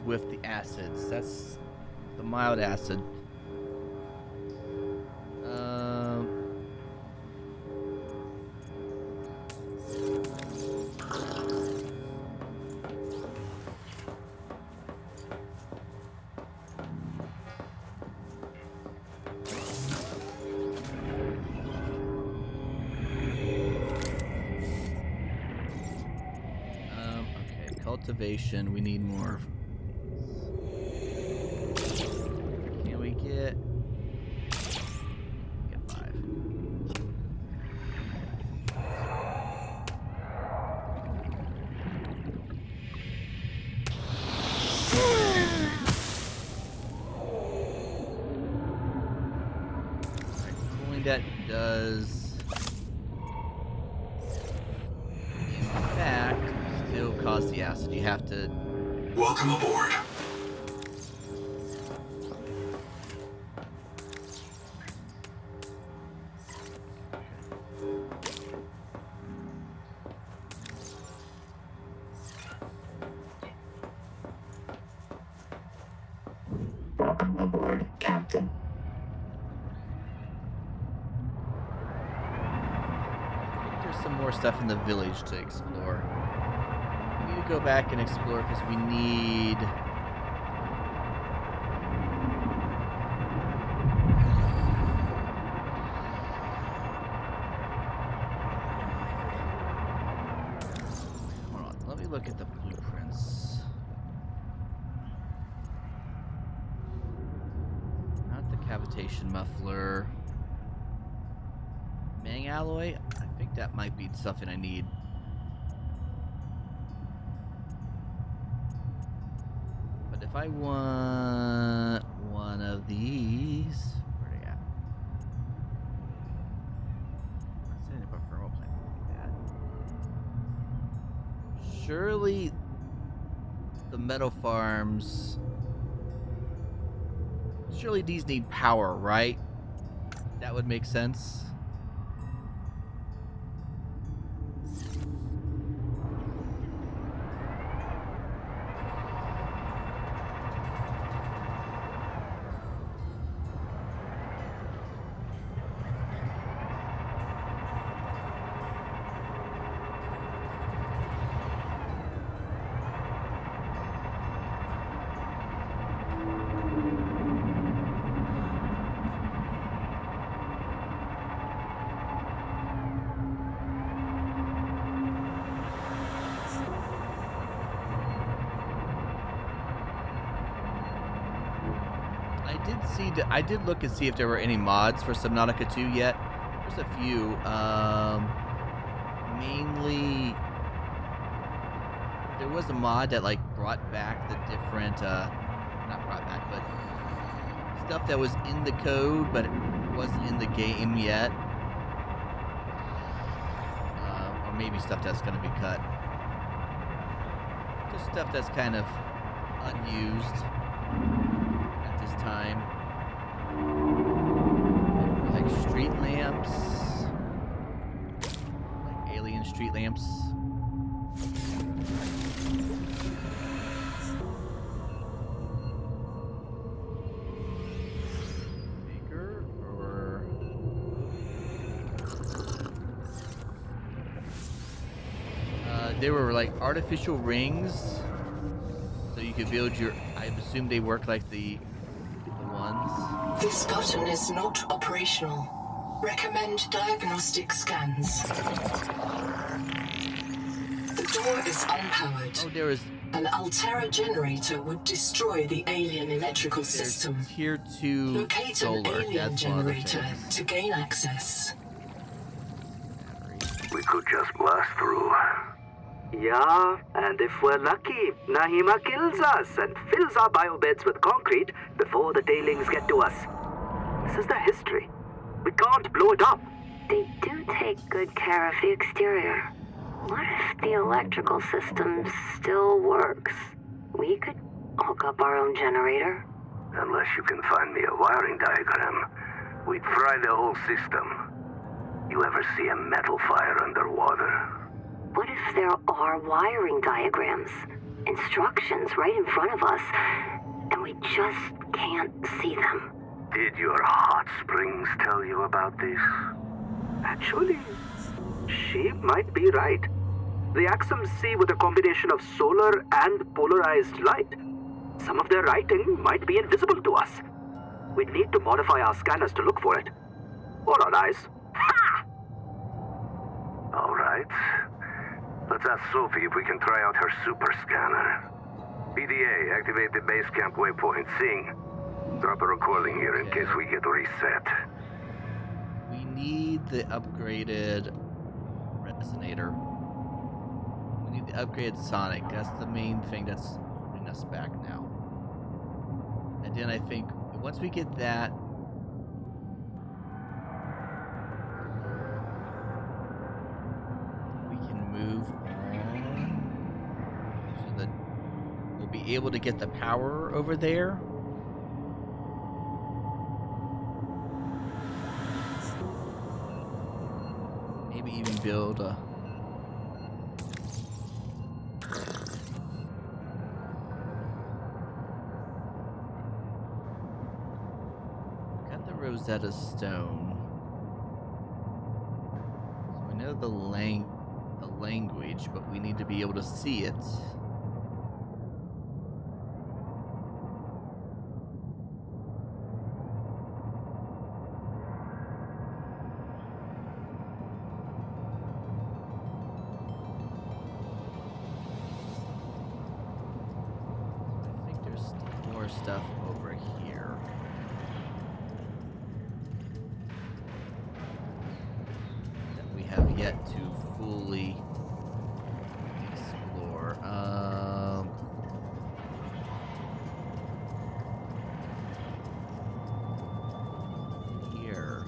with the acids. That's the mild acid. Okay, cultivation. We need more. Can we get 5? Cooling that does, in fact, still cause the acid. You have to. Welcome aboard. Welcome aboard, Captain. There's some more stuff in the village to explore. We need to go back and explore because we need. Hold on, let me look at the blueprints. Not the cavitation muffler. Mang alloy? I think that might be something I need. But if I want one of these, where are they at? Not saying about thermal plant like that. Surely the metal farms. Surely these need power, right? That would make sense. I did look and see if there were any mods for Subnautica 2 yet. There's a few. Mainly, there was a mod that like brought back the different, not brought back, but stuff that was in the code, but it wasn't in the game yet. Or maybe stuff that's going to be cut. Just stuff that's kind of unused at this time. Like street lamps. Like alien street lamps. Maker or they were like artificial rings. So you could build your, I assume they work like the ones. This button is not operational. Recommend diagnostic scans. The door is unpowered. Oh, there is. An Altera generator would destroy the alien electrical system. Tier 2 Locate solar. an alien That's one of the generator things. to gain access. We could just blast through. Yeah, and if we're lucky, Nahima kills us and fills our biobeds with concrete before the tailings get to us. This is the history. We can't blow it up. They do take good care of the exterior. What if the electrical system still works? We could hook up our own generator. Unless you can find me a wiring diagram, we'd fry the whole system. You ever see a metal fire underwater? What if there are wiring diagrams? And instructions right in front of us, and we just can't see them. Did your hot springs tell you about this? Actually, she might be right. The Axums see with a combination of solar and polarized light. Some of their writing might be invisible to us. We'd need to modify our scanners to look for it. Or our eyes. Ha! All right. Let's ask Sophie if we can try out her super scanner. PDA, activate the base camp waypoint. Sing. Drop a recording here in case we get reset. We need the upgraded resonator. We need the upgraded sonic. That's the main thing that's holding us back now. And then I think once we get that, we can move on so that we'll be able to get the power over there. Maybe even build a Rosetta Stone. So we know the language, but we need to be able to see it. I think there's more stuff over here. Have yet to fully explore. Here.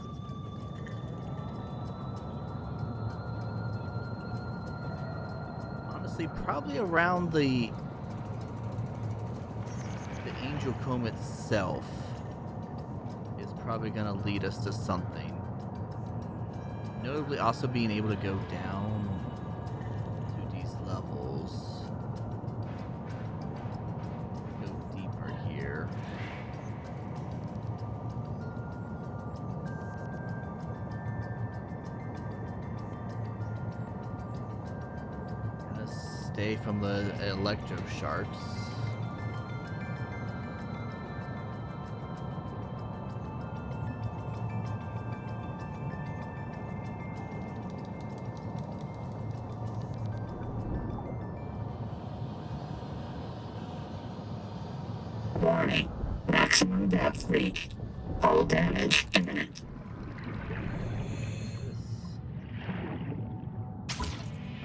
Honestly, probably around the Angel Comb itself is probably going to lead us to something. Notably also being able to go down to these levels. Go deeper here. Gonna stay from the electro sharks. Warning. Maximum depth reached. Hull damage imminent.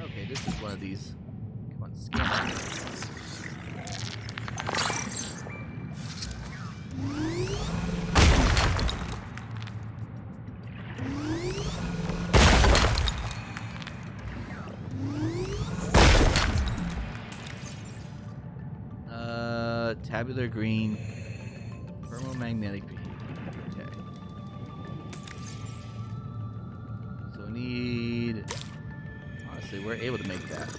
Okay, this is one of these. Come on, scan. Tabular green, thermomagnetic behavior. Okay. So we need. Honestly, we're able to make that.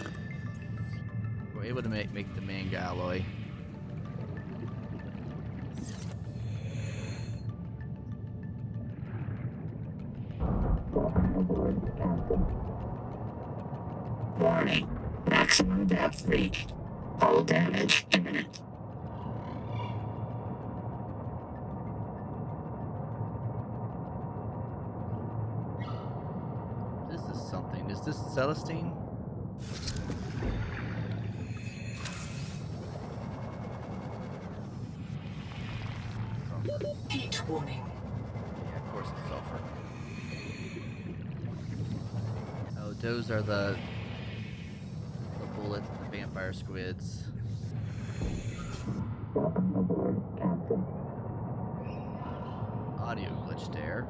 We're able to make the manga alloy. Warning. Maximum depth reached. Hull damage imminent. Is this Celestine? Heat warning. Yeah, of course it's sulfur. Oh, those are the bullets, the vampire squids. Audio glitch there.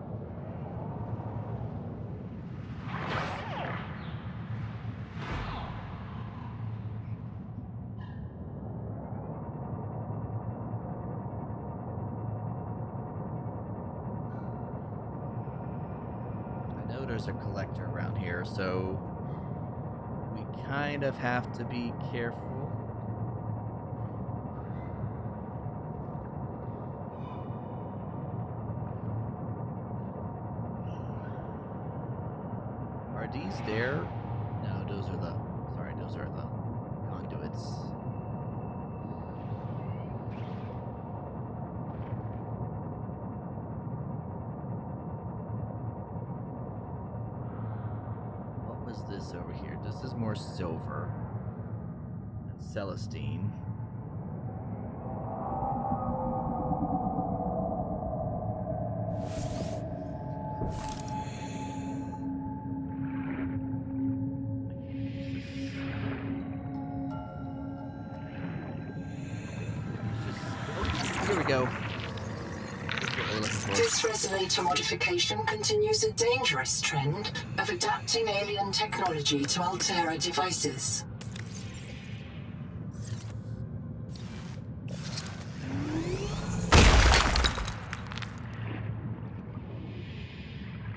There's a collector around here, so we kind of have to be careful. Are these there? No, those are the conduits. What was this over here? This is more silver and Celestine. Here we go. This resonator modification continues a dangerous trend of adapting alien technology to Altera devices.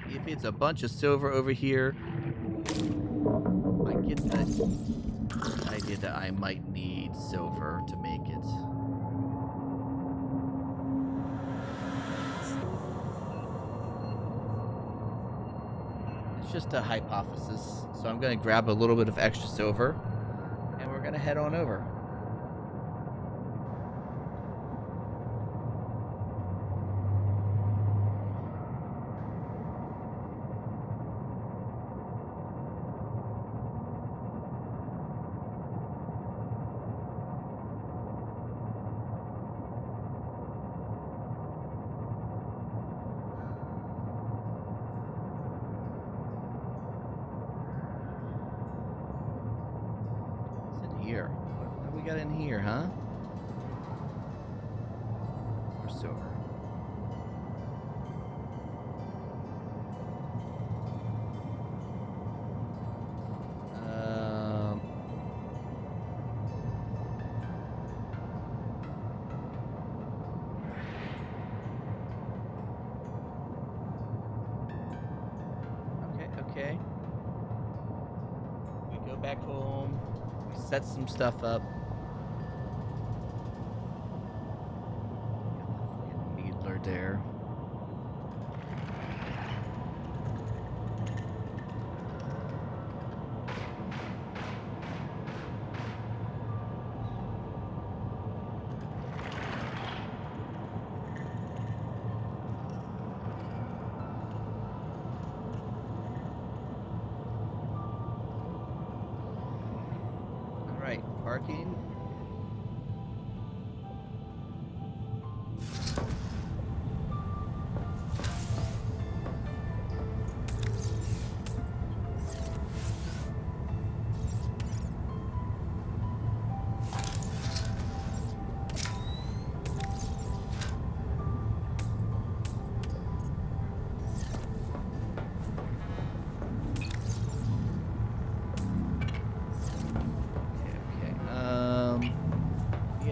If it's a bunch of silver over here, I get the idea that I might need silver to make it. It's just a hypothesis, so I'm going to grab a little bit of extra silver, and we're going to head on over. Here. What do we got in here, huh? Or silver. Okay. We go back home. Set some stuff up. Got the needler there. Parking.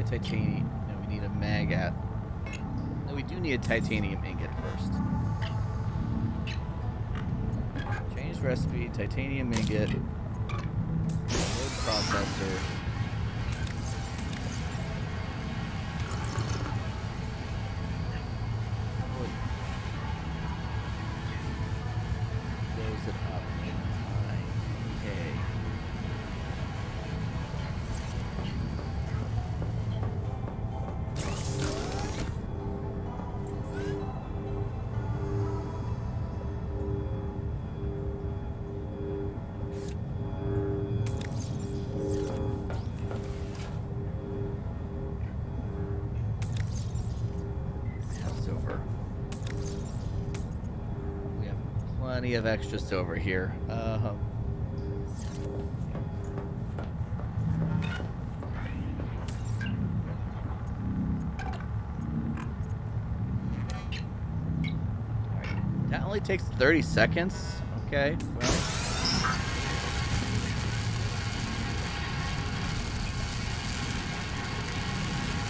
Titanium. No, we need a maggot. No, we do need a titanium ingot first. Change recipe, titanium ingot, load processor. Close it up. Okay. Plenty of extra silver here. That only takes 30 seconds. Okay, well.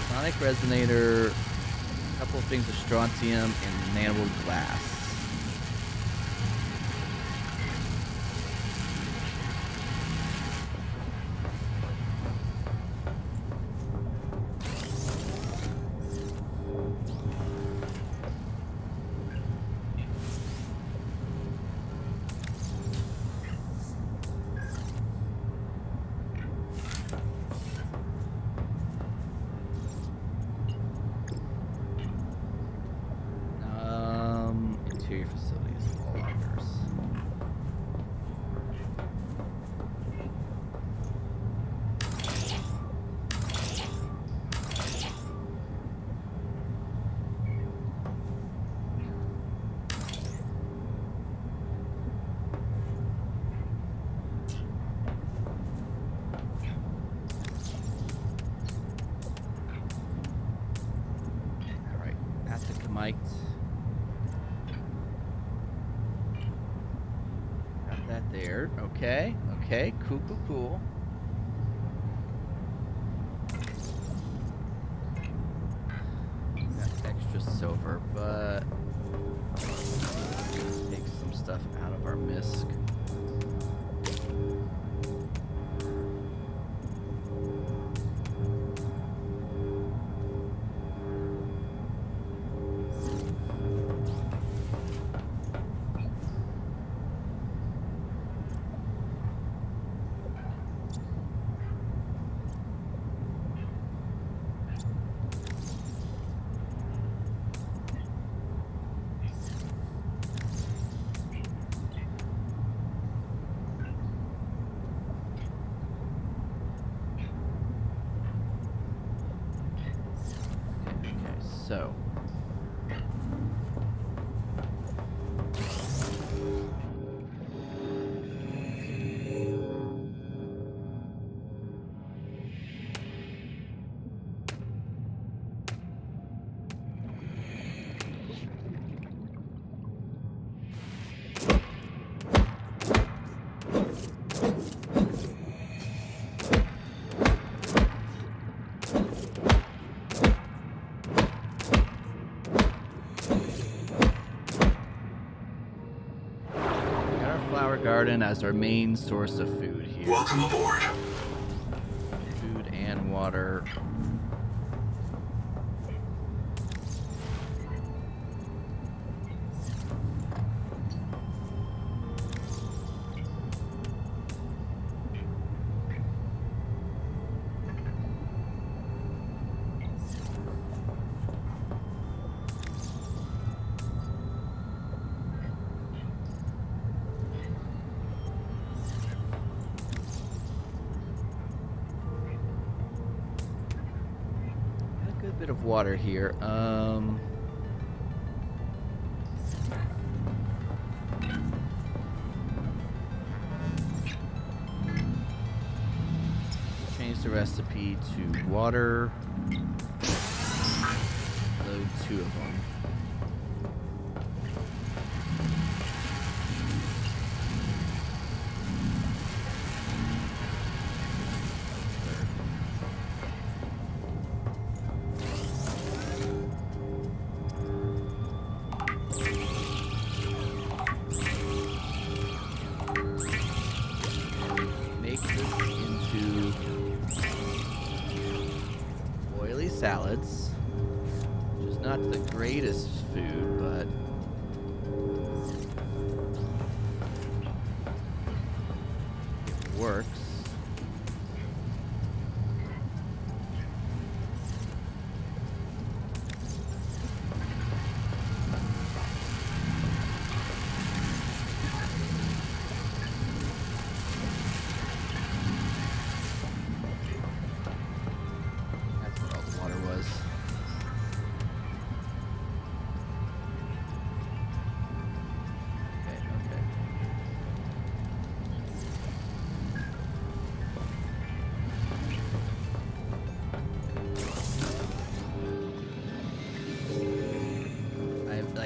Sonic resonator, a couple of things of strontium, and manable glass. cafeteria facilities, loggers. Got that there. Okay. Okay. Cool. Got extra silver, but take some stuff out of our misc. So, garden as our main source of food here. Welcome aboard. Food and water. Bit of water here. Change the recipe to water. Load 2 of them. Salads, which is not the greatest food, but it works.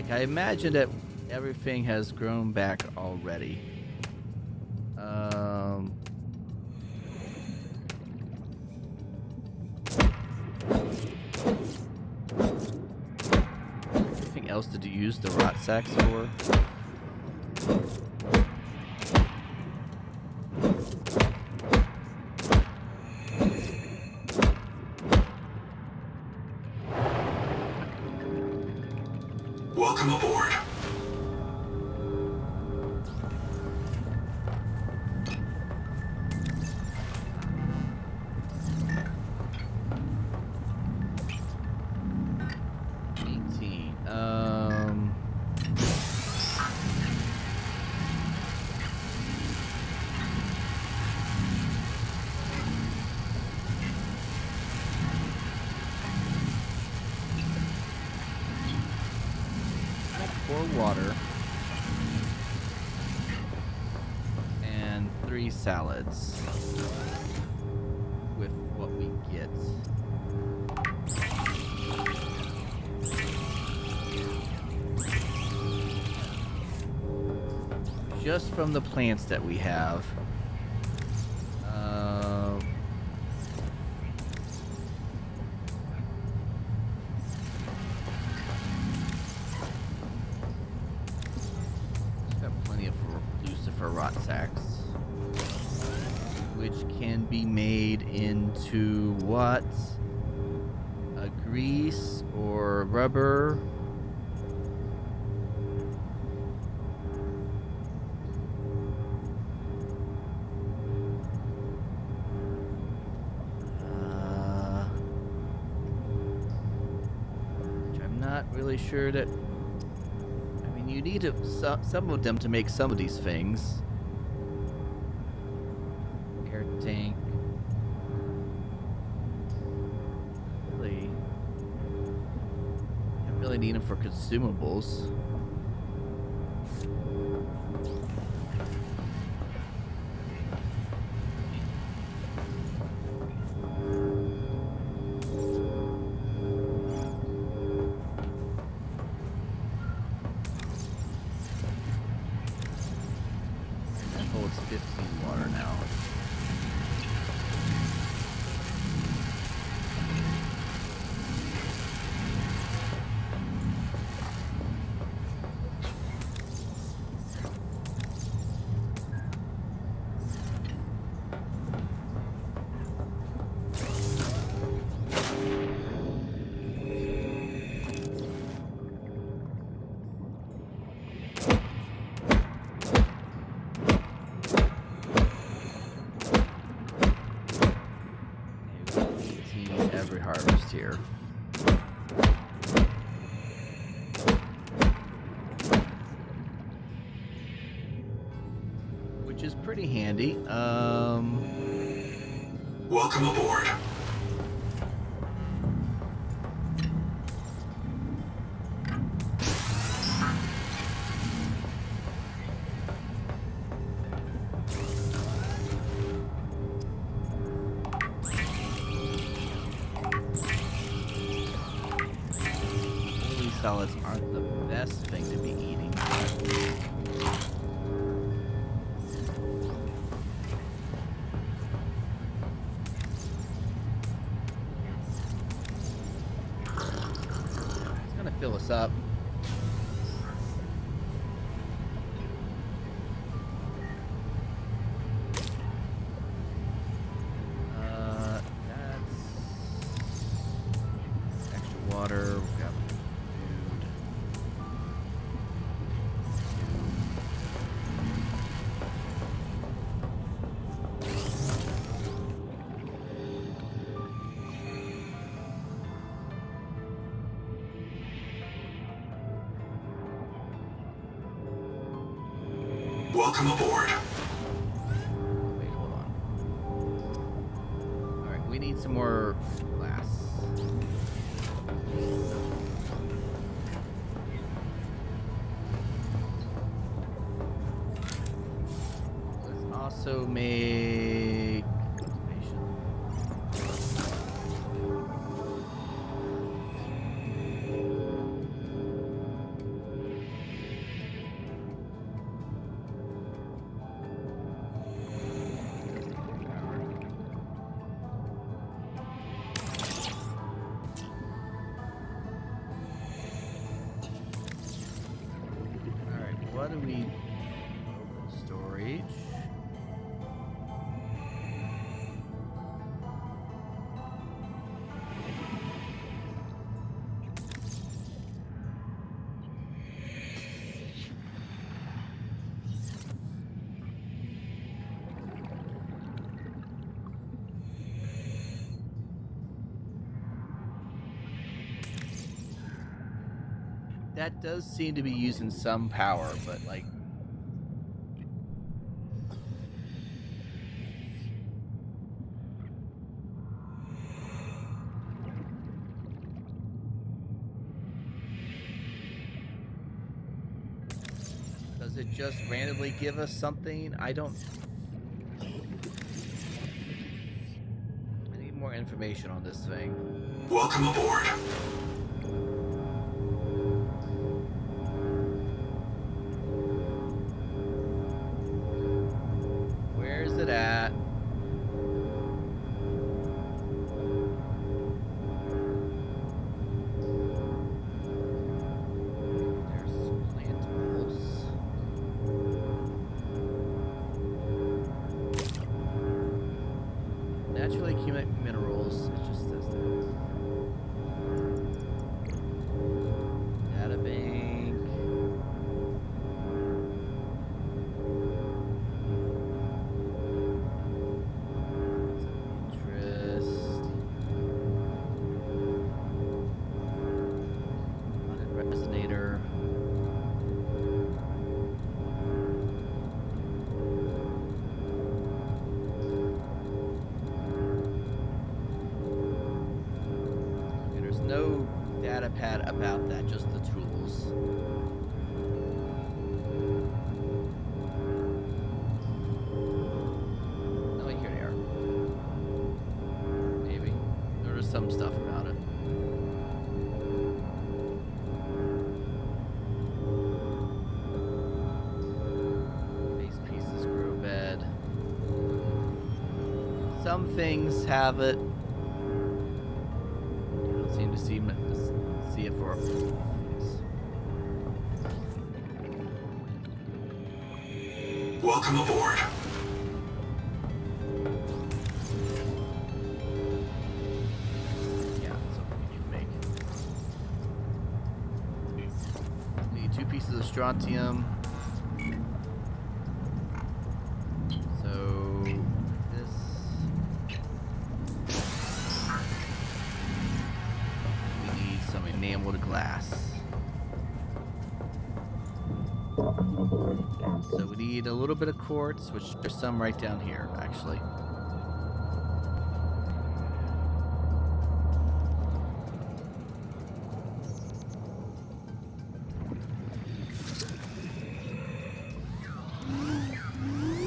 I imagine that everything has grown back already. Anything else did you use the rot sacks for? Welcome aboard. 4 water and 3 salads with what we get. Just from the plants that we have. Got plenty of Lucifer rot sacks, which can be made into what? A grease or rubber. Really sure that, I mean, you need some of them to make some of these things. Air tank. Really, I really need them for consumables. Here. Which is pretty handy. Welcome aboard. Salads aren't the best thing to be eating. It's gonna fill us up. That's extra water. We've got Welcome aboard. Wait, hold on. Alright, we need some more glass. Let's also make what do we open storage? That does seem to be using some power, but like does it just randomly give us something? I need more information on this thing. Welcome aboard. Where is it at? Naturally accumulate minerals. It just says that. Data bank. Interest. Modded resonator. No data pad about that, just the tools. Oh, wait, here they are. Maybe. There's some stuff about it. Base pieces, grow bed. Some things have it. Seem to see it for Welcome aboard. Yeah, that's something we need to make. Need 2 pieces of strontium. So this. Some enameled glass. So we need a little bit of quartz, which there's some right down here, actually.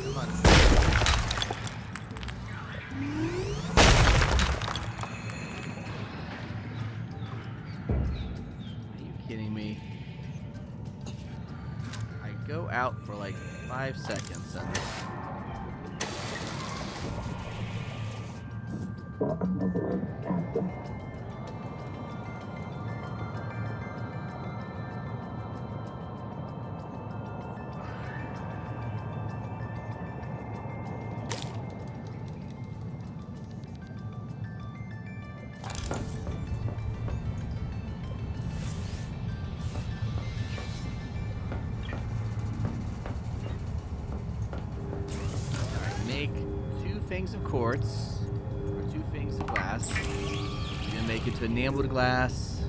Come on. Kidding me? I go out for like 5 seconds and make 2 things of quartz, or 2 things of glass. We're gonna make it to enameled glass.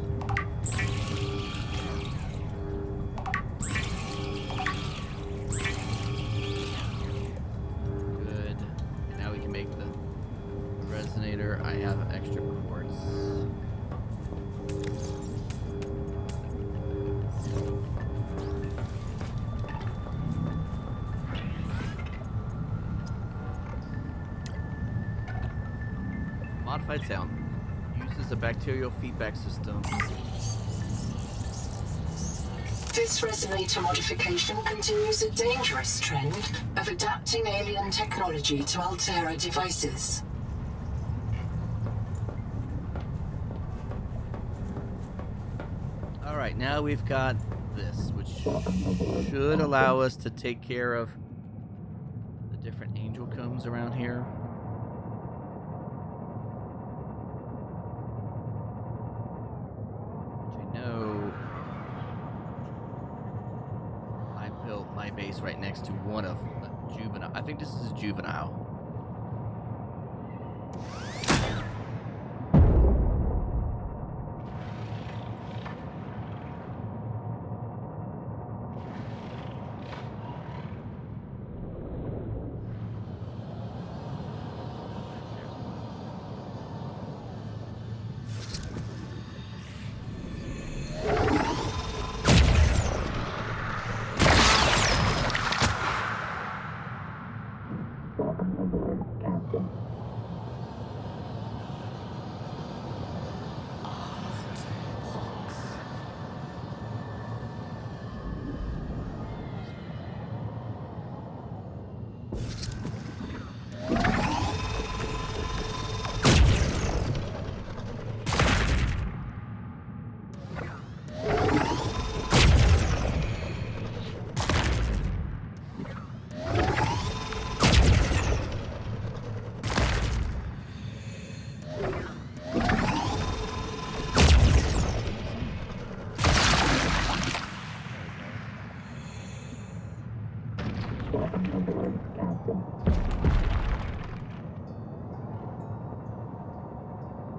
Good. Now we can make the resonator. I have extra quartz. Modified sound. Uses a bacterial feedback system. This resonator modification continues a dangerous trend of adapting alien technology to Altera devices. Alright, now we've got this, which should allow us to take care of the different angel combs around here. My base right next to one of the juvenile. I think this is a juvenile.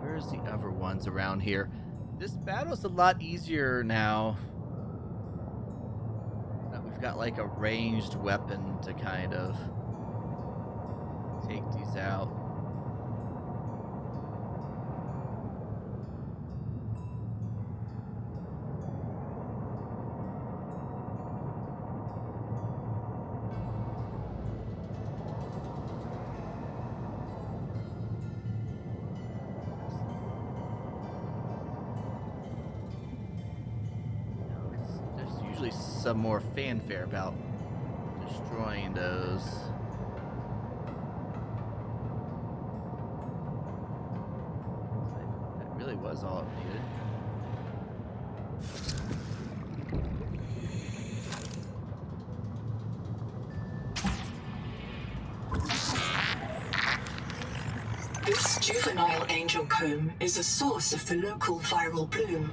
Where's the other ones around here? This battle's a lot easier now. We've got like a ranged weapon to kind of take these out. Some more fanfare about destroying those. That really was all it needed. This juvenile angel comb is a source of the local viral bloom.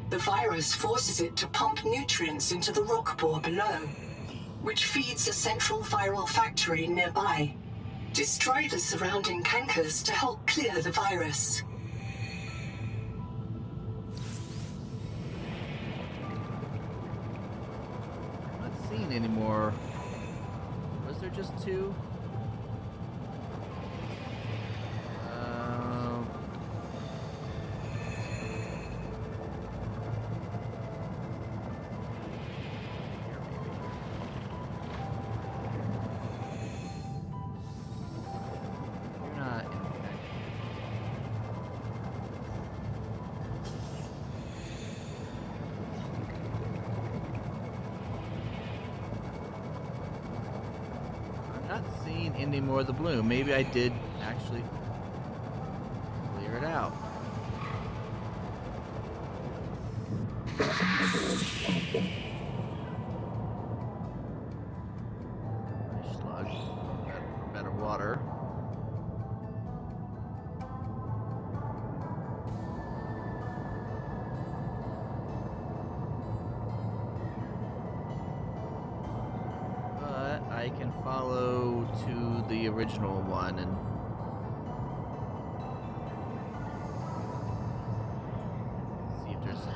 The virus forces it to pump nutrients into the rock bore below, which feeds a central viral factory nearby. Destroy the surrounding cankers to help clear the virus. I'm not seeing any more. Was there just two? Any more of the bloom. Maybe I did actually clear it out. Nice slug. Better water. I can follow to the original one and see if there's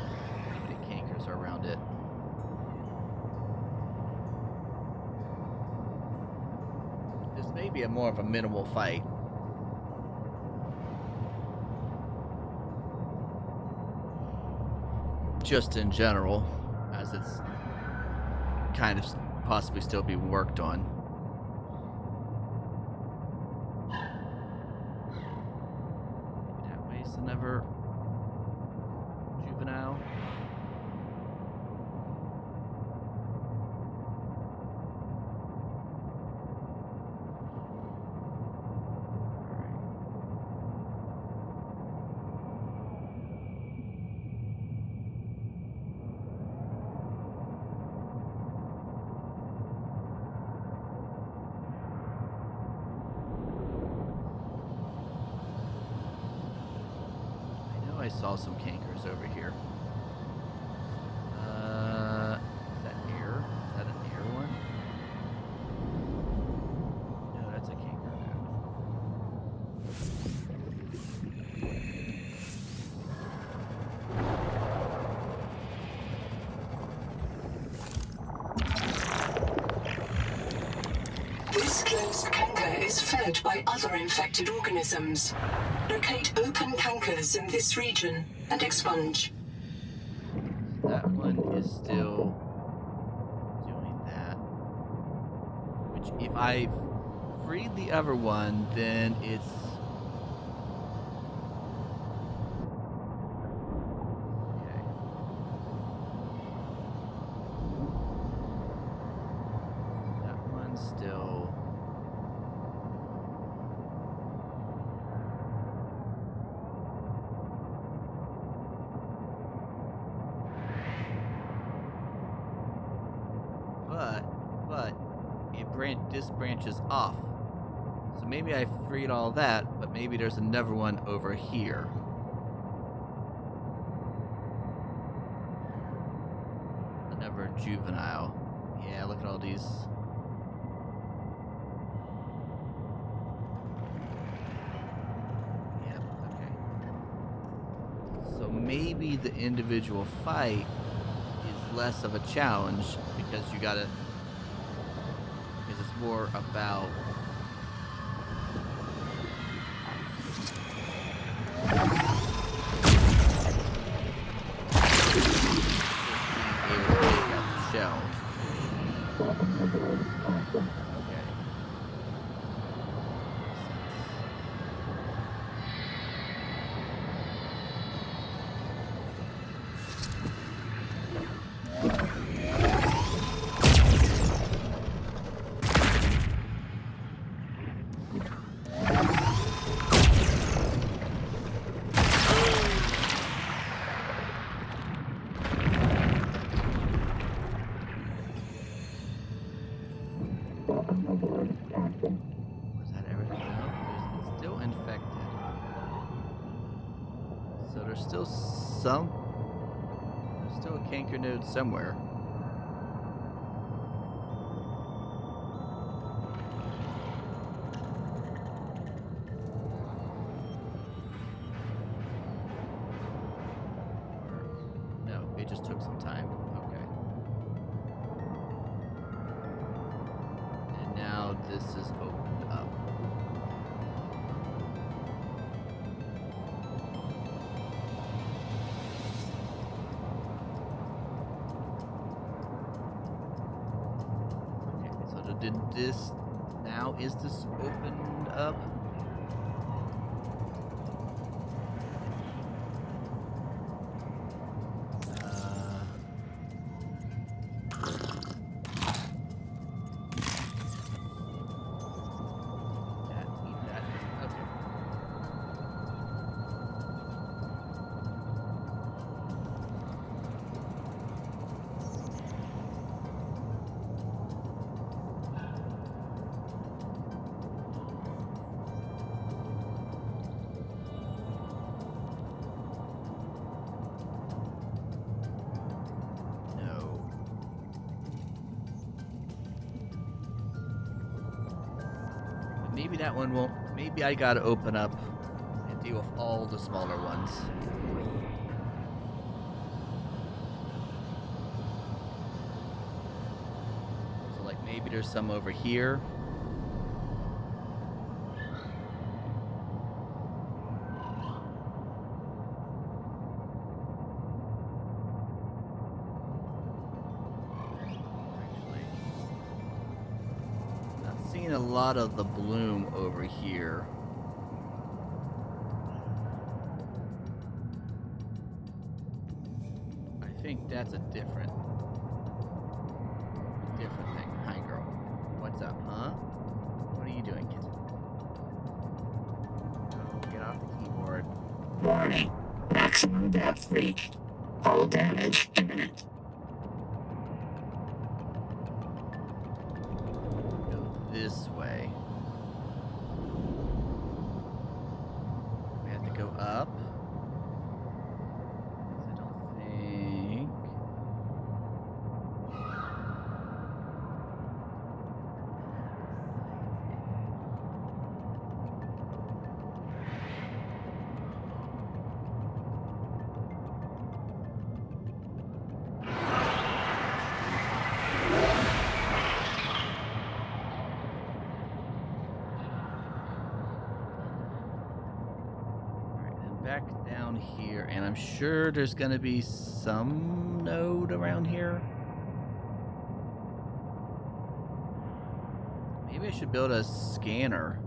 any cankers around it. This may be more of a minimal fight. Just in general, as it's kind of possibly still be worked on. That way's another juvenile. I saw some cankers over here. Is that air? Is that an air one? No, that's a canker. This closed canker is fed by other infected organisms. Locate open cankers in this region and expunge. That one is still doing that. Which, if I freed the other one, then it's... Okay. That one's still... But this branches off. So maybe I freed all that, but maybe there's another one over here. Another juvenile. Yeah, look at all these the individual fight is less of a challenge because because it's more about shells. Okay. Was that everything? No, it's still infected. So there's still a canker node somewhere. No, it just took some time. Okay. And now this is opened up. Did this now? Is this opened up? Eat that. Okay. Maybe that one won't. Maybe I gotta open up and deal with all the smaller ones. So, like, maybe there's some over here. A lot of the bloom over here. I think that's a different thing. Hi, girl. What's up, huh? What are you doing, kid? Oh, get off the keyboard. Warning. Maximum depth reached. Hull damage imminent. This way. We have to go up. I don't think. Back down here, and I'm sure there's gonna be some node around here. Maybe I should build a scanner.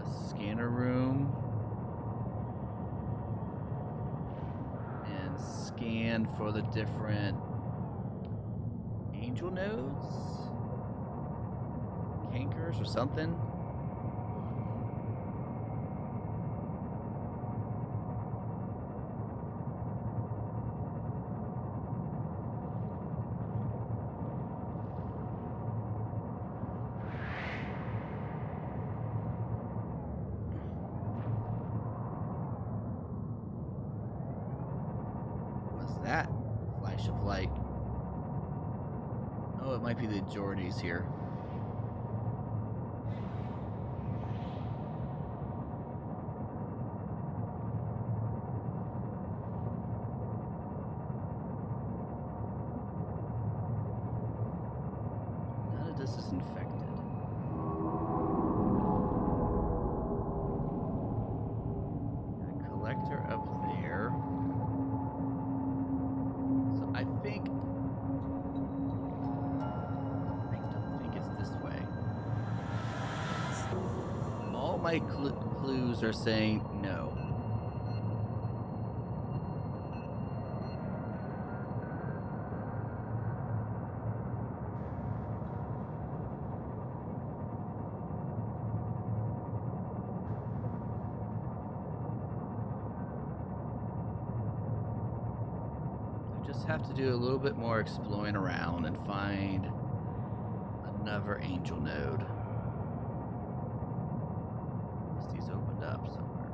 A scanner room. And scan for the different angel nodes? Cankers or something? That flash of light. Oh, it might be the Geordies here. is infected. Got a collector up there. So I don't think it's this way. All my clues are saying no. Have to do a little bit more exploring around and find another angel node. Unless these opened up somewhere.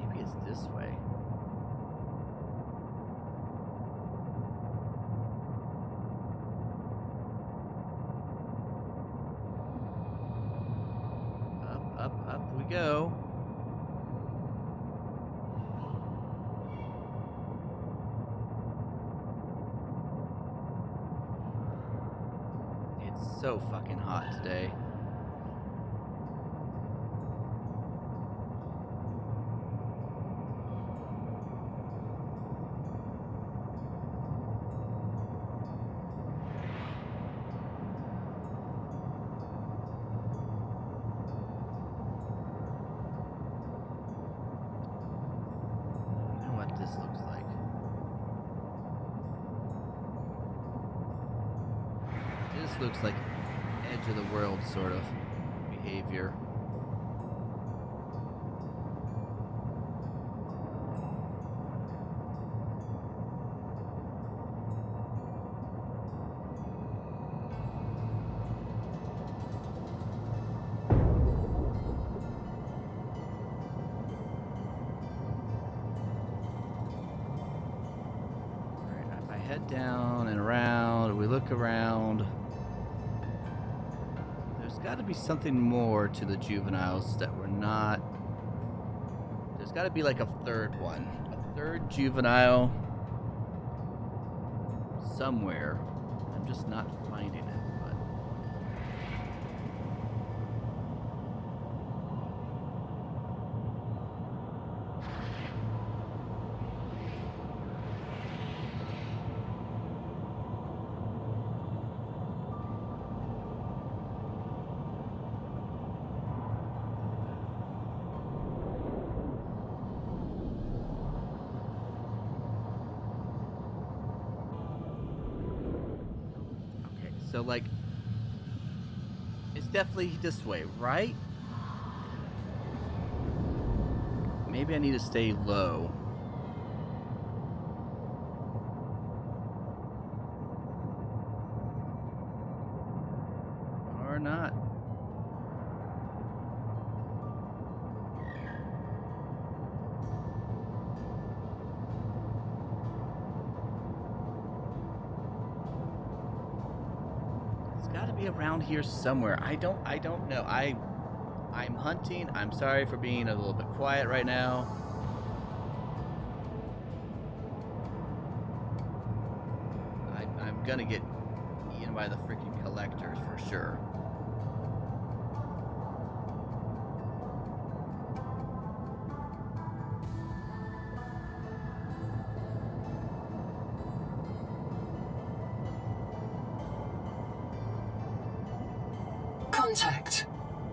Maybe it's this way. Up we go. It's so fucking hot today. This looks like. This looks like edge of the world sort of behavior. Head down and around, we look around. There's got to be something more to the juveniles that we're not. There's got to be like a third one. A third juvenile somewhere. I'm just not finding it. So, like, it's definitely this way, right? Maybe I need to stay low. Or not. Around here somewhere. I don't know. I'm hunting. I'm sorry for being a little bit quiet right now. I'm gonna get eaten by the freaking collectors for sure. Contact.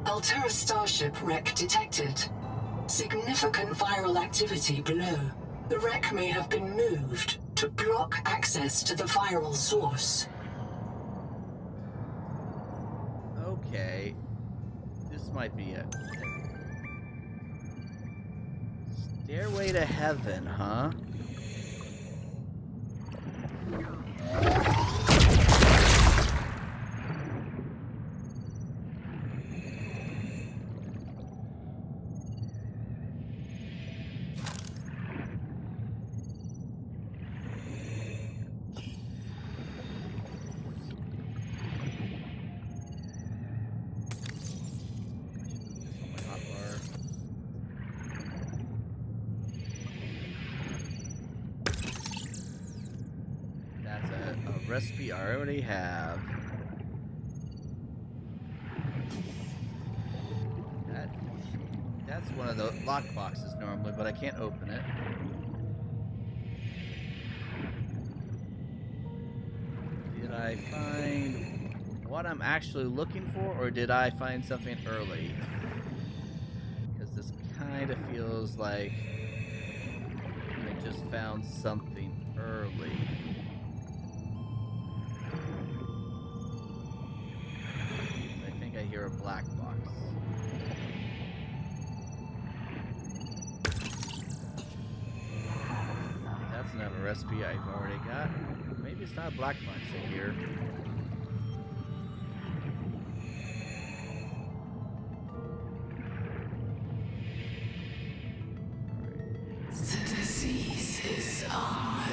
Altera starship wreck detected. Significant viral activity below. The wreck may have been moved to block access to the viral source. Okay. This might be it. Stairway to heaven, huh? recipe I already have. That's one of the lock boxes normally, but I can't open it. Did I find what I'm actually looking for, or did I find something early? Because this kind of feels like I just found something early. I think I hear a black box. That's another recipe I've already got. Maybe it's not a black box in here. The disease is on.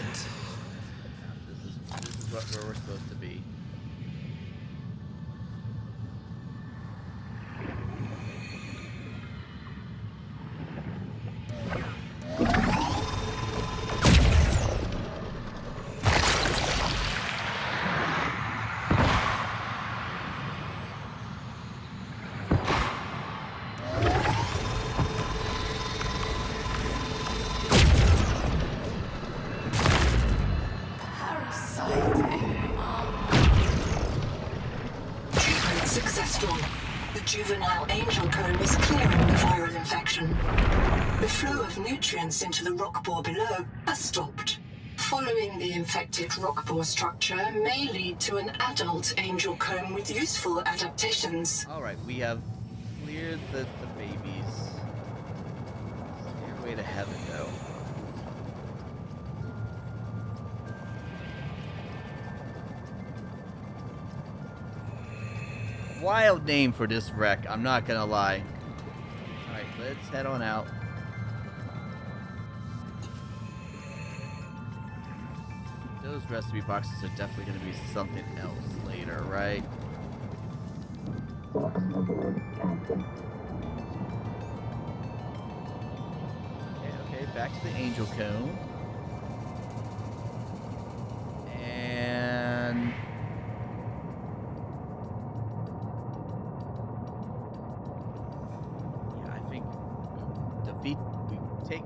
This is where we're supposed to be. Successful. The juvenile angel comb is clearing the viral infection. The flow of nutrients into the rock bore below has stopped. Following the infected rock bore structure may lead to an adult angel comb with useful adaptations. Alright, we have cleared the babies. Stairway to heaven, though. Wild name for this wreck, I'm not gonna lie. Alright, let's head on out. Those recipe boxes are definitely gonna be something else later, right? Okay, back to the angel cone. And yeah, I think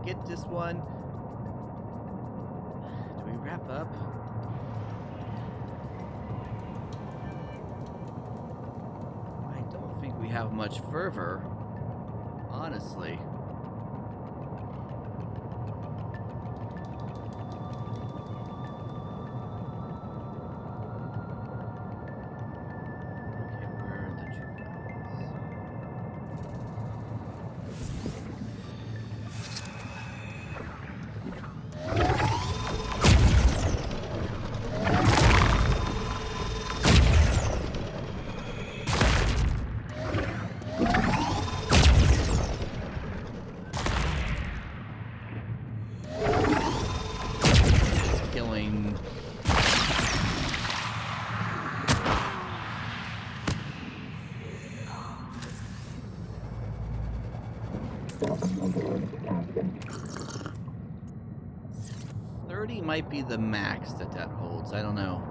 get this one. Do we wrap up? I don't think we have much further, honestly. Might be the max that holds. I don't know.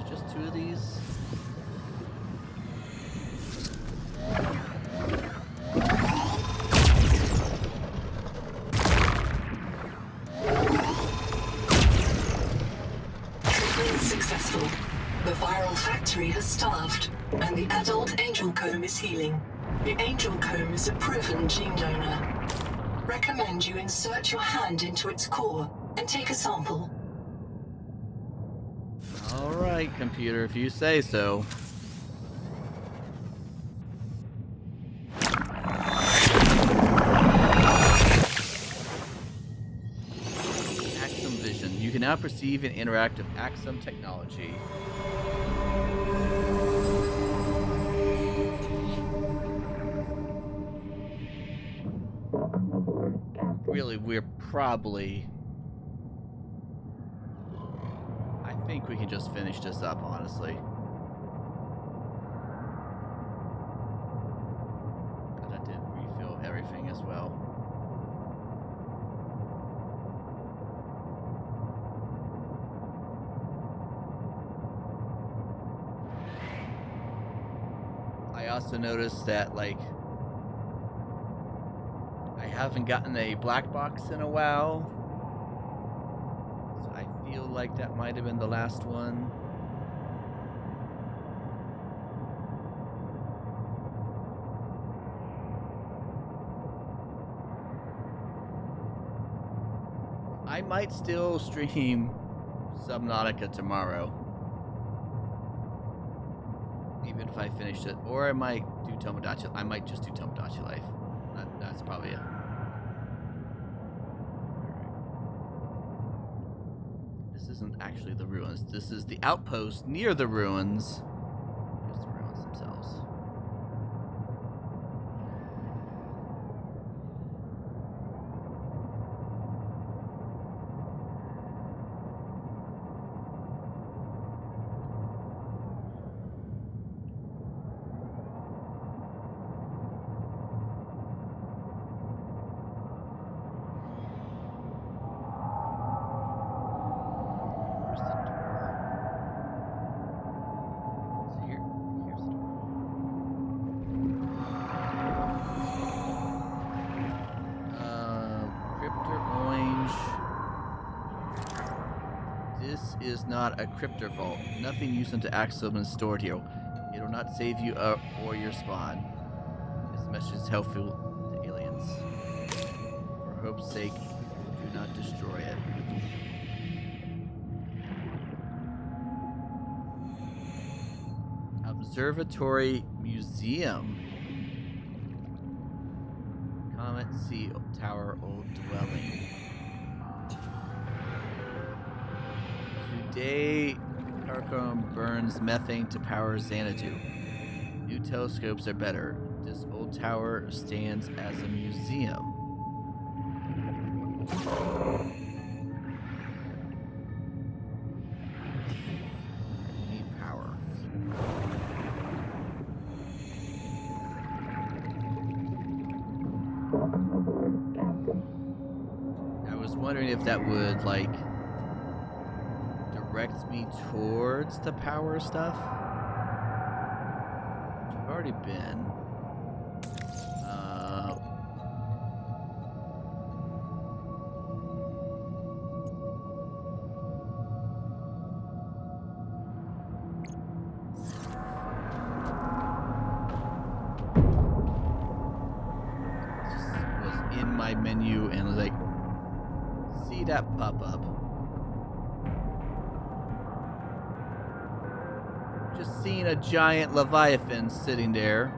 Just two of these. Treatment successful. The viral factory has starved, and the adult angel comb is healing. The angel comb is a proven gene donor. Recommend you insert your hand into its core and take a sample. All right, computer, if you say so. Axum vision. You can now perceive and interact with Axum technology. Really, we're probably... I think we can just finish this up, honestly. That didn't also noticed that, like, I haven't gotten a black box in a while. So I feel like that might have been the last one. I might still stream Subnautica tomorrow. Even if I finished it. Or I might do Tomodachi. I might just do Tomodachi Life. That's probably it. This isn't actually the ruins. This is the outpost near the ruins. Here's the ruins themselves. Is not a cryptor vault. Nothing used into Axiom is stored here. It will not save you or your spawn. This message is helpful to aliens. For hope's sake, do not destroy it. Observatory Museum. Comet C Tower Old Dwelling. Today, Carcom burns methane to power Xanadu. New telescopes are better. This old tower stands as a museum. Need power. I was wondering if that would, like, direct me towards the power stuff. Which I've already been. Just was in my menu and was like, see that pop up. Just seeing a giant Leviathan sitting there.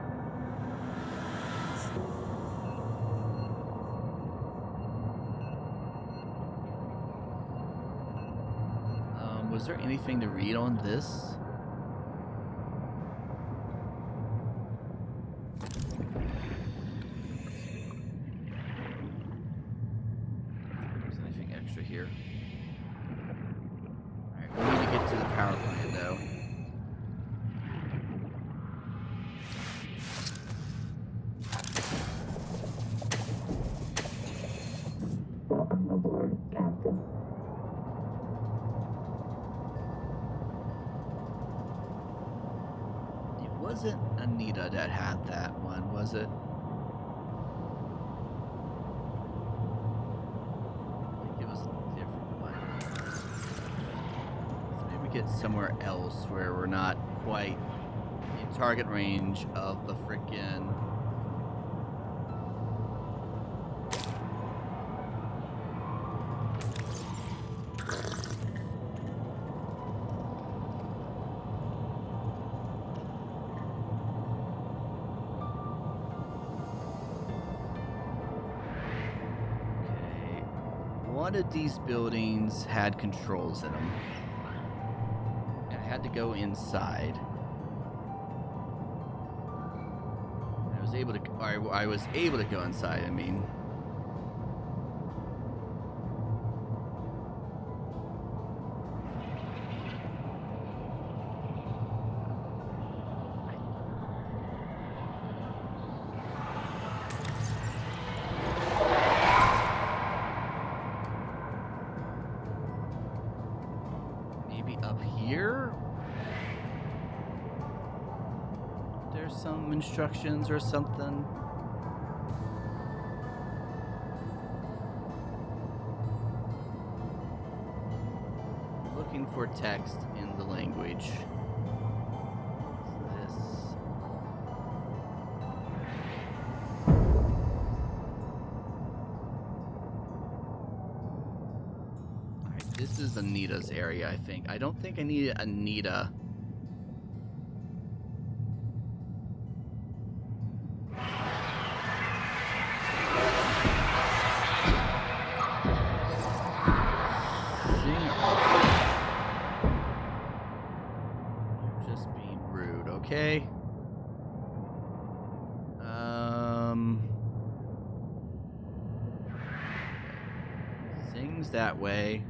Was there anything to read on this? Is there anything extra here? Alright, we need to get to the power plant though. Welcome aboard, Captain. It wasn't Anita that had that one, was it? I think it was a different one. Let's maybe get somewhere else where we're not quite in target range of the frickin'. One of these buildings had controls in them. And I had to go inside. I was able to, I was able to go inside, I mean. there some instructions or something? Looking for text in the language. What's this? Alright, this is Anita's area, I think. I don't think I need Anita. Okay. Sings that way.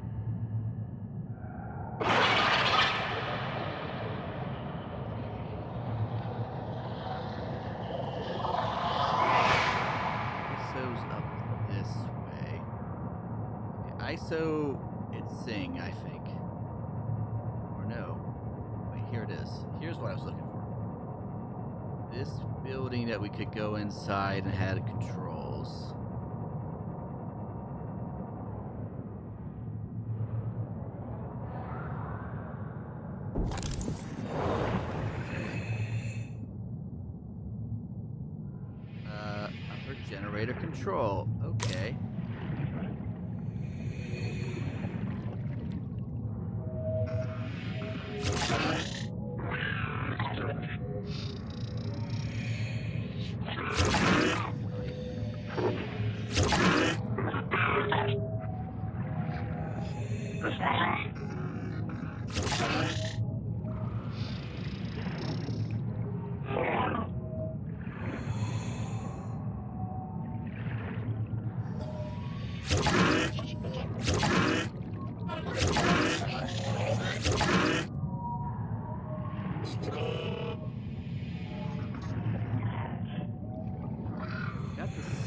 ISO's up this way. Okay, ISO, it's sing, I think. Or no. Wait, here it is. Here's what I was looking for. This building that we could go inside and had controls. Upper generator control. Okay.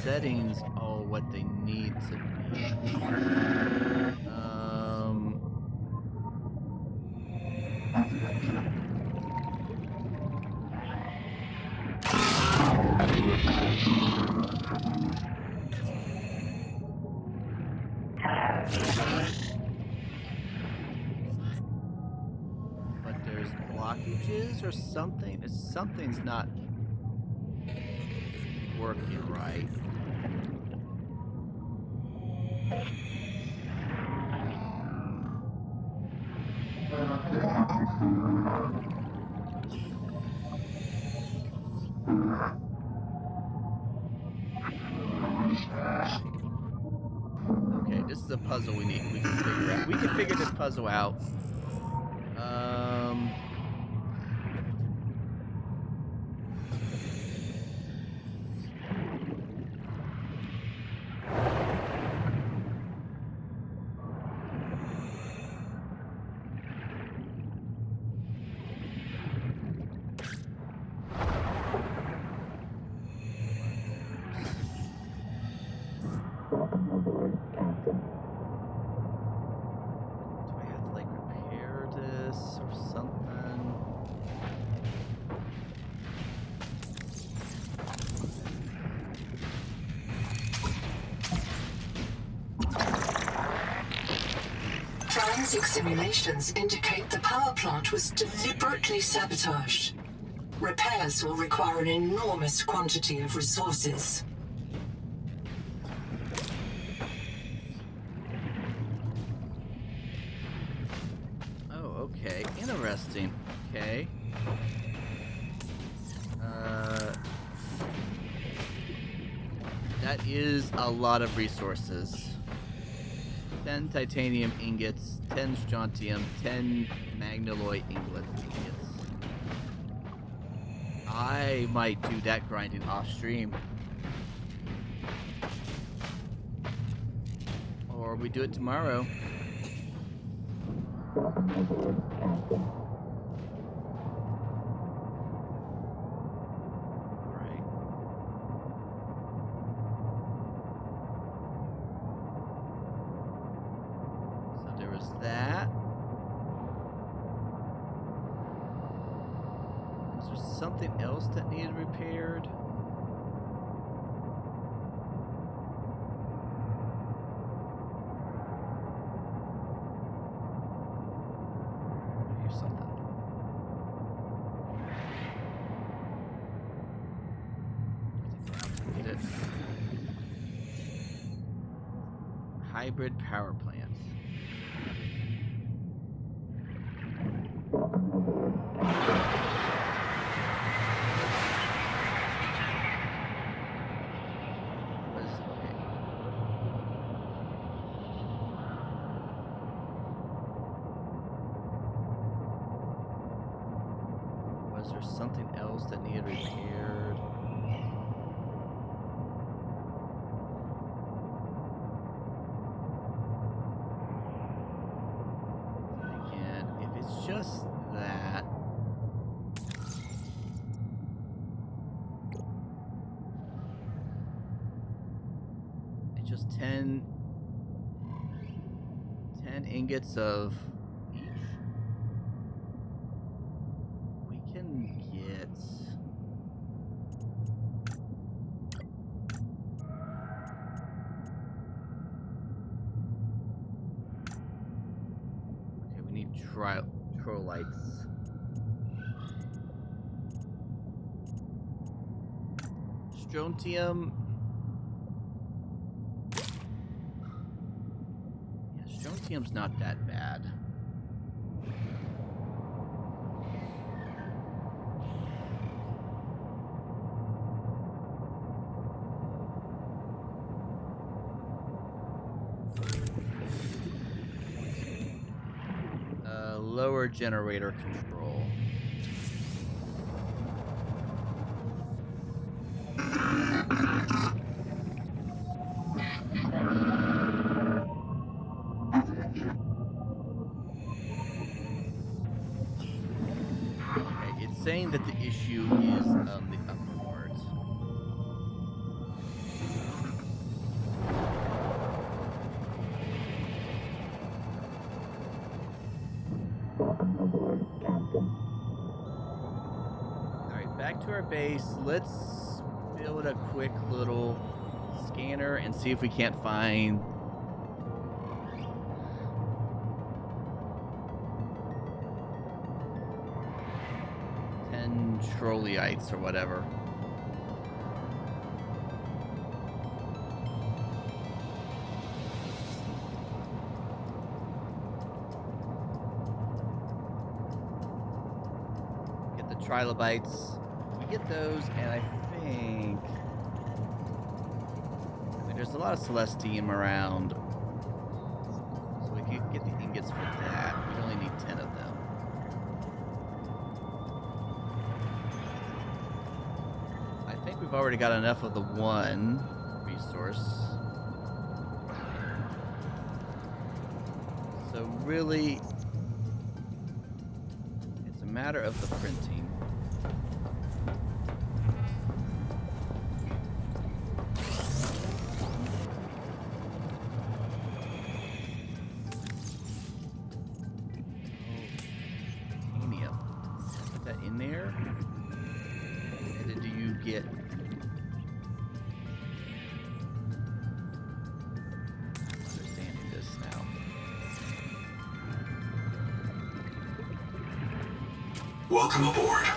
Settings all what they need to be. But there's blockages or something. Something's not working right. Okay, this is a puzzle we can figure out. We can figure this puzzle out. Forensic simulations indicate the power plant was deliberately sabotaged. Repairs will require an enormous quantity of resources. Oh, okay. Interesting. Okay. That is a lot of resources. 10 titanium ingots, 10 strontium, 10 magnaloy ingots. I might do that grinding off stream. Or we do it tomorrow. That. Was there something else that needed repaired? Here's something. Get it. Hybrid power plants. Was there something else that needed repaired? Again, if it's just that. It's just 10 ingots of each. We can get okay, we need trollites. Strontium. Yeah, strontium's not that bad. Lower generator control. Okay, it's saying that the issue is on the upper part. Alright, back to our base. Let's build a quick little scanner and see if we can't find trolleites or whatever. Get the trilobites. We get those, and I think there's a lot of Celestium around, so we could get the ingots for that. We only need 10 of them. I think we've already got enough of the one resource. So really, it's a matter of the printing. Titanium. Put that in there. And then do you get... I'm understanding this now. Welcome aboard.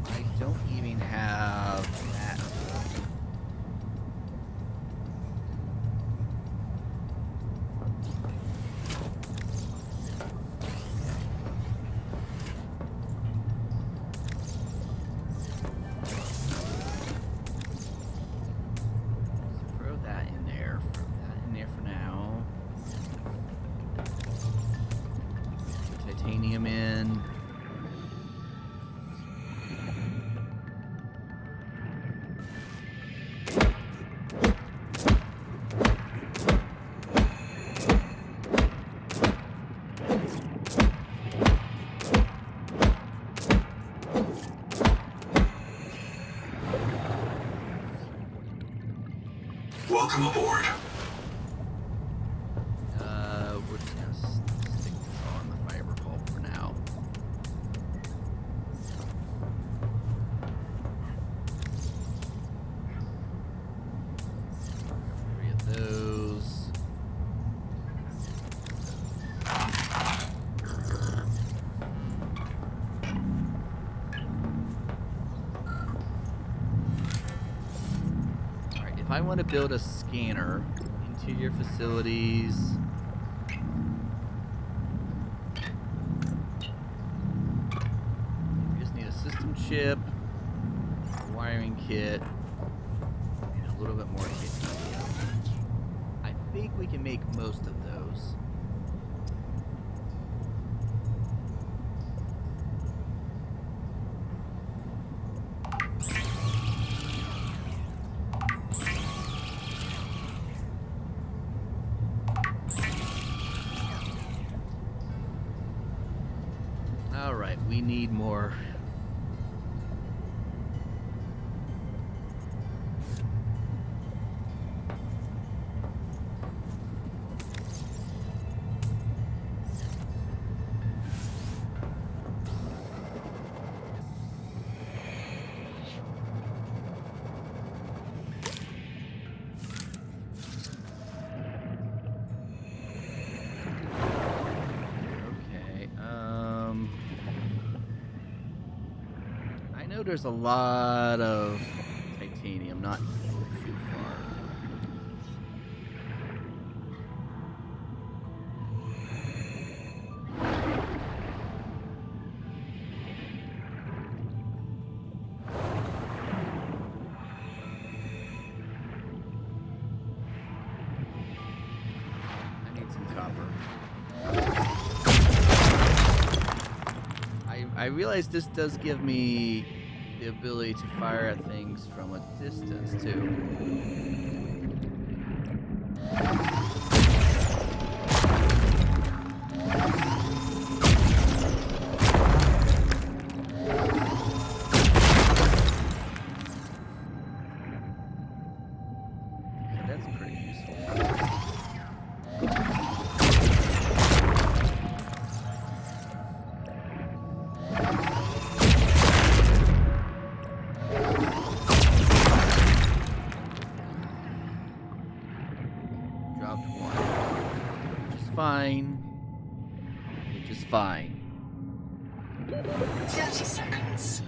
I don't even have that. Throw that in there. Throw that in there for now. Put titanium in. Welcome aboard. We're just gonna stick this on the fiber pulp for now. 3 of those. Alright, if I want to build a scanner into your facilities, we just need a system chip, a wiring kit, and a little bit more titanium. I think we can make most of those. Alright, we need more. I know there's a lot of titanium, not too far. I need some copper. I realize this does give me the ability to fire at things from a distance too. So that's pretty useful. Dropped one. Which is fine. Which is fine. 30 seconds.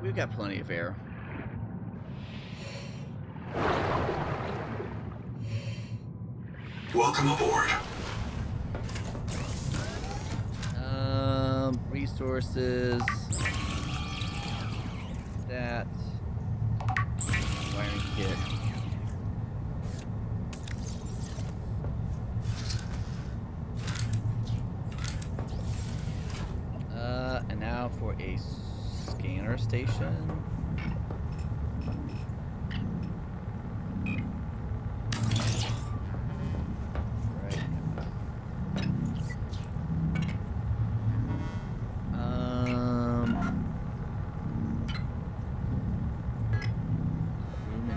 We've got plenty of air. Welcome aboard. Resources. That. Wiring kit. And now for a scanner station.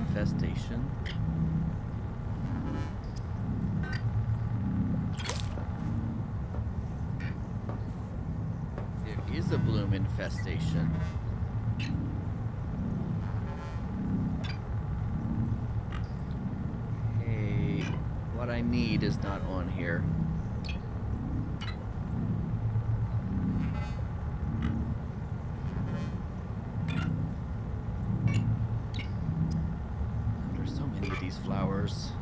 Infestation. There is a bloom infestation. Hey, what I need is not on here. These flowers.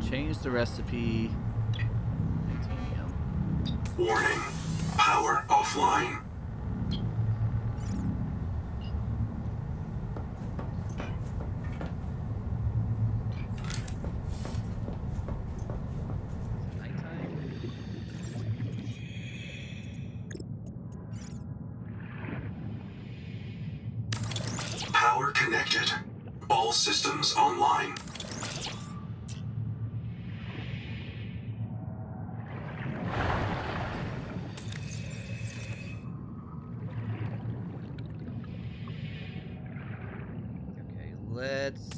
Change the recipe. Titanium. Warning. power offline. Power connected. All systems online. Okay, let's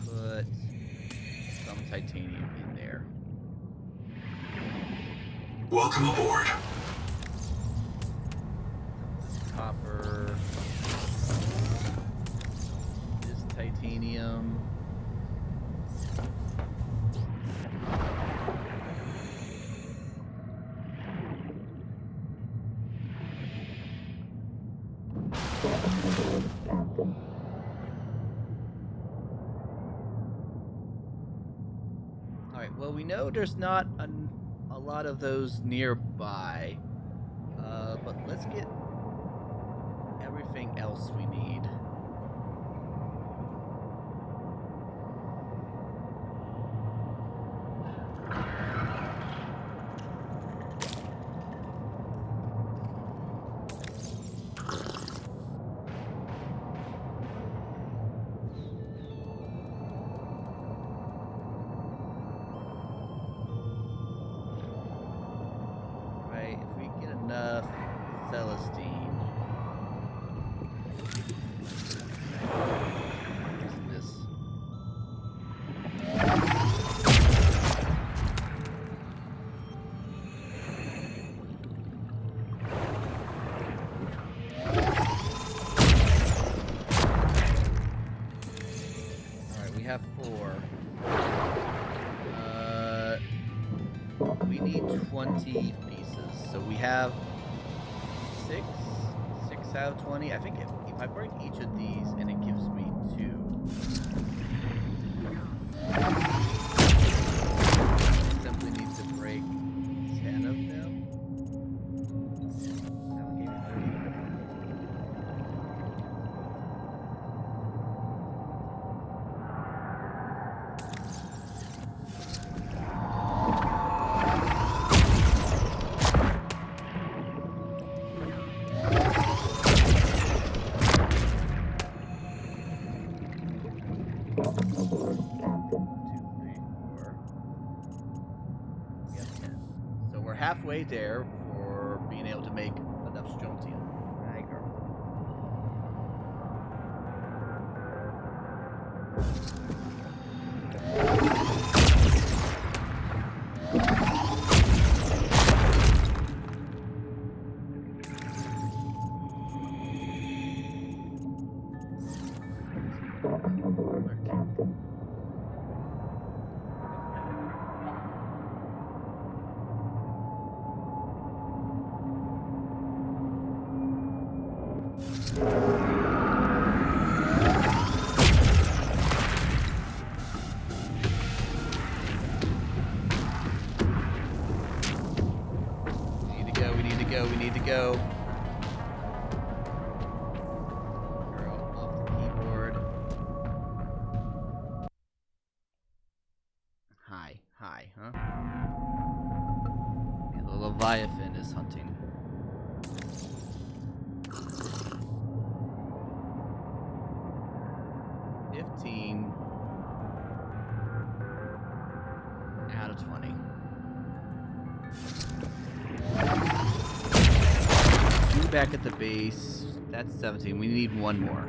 put some titanium in there. Welcome aboard. This copper. This titanium. Alright, well, we know there's not a lot of those nearby. But let's get everything else we need. Right, if we get enough Celestine. What's this? Alright, we have 4. We need 20 pieces, so we have 6 out of 20. I think if I break each of these and it gives me 2. I simply need to break 10 of them. That one gave me 30. So we're halfway there for being able to make enough strontium. Right, girl? We need to go. Girl, off the keyboard. Hi, huh? Yeah, the Leviathan is hunting. Out of 20. Back at the base. That's 17. We need one more.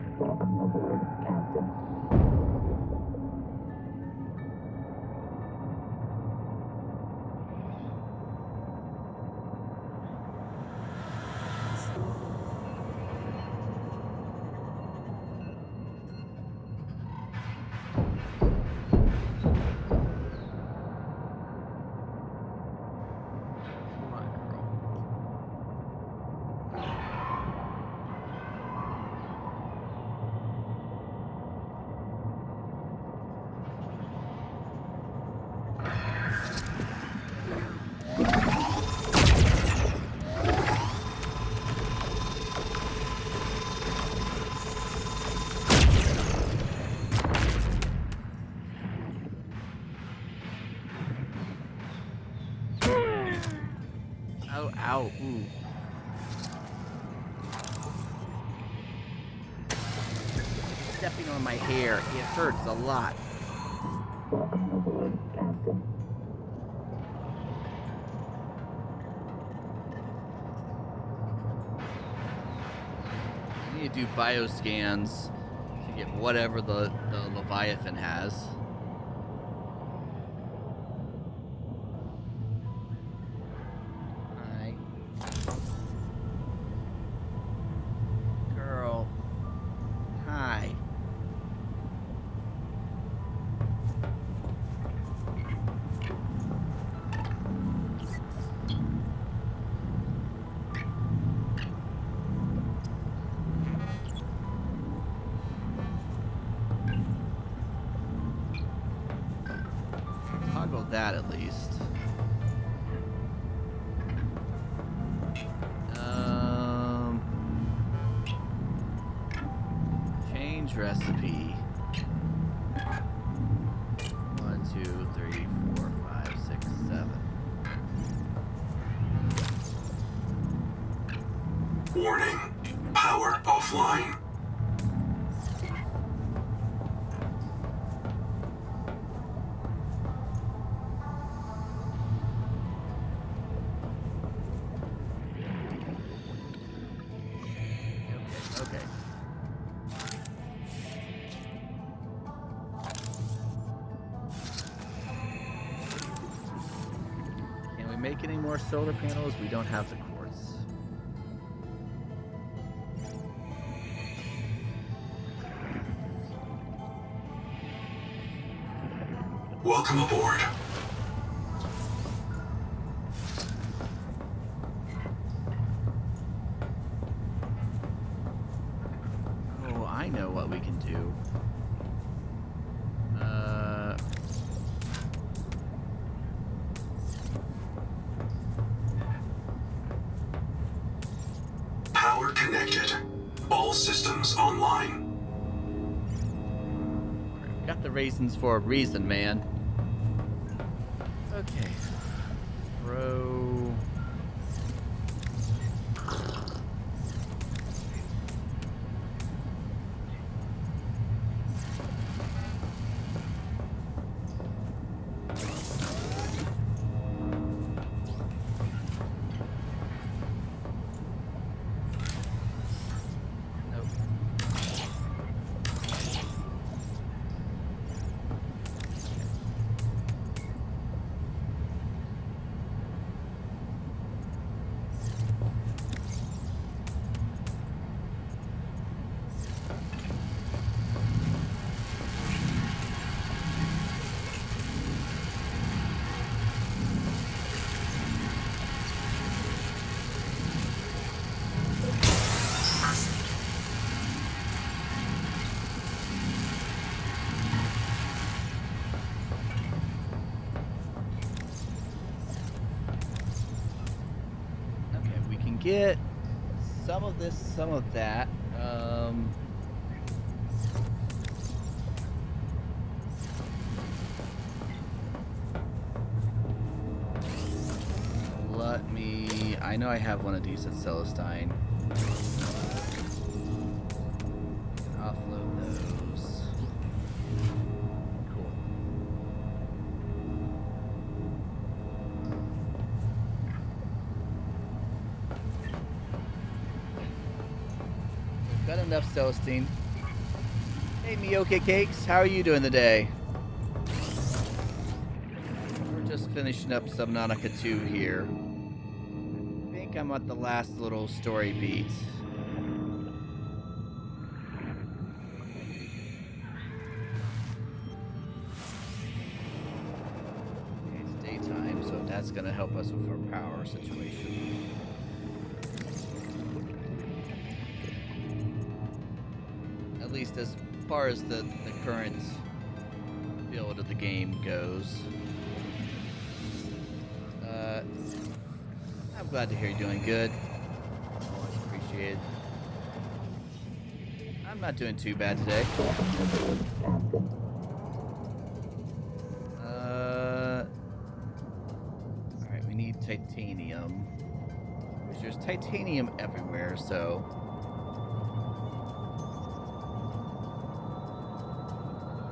Ow. Ooh. Stepping on my hair. It hurts a lot. Welcome aboard, Captain. I need to do bioscans to get whatever the Leviathan has. Hi. Girl. Hi. Toggle that at least. Change recipe. 1, 2, 3, 4, 5, 6, 7. Warning. Power offline. Okay. Can we make any more solar panels? We don't have the quartz. Welcome aboard. Oh, I know what we can do. Power connected. All systems online. Got the raisins for a reason, man. Okay. Throw. Nope. Okay, we can get some of this, some of that. Let me. I know I have one of these at Celestine. Offload those. Cool. Got enough Celestine. Hey, Miyoke Cakes, how are you doing today? We're just finishing up Subnautica 2 here. I think I'm at the last little story beat. Okay, it's daytime, so that's gonna help us with our power situation. At least as far as the current build of the game goes. I'm glad to hear you're doing good. Much appreciated. I'm not doing too bad today. Alright, we need titanium. There's titanium everywhere, so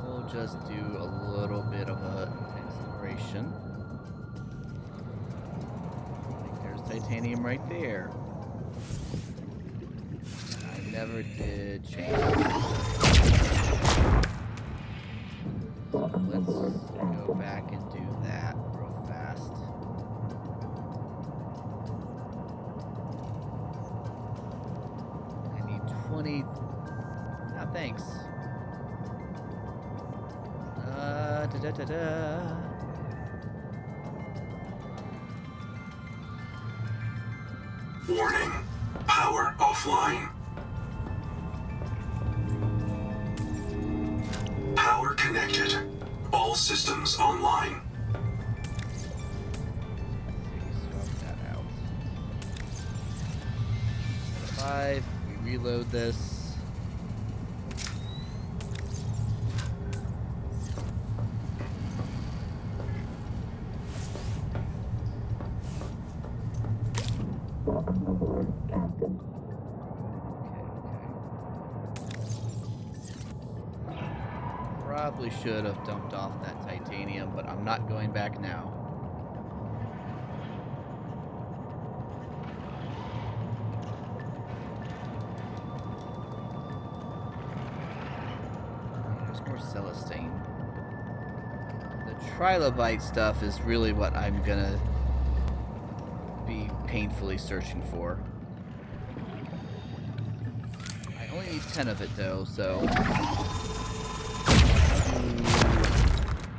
we'll just do a little bit of a exploration. I think there's titanium right there. I never did change. Let's go back and do that real fast. I need 20. Ah, thanks. Da-da-da-da. Warning. Power offline. Power connected. All systems online. Swap that out. 5. We reload this. Probably should have dumped off that titanium, but I'm not going back now. There's more celestine. The trilobite stuff is really what I'm gonna be painfully searching for. I only need 10 of it though, so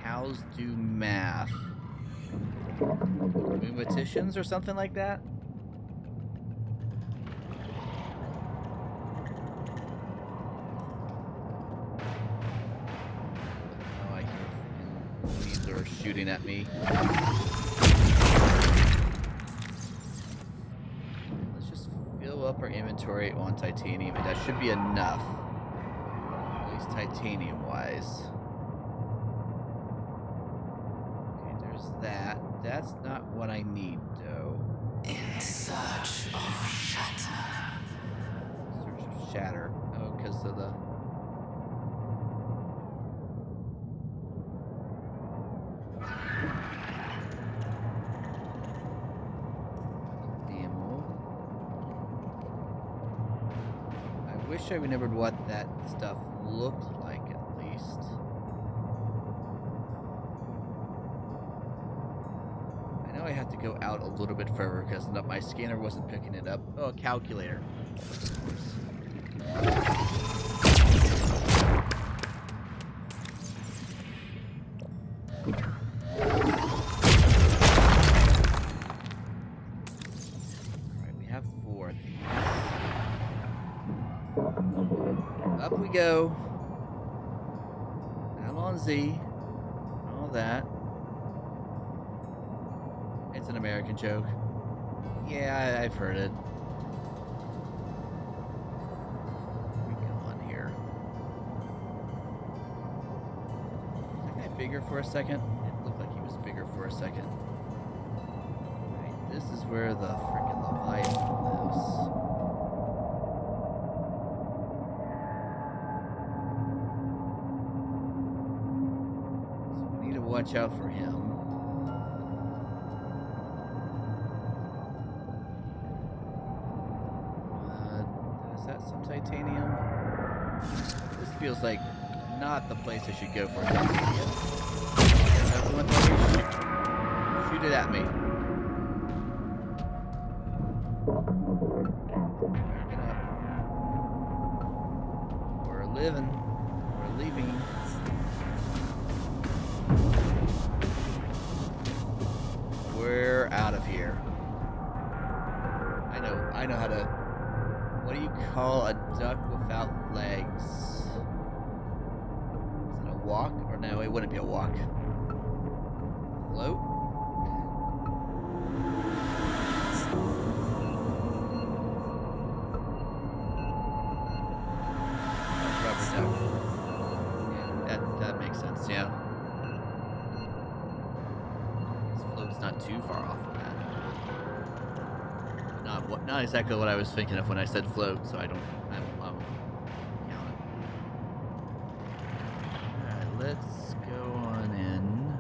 cows do math. Mathematicians or something like that? Oh, I hear these are shooting at me. Let's just fill up our inventory on titanium, and that should be enough. At least titanium-wise. That. That's not what I need, though. In search of shatter. Search of shatter. Oh, because of the... ammo. I wish I remembered what that stuff looked like, at least. I have to go out a little bit further because my scanner wasn't picking it up. Oh, a calculator. Of course. Alright, we have 4 of these. Up we go. Down on Z. All that. It's an American joke. Yeah, I've heard it. Where we going here? Was that guy bigger for a second? It looked like he was bigger for a second. Right, this is where the frickin' Leviathan lives. So we need to watch out for him. Titanium. This feels like not the place I should go for titanium. Shoot it at me. Backing up. We're living. We're leaving. We're out of here. I know how to... What do you call a duck without legs? Is it a walk? Or no, it wouldn't be a walk. Float? Rubber duck. Yeah, that makes sense, yeah. This float's not too far off of that. Not what not exactly what I was thinking of when I said float, so I don't. I'll count it. Alright, let's go on in.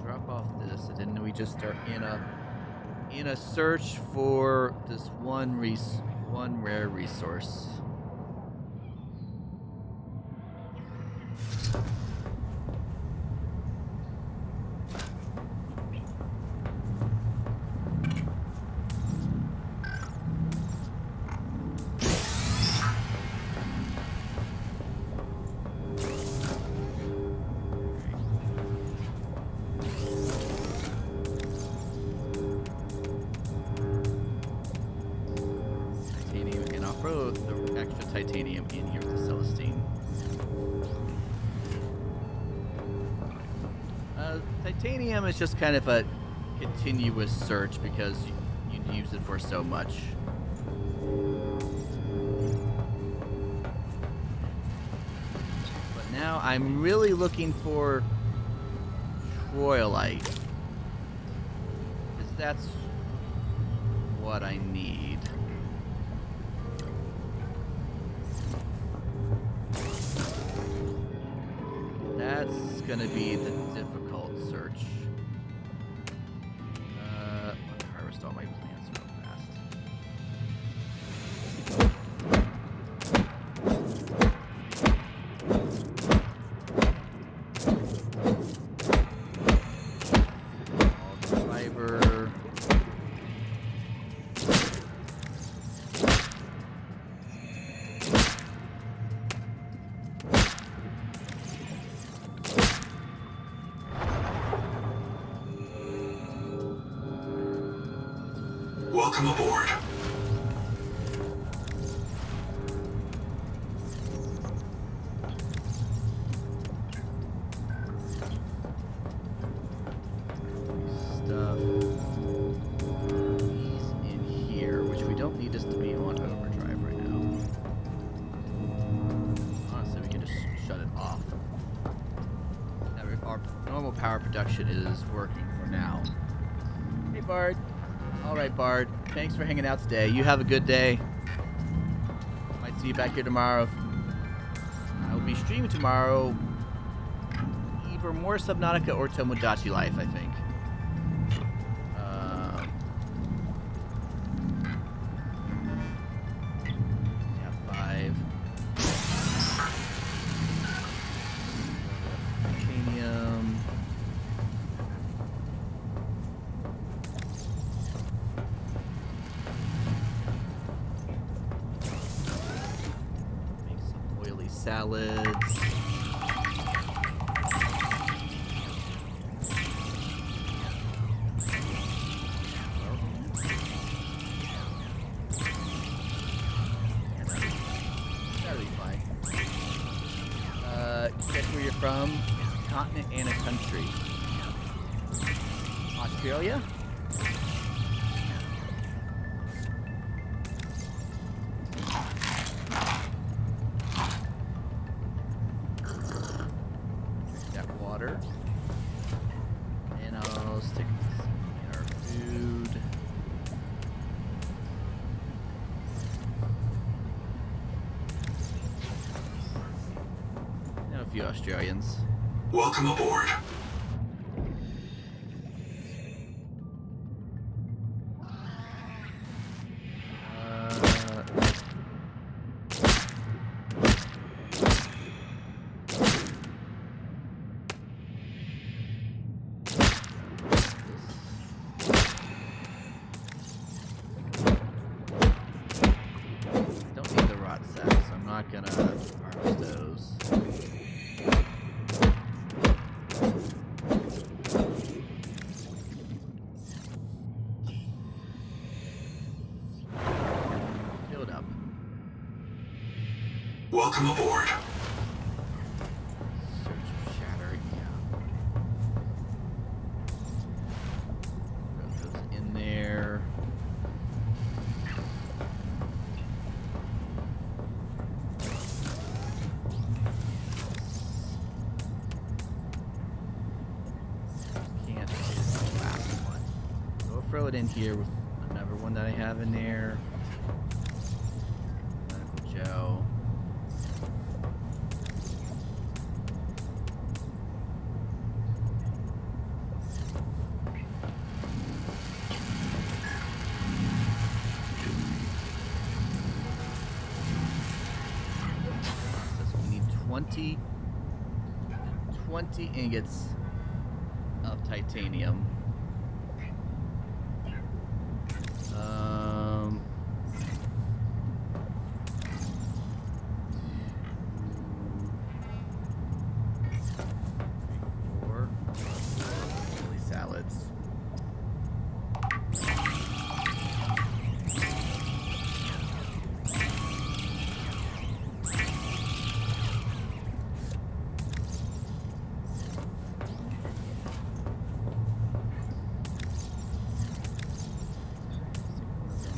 Drop off this, and then we just start in a search for this one rare resource. Titanium in here with the Celestine. Titanium is just kind of a continuous search because you use it for so much. But now I'm really looking for Troilite, because that's what I need. That's gonna be the difficult search. I'm gonna harvest all my plants real fast. All the fiber. Welcome aboard. Stuff. He's in here, which we don't need this to be on overdrive right now. Honestly, we can just shut it off. Our normal power production is working for now. Hey, Bard. Alright, Bard. Thanks for hanging out today. You have a good day. Might see you back here tomorrow. I will be streaming tomorrow. Either more Subnautica or Tomodachi Life, I think. Yeah, 5. Titanium. Salads. That'll be fine. Guess where you're from? A continent and a country. Australia? And I'll stick this in our food. And a few Australians. Welcome aboard. Gonna harvest those. Fill it up. Welcome aboard. Search for shatter, yeah. Throw those in there. Can't hit the last throw it in here with another one that I have in there. Medical gel. We need 20 ingots of titanium. Four chili salads.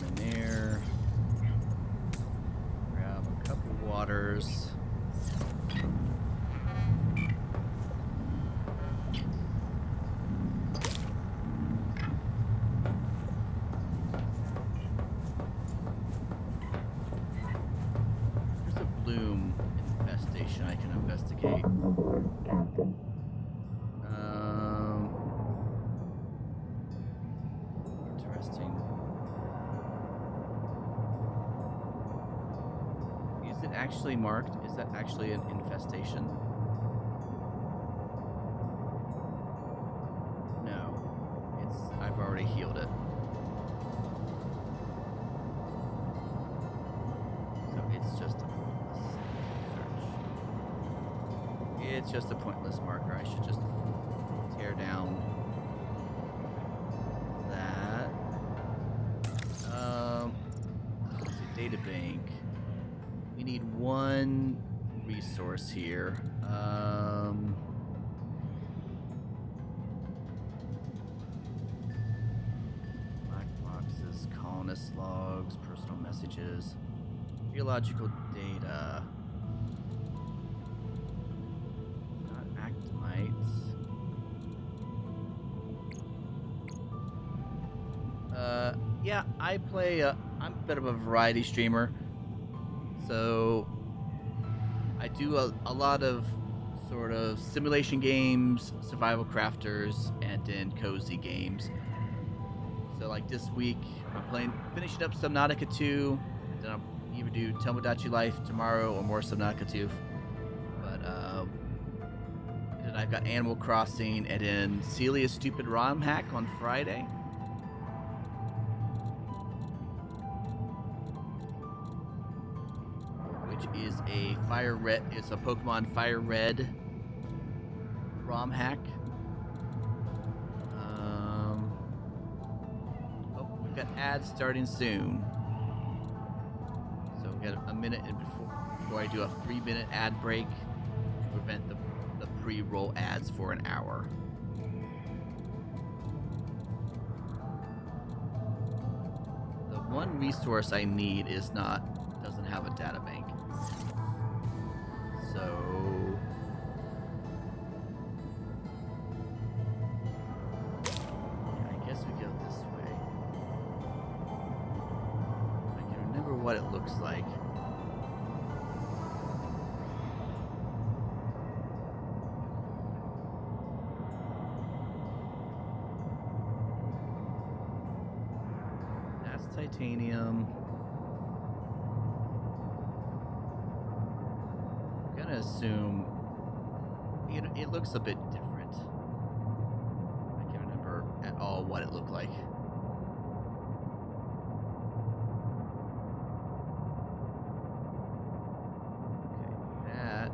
In there. Grab a couple waters. There's a bloom infestation I can investigate. Aboard, Captain. Interesting. Is it actually marked? Is that actually an infestation? No. I've already healed it. So it's just a pointless search. It's just a pointless marker. I should just tear down that. Let's see, data bank. We need one resource here. Black boxes, colonist logs, personal messages, geological data. Not actinites. Yeah, I play. I'm a bit of a variety streamer, so I do a lot of sort of simulation games, survival crafters, and then cozy games. So like this week, I'm finishing up Subnautica 2, and then I'll either do Tomodachi Life tomorrow or more Subnautica 2. But then I've got Animal Crossing, and then Celia's Stupid ROM Hack on Friday. Which is a it's a Pokemon Fire Red ROM hack. Oh, we've got ads starting soon. So we got a minute before I do a 3-minute ad break to prevent the pre-roll ads for an hour. The one resource I need doesn't have a data bank. So I guess we go this way. I can remember what it looks like. That's titanium. Assume it looks a bit different. I can't remember at all what it looked like. Okay, that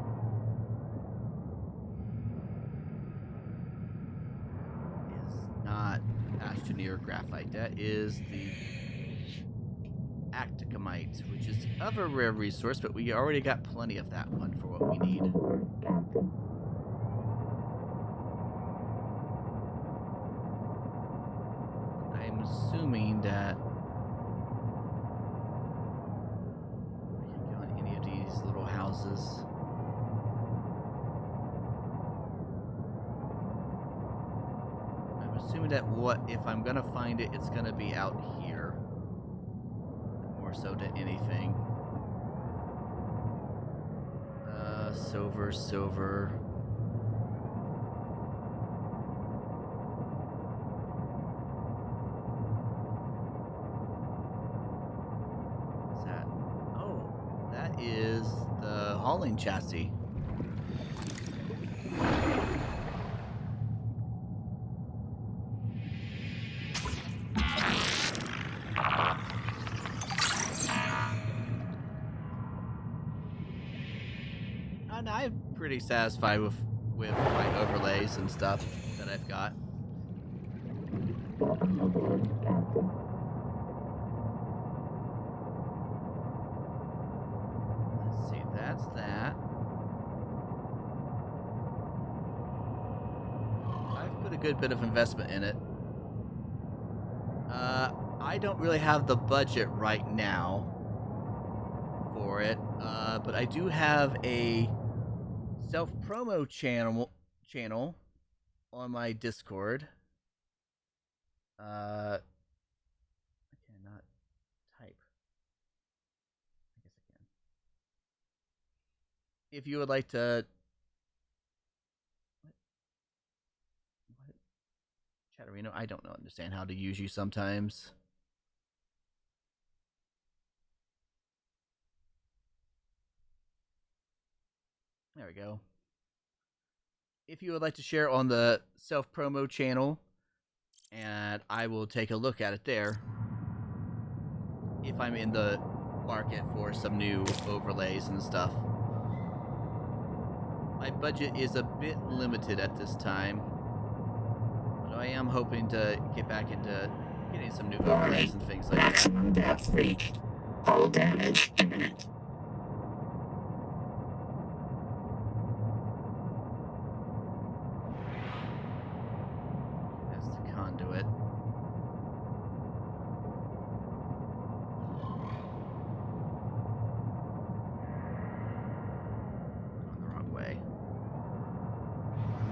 is not Astroneer graphite. That is the Acticamite, which is of a rare resource, but we already got plenty of that one for what we need. Aboard, Captain. I'm assuming that I can go in any of these little houses. assuming that if I'm gonna find it, it's gonna be out here. More so than anything. Silver. What's that? Oh, that is the hauling chassis. And I'm pretty satisfied with my overlays and stuff that I've got. Welcome aboard, Captain. Let's see, that's that. I've put a good bit of investment in it. I don't really have the budget right now for it, but I do have a self-promo channel on my Discord. I cannot type. I guess I can. If you would like to... What? Chatterino, I don't understand how to use you sometimes. There we go. If you would like to share on the self-promo channel, and I will take a look at it there if I'm in the market for some new overlays and stuff. My budget is a bit limited at this time, but I am hoping to get back into getting some new overlays and things like that. Maximum depth reached. Hull damage imminent. That's the conduit. Going the wrong way.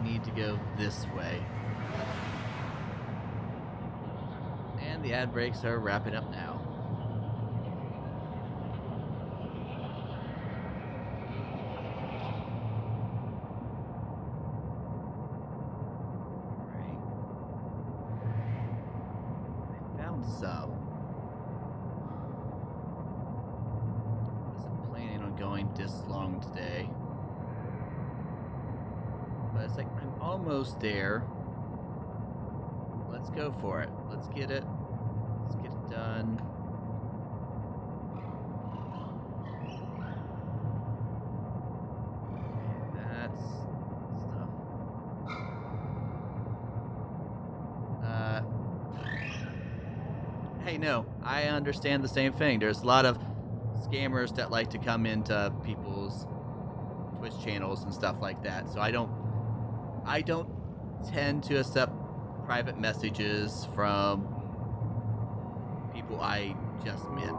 Need to go this way. And the ad breaks are wrapping up now. Alright. I found some. Wasn't planning on going this long today. But it's like, I'm almost there. Let's go for it. Let's get it. Let's get it done. That's stuff. Hey, no, I understand the same thing. There's a lot of scammers that like to come into people's Twitch channels and stuff like that. So I don't tend to accept private messages from people I just met.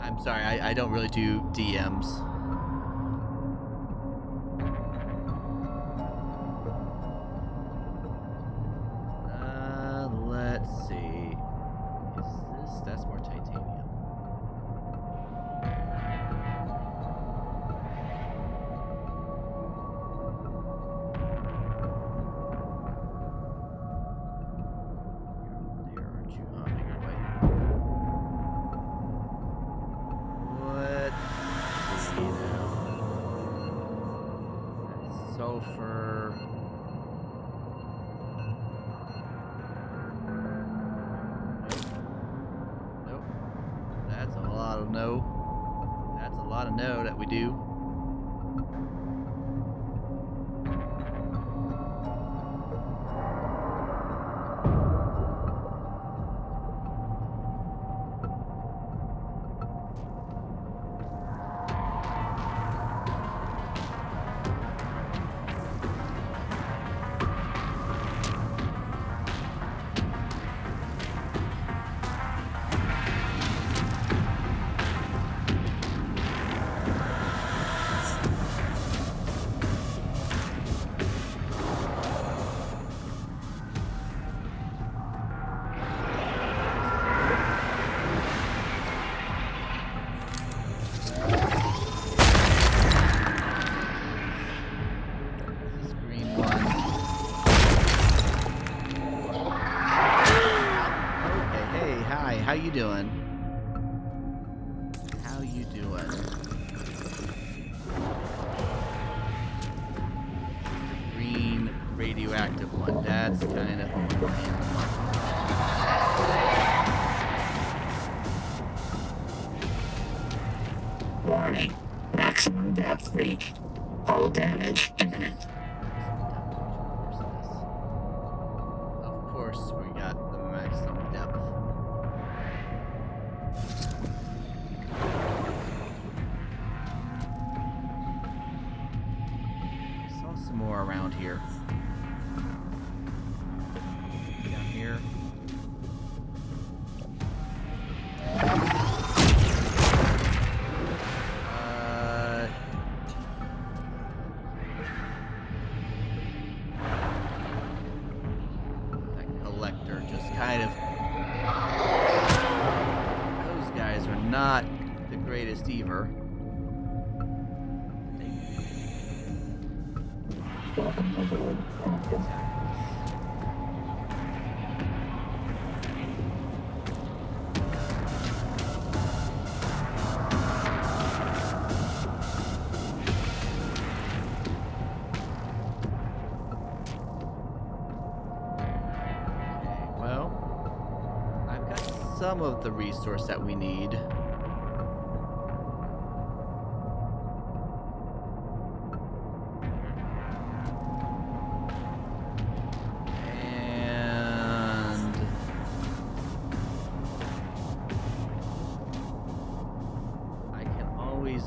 I'm sorry, I don't really do DMs. Let's see. That's more titanium. There, aren't you? Oh, make your way. Let's see now. That's sulfur. Nope. That's a lot of no. That's a lot of no that we do. hi. How you doing? How you doing? Green radioactive one. That's kind of Warning. Maximum depth reached. Hull damage imminent. Of course, we got the maximum depth. Saw some more around here. Down here. That collector just kind of. Those guys are not the greatest either. Well, I've got some of the resource that we need. And I can always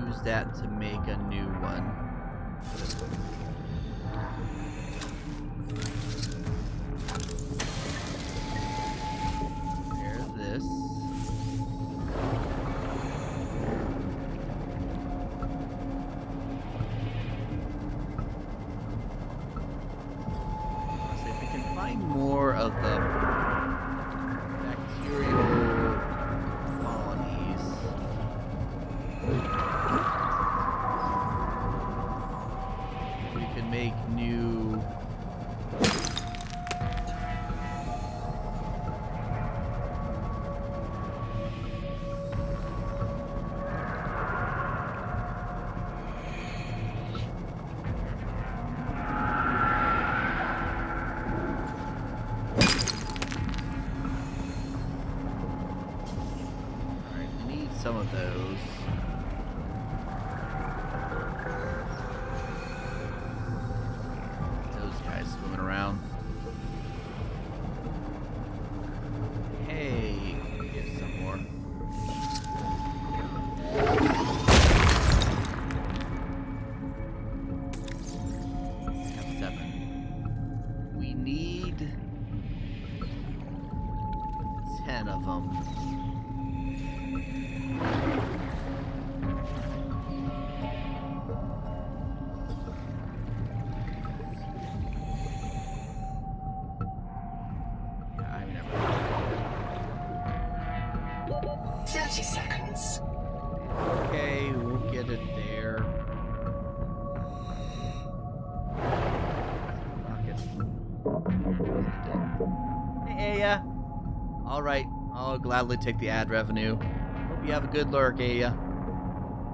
use that to make a new one. There's this. Let's see if we can find more of the bacterial colonies. We can make new. Alright, we need some of those. Those guys swimming around. Hey, get some more. Have 7. We need 10 of them. Yeah, I never. 30 seconds. Okay, we'll get it there. Rocket. Hey, Aya. All right, I'll gladly take the ad revenue. Hope you have a good lurk, Aya.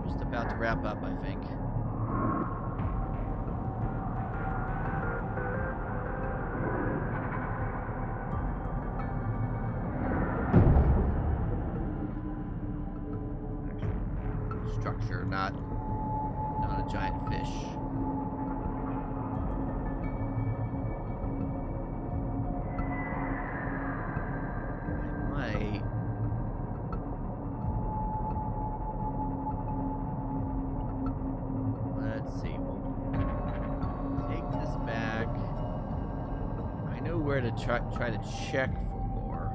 Just about to wrap up, I think. Structure, not a giant fish. I might. Let's see. We'll take this back. I know where to try to check for more.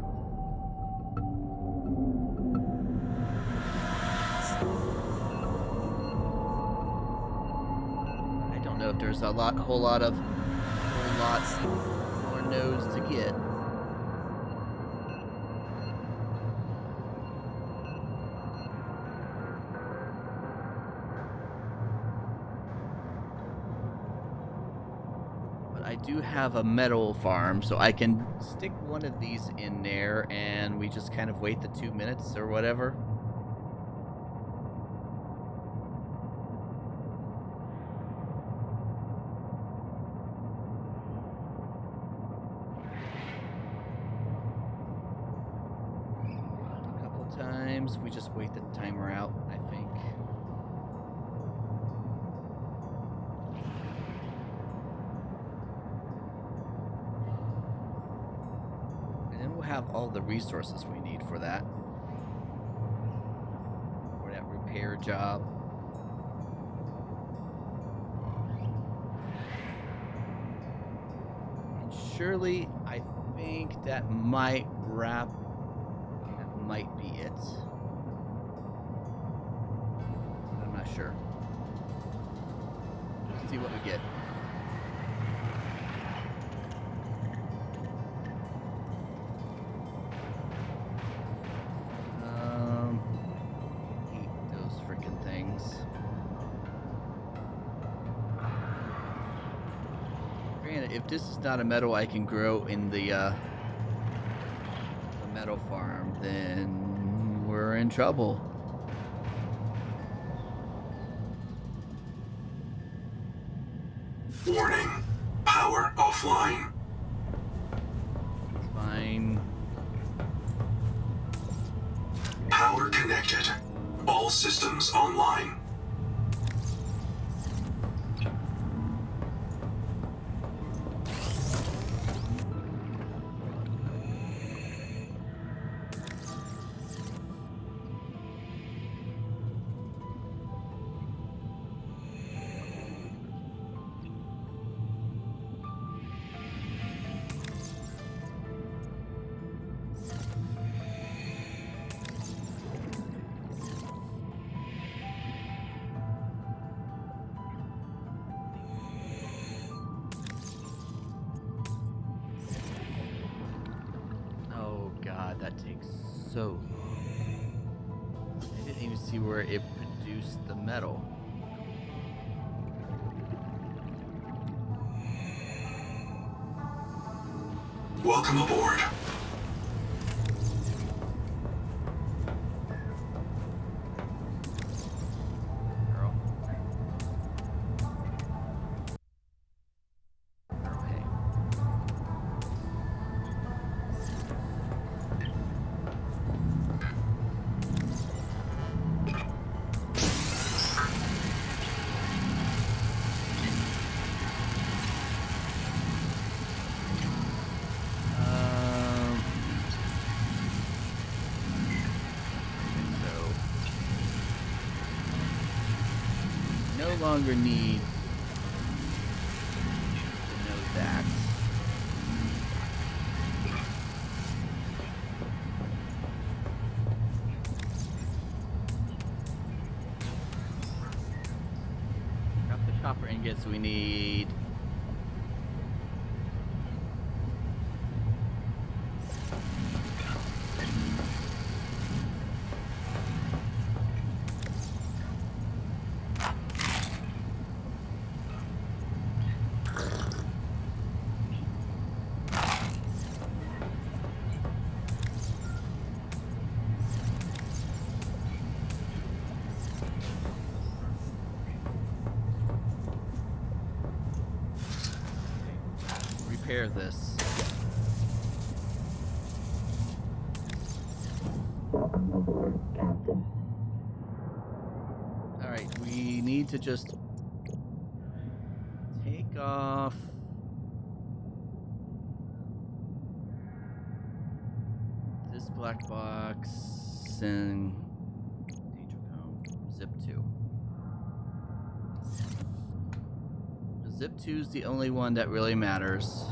I don't know if there's a whole lot more nodes to get. But I do have a metal farm, so I can stick one of these in there, and we just kind of wait the 2 minutes or whatever. A couple times, we just wait the timer out, I think. Have all the resources we need for that repair job. And surely I think that might be it. I'm not sure. Let's see what we get. If this is not a metal I can grow in the metal farm, then we're in trouble. Warning. Power offline. Fine. Power connected. All systems online. That takes so long. I didn't even see where it produced the metal. Welcome aboard. No longer need to know that. Drop the copper ingots we need. Repair this. Welcome aboard, Captain. Alright, we need to just take off this black box and danger cone. Zip 2. Zip 2 is the only one that really matters.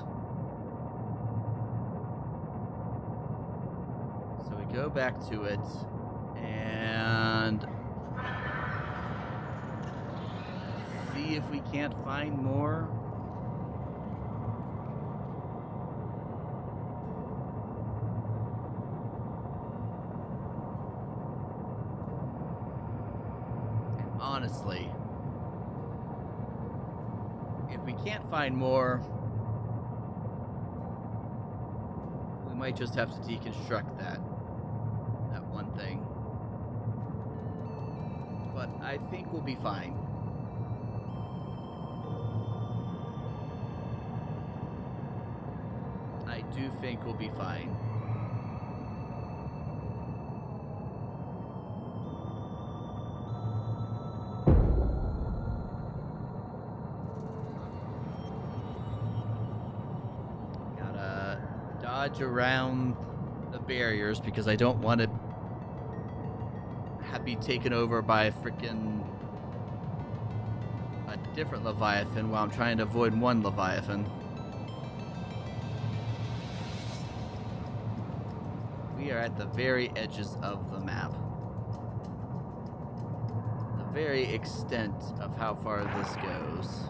So we go back to it and see if we can't find more. And honestly, if we can't find more, might just have to deconstruct that one thing. But I think we'll be fine. I do think we'll be fine. Gotta dodge around the barriers because I don't want to be taken over by a different Leviathan while I'm trying to avoid one Leviathan. We are at the very edges of the map. The very extent of how far this goes.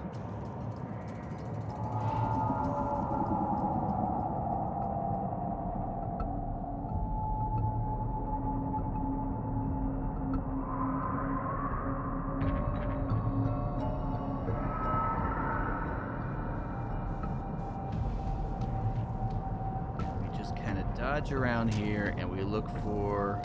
Dodge around here and we look for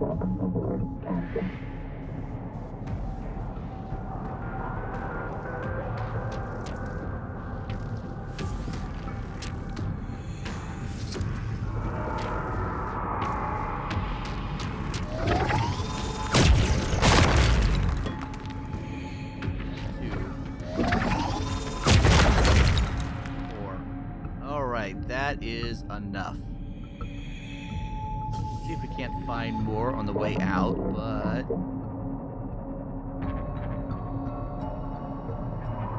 Welcome aboard, Captain. That is enough. See if we can't find more on the way out, but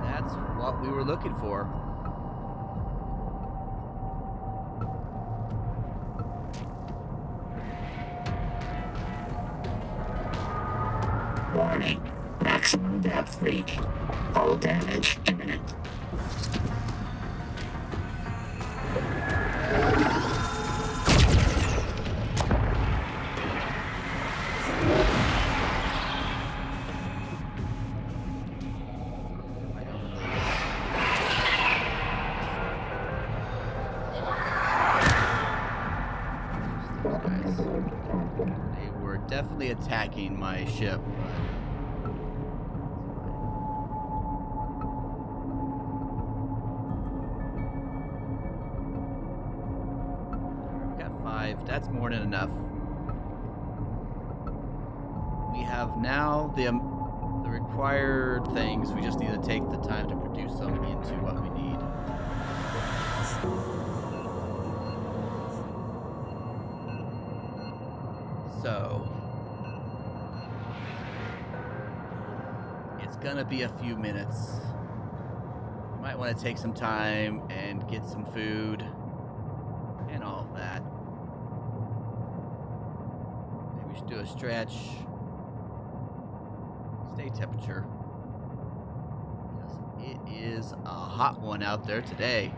that's what we were looking for. Warning. Maximum depth reached. Hull damage imminent. They were definitely attacking my ship, but got 5. That's more than enough. We have now the required things. We just need to take the time to produce them into what we need. So it's gonna be a few minutes. Might want to take some time and get some food and all of that. Maybe we should do a stretch. Stay temperature. Because it is a hot one out there today.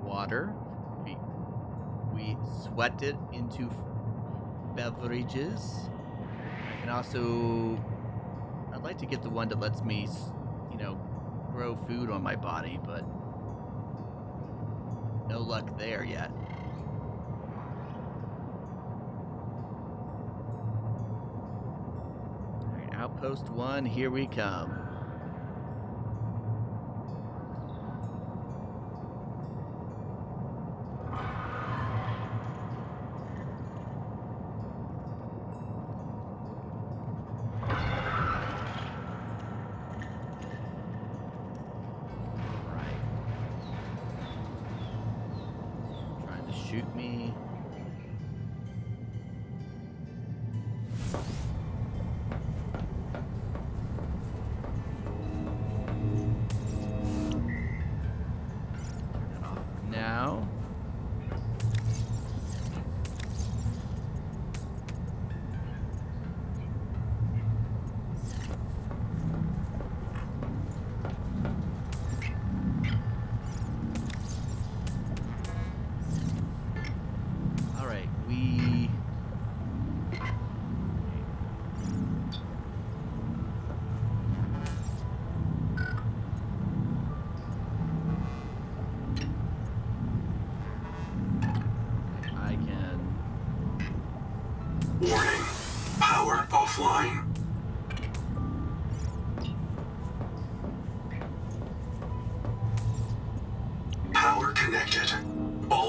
Water. We sweat it into beverages. And also, I'd like to get the one that lets me, grow food on my body, but no luck there yet. Alright, Outpost 1, here we come. Shoot me.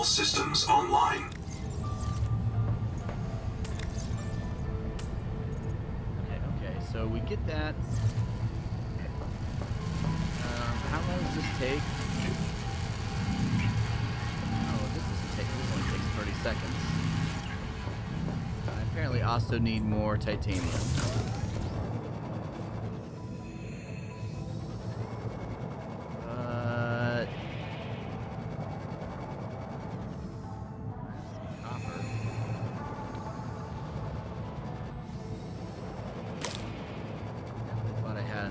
All systems online. Okay, so we get that. How long does this take? Oh, this only takes 30 seconds. I apparently also need more titanium.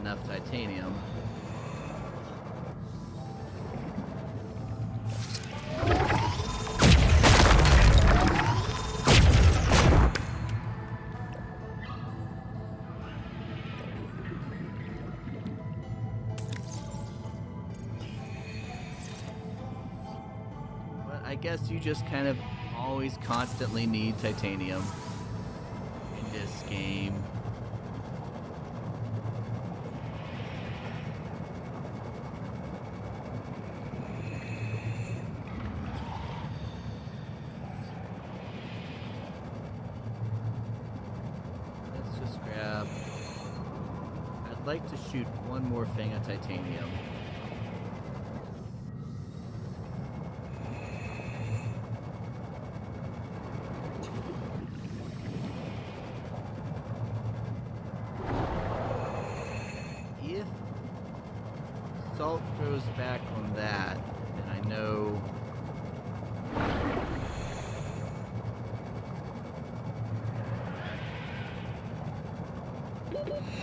Enough titanium. But I guess you just kind of always constantly need titanium in this game. I'd like to shoot one more thing of titanium. If salt goes back on that, then I know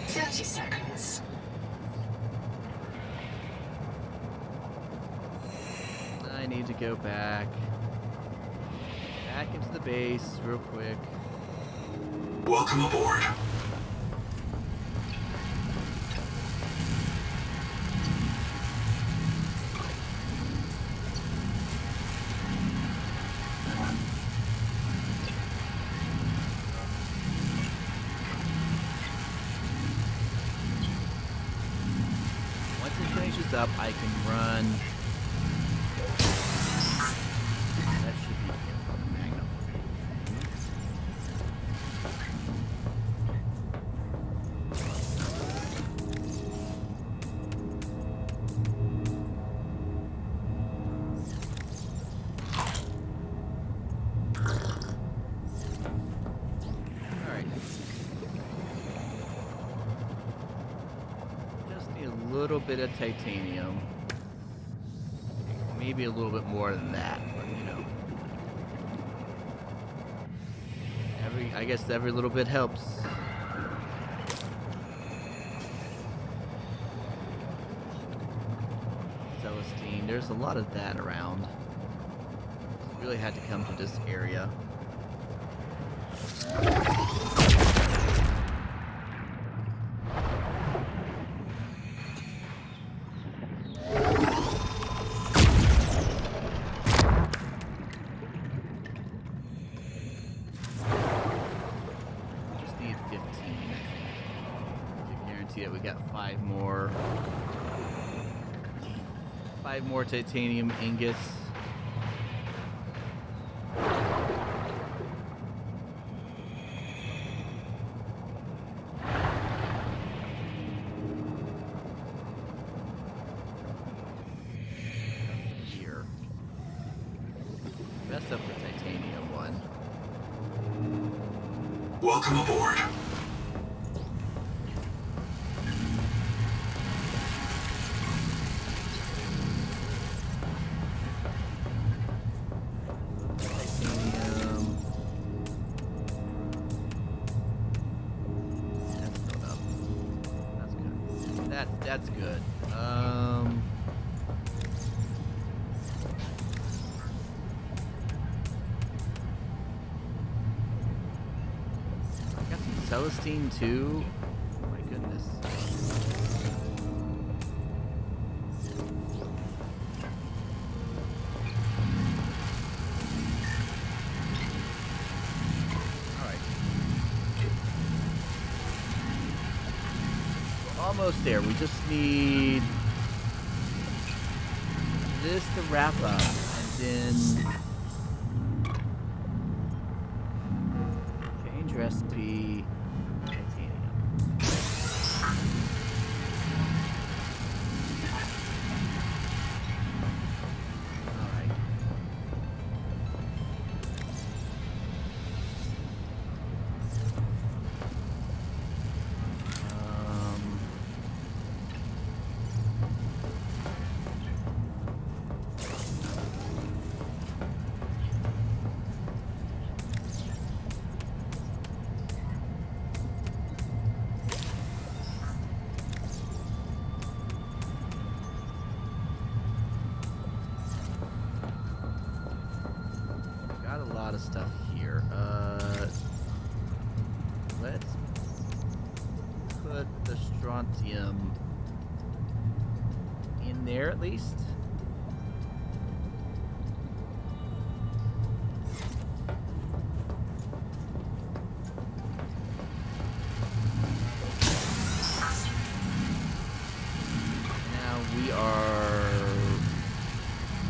30 seconds. I need to go back into the base real quick. Welcome aboard. Up, I can run. That should be it for the Magnum. Alright. Just need a little bit of titanium. Maybe a little bit more than that, but you know. I guess every little bit helps. Celestine, there's a lot of that around. Really had to come to this area. That we got five more titanium ingots. Here. Mess up the titanium one. Welcome aboard. That's good. I got some Celestine too. Oh my goodness. Almost there. We just need this to wrap up, and then recipe. Titanium. Alright. Got a lot of stuff here. Let's put the strontium in there at least. Now we are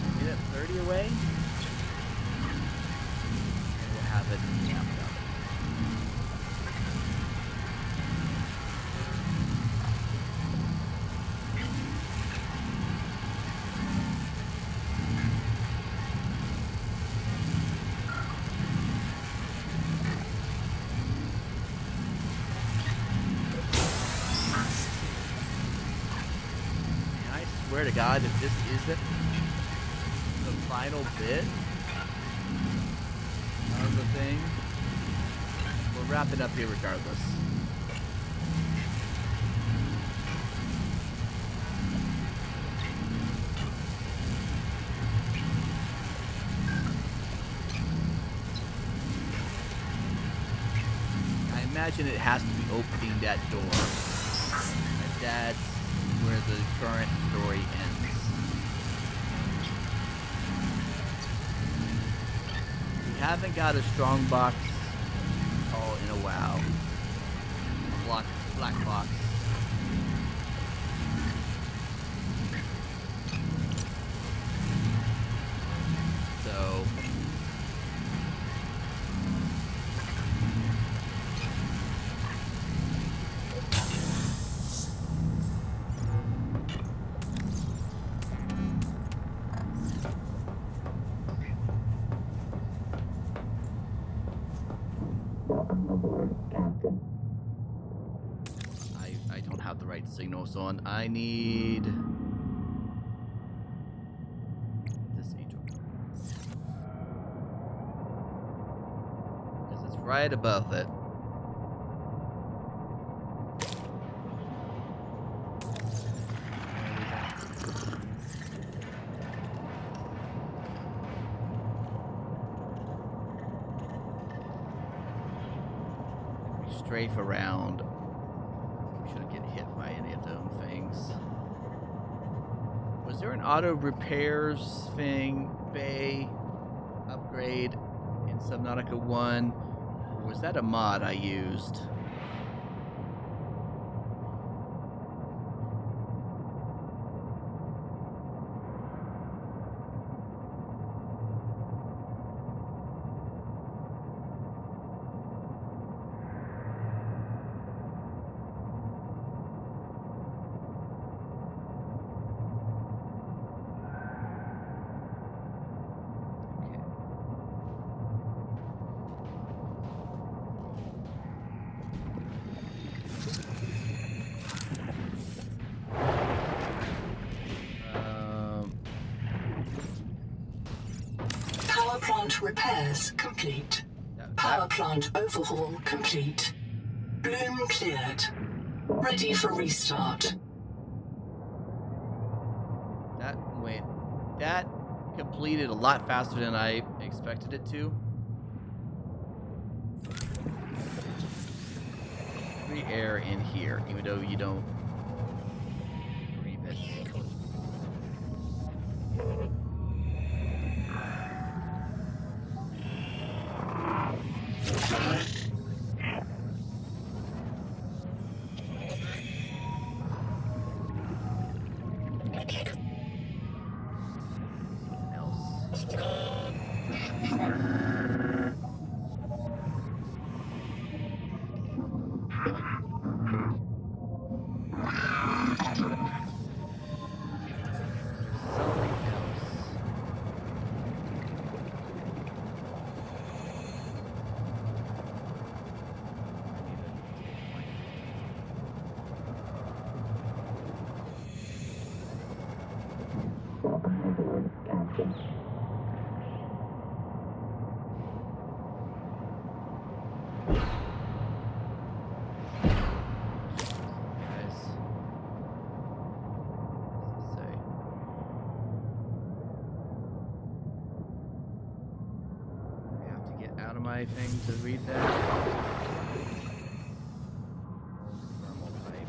a minute 30 away. And we'll have it camped up. And I swear to God, if this isn't the final bit of the thing, we'll wrap it up here regardless. I imagine it has to be opening that door. And that's where the current story ends. We haven't got a strong box in a while. Black box. So Welcome aboard, Captain. I don't have the right signals on. I need this angel. Because it's right above it. If we strafe around, we shouldn't get hit by any of them things. Was there an auto repairs thing, bay, upgrade in Subnautica 1? Or was that a mod I used? Power plant repairs complete. Power plant overhaul complete. Bloom cleared. Ready for restart. That completed a lot faster than I expected it to. Free air in here, even though you don't breathe it. my thing to read that? Thermal pipe.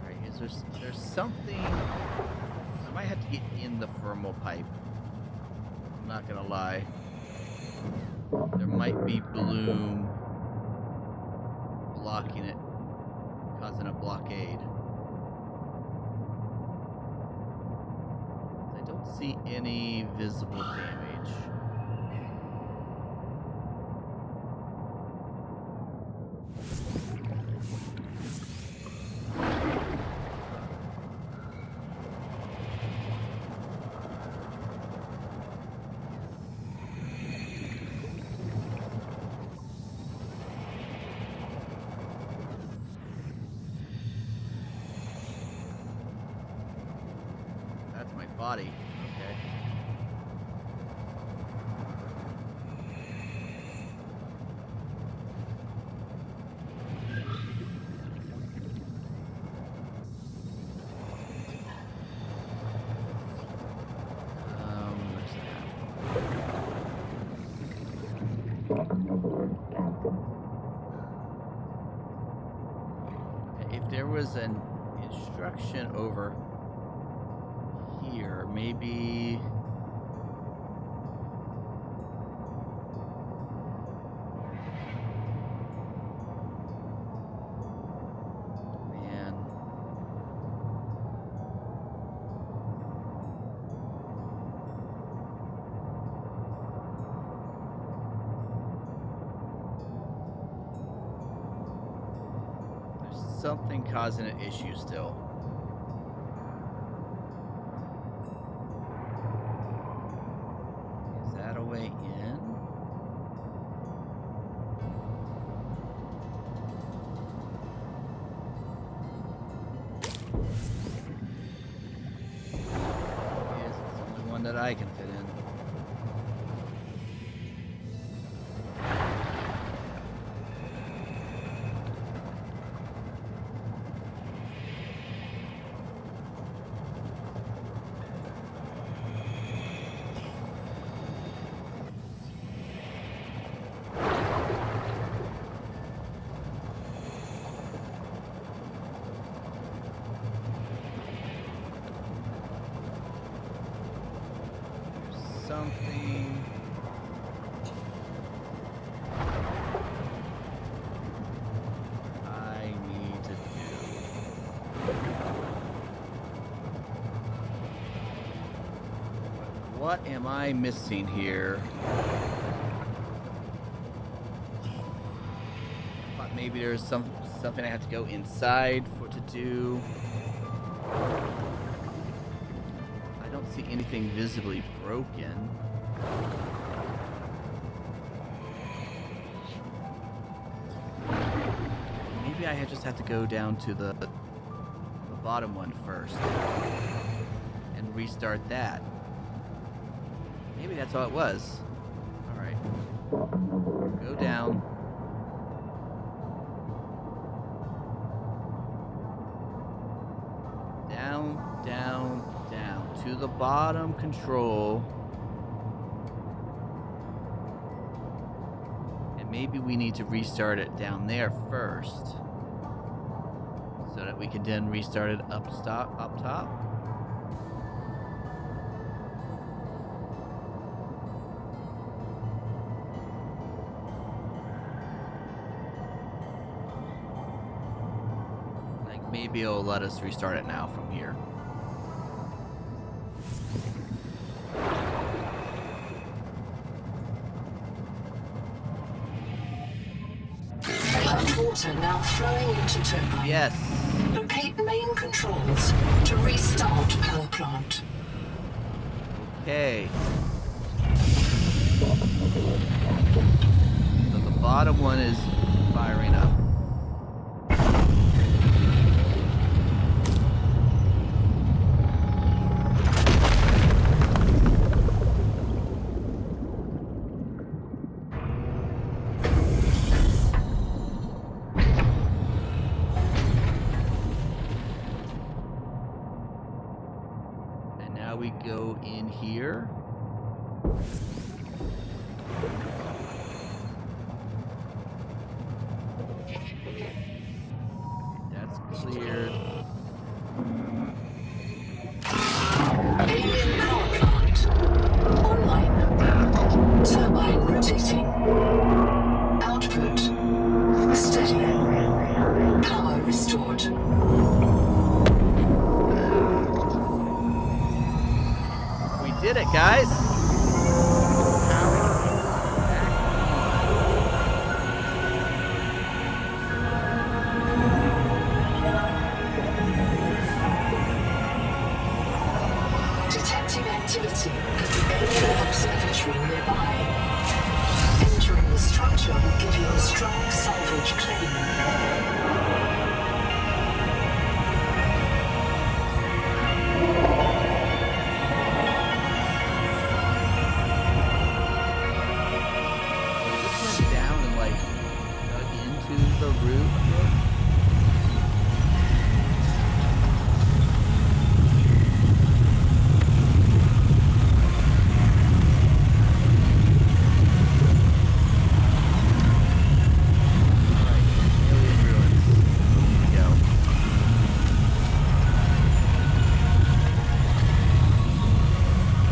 Alright, there's something. I might have to get in the thermal pipe. I'm not gonna lie. There might be bloom blocking it, causing a blockade. I don't see any visible damage. That's my body. Okay. Where's that? Welcome aboard, Captain. Okay, if there was an instruction over here, maybe. Man. There's something causing an issue still. Is that a way in? Yes, it's the only one that I can fit in. Something. I need to do. What am I missing here? I thought maybe there's something I have to go inside for to do. I don't see anything visibly broken. Maybe I just have to go down to the bottom one first and restart that. Maybe that's all it was. Alright. Go down. Down, down, down. To the bottom control. And maybe we need to restart it down there first. So that we can then restart it up top. Like maybe it'll let us restart it now from here. Purge water now flowing into turbine. Yes. Locate main controls to restart power plant. Okay. So the bottom one is firing up. we go in here. That's cleared. Alien power plant. Online. Turbine rotating. Output. Steady. Power restored. We did it, guys! Detecting activity at the alien observatory nearby. Entering the structure will give you a strong salvage claim. Down and like dug into the root a bit. Alright, alien ruins. Here we go.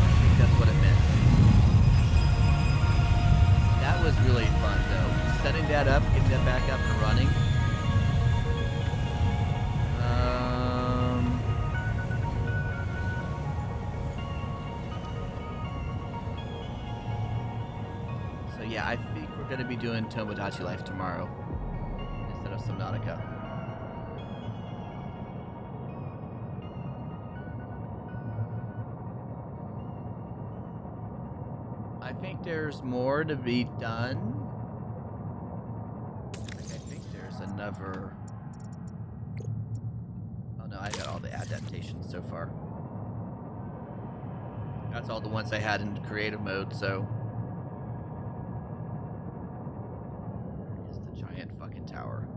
I think that's what it meant. That was really fun though. Setting that up, getting that back up and running. So yeah, I think we're gonna be doing Tomodachi Life tomorrow instead of Subnautica. I think there's more to be done. I think there's another. Oh no, I got all the adaptations so far. That's all the ones I had in creative mode, so. It's the giant fucking tower.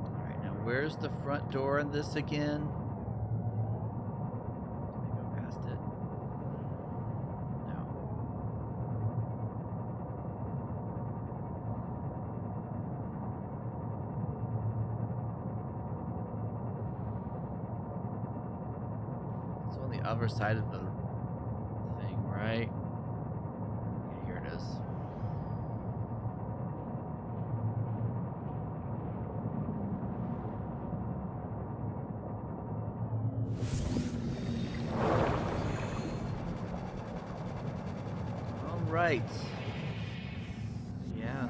Alright, now where's the front door in this again? Did I go past it? No. It's on the other side of the thing, right? Yeah, here it is. All right. Yeah.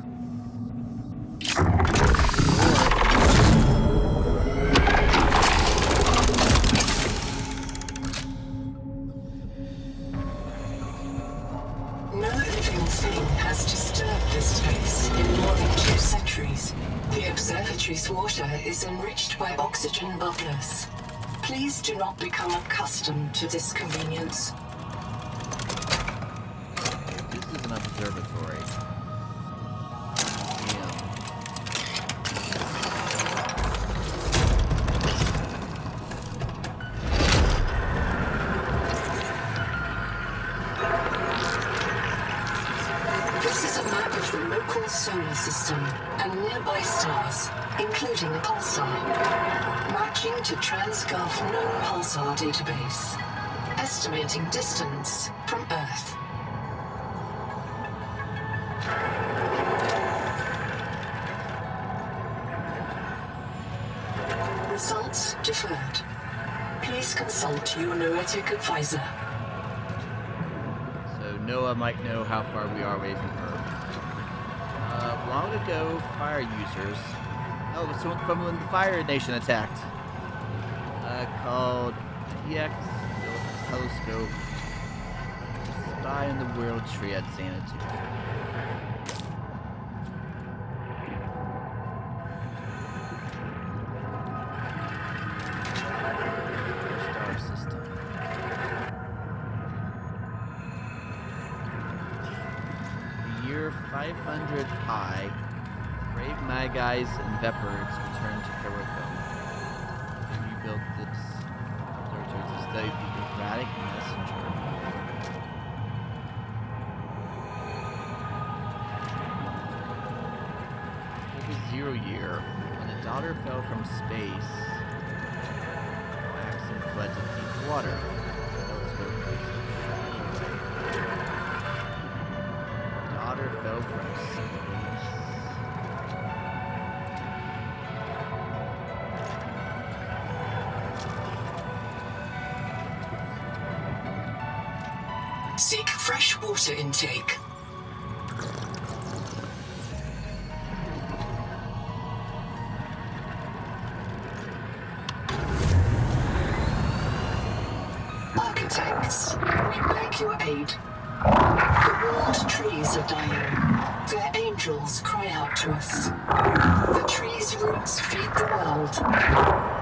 No living thing has disturbed this space in more than 2 centuries. The observatory's water is enriched by oxygen bubblers. Please do not become accustomed to this convenience. This is an observatory. Yeah. This is a map of the local solar system and nearby stars, including a pulsar, matching to TransGov known pulsar database, estimating distance from Earth. Results deferred. Please consult your noetic advisor. So Noah might know how far we are away from Earth. Long ago, fire users. Oh, it's from when the Fire Nation attacked. Called EX telescope. to spy on the World Tree at Xanadu. Star system. The year 500 Pi Brave Magai's and Vepers return to Kuroko. They rebuilt this observatory to study the erratic messenger. It was 0 year when a daughter fell from space. Maxim fled to deep water. Daughter fell from space. Seek fresh water intake. Architects, we beg your aid. The walled trees are dying. Their angels cry out to us. The trees' roots feed the world,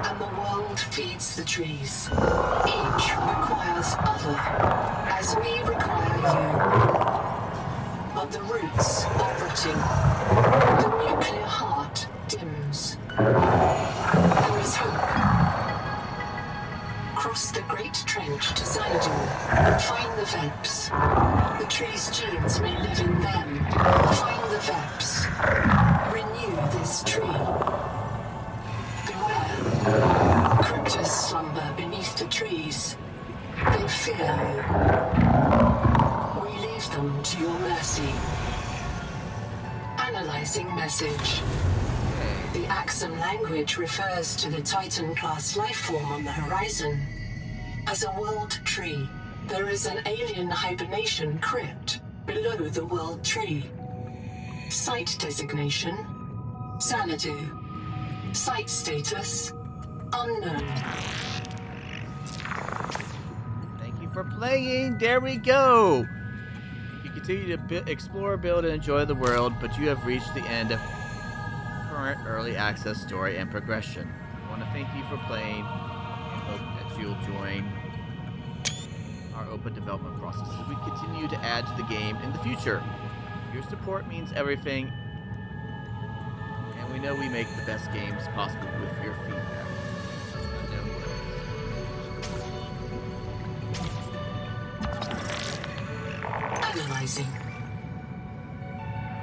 and the world feeds the trees. Each requires other, as we require you. But the roots are rotting. The nuclear heart dims. There is hope. Cross the Great Trench to Xanadu and find the Veps. The tree's genes may live in them. Find the Veps. Renew this tree. Beware. Cryptos slumber beneath the trees. They fear you. We leave them to your mercy. Analyzing message. The Axum language refers to the Titan-class lifeform on the horizon. As a world tree, there is an alien hibernation crypt below the world tree. Site designation: Xanadu. Site status: unknown. Thank you for playing. There we go. You continue to explore, build, and enjoy the world, but you have reached the end of current early access story and progression. I want to thank you for playing and hope that you'll join our open development process as we continue to add to the game in the future. Your support means everything, and we know we make the best games possible with your feedback. Analyzing.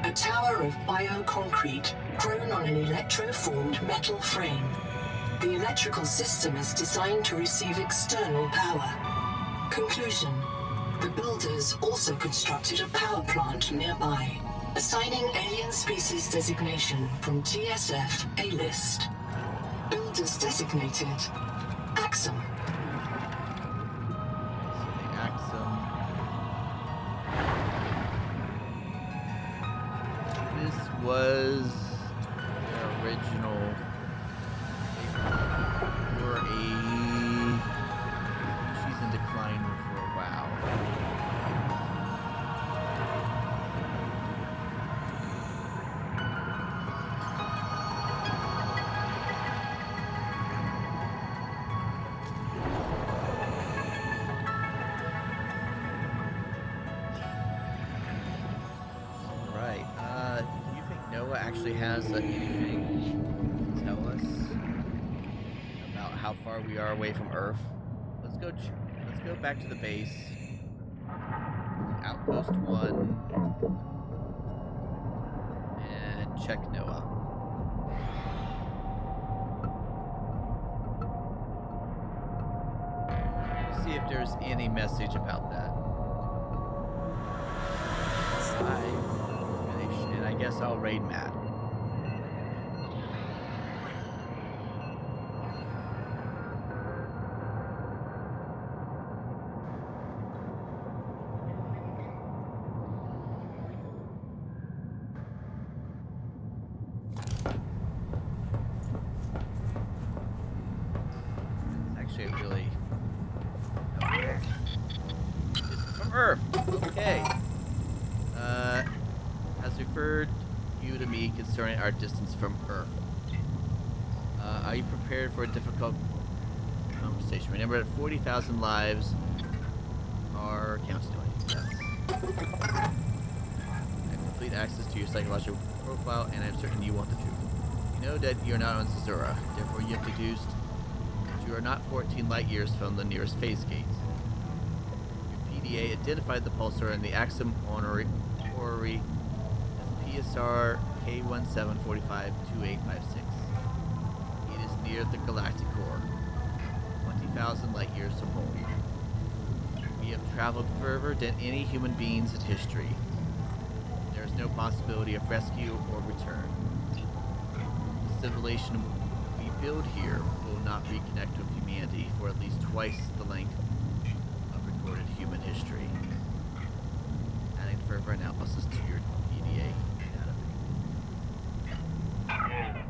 A tower of bioconcrete grown on an electroformed metal frame. The electrical system is designed to receive external power. Conclusion. The builders also constructed a power plant nearby, assigning alien species designation from TSF A-list. Builders designated Axum. This was the original. They were a species in decline for a while. Actually has anything to tell us about how far we are away from Earth. Let's go back to the base. Outpost 1 and check NOAA. See if there's any message about that. And I guess I'll raid Matt. It's actually really... Okay. It's from Earth. Okay. Has referred you to me concerning our distance from Earth. Are you prepared for a difficult conversation? Remember that 40,000 lives are counted to it. Yes. complete access to your psychological profile, and I'm certain you want the truth. You know that you're not on Zazura, therefore you have deduced that you are not 14 light years from the nearest phase gate. Your PDA identified the pulsar in the Axum Orrery as PSR K17452856. It is near the galactic core, 20,000 light years from home. We have traveled further than any human beings in history. There is no possibility of rescue or return. The civilization we build here will not reconnect with humanity for at least twice the length of recorded human history. Adding further analysis to your PDA database.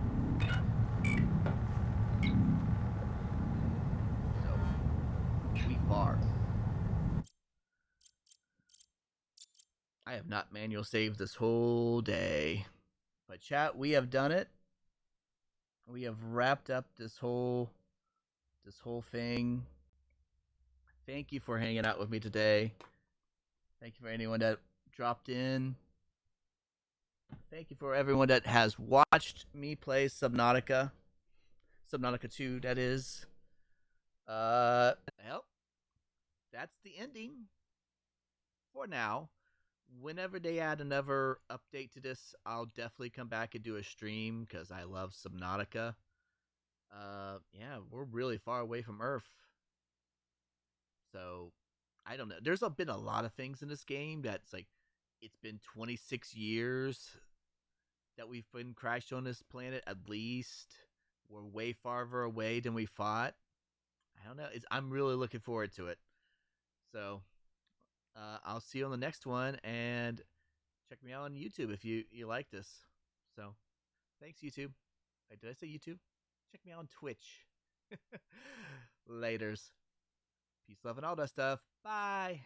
So, we far. I have not manual saved this whole day. But chat, we have done it. We have wrapped up this whole thing. Thank you for hanging out with me today. Thank you for anyone that dropped in. Thank you for everyone that has watched me play Subnautica. Subnautica 2, that is. Well, that's the ending for now. Whenever they add another update to this, I'll definitely come back and do a stream because I love Subnautica. Yeah, we're really far away from Earth. So, I don't know. There's been a lot of things in this game that's like, it's been 26 years that we've been crashed on this planet, at least. We're way farther away than we thought. I don't know. I'm really looking forward to it. So, I'll see you on the next one, and check me out on YouTube if you like this. So, thanks, YouTube. Wait, did I say YouTube? Check me out on Twitch. Laters. Peace, love, and all that stuff. Bye.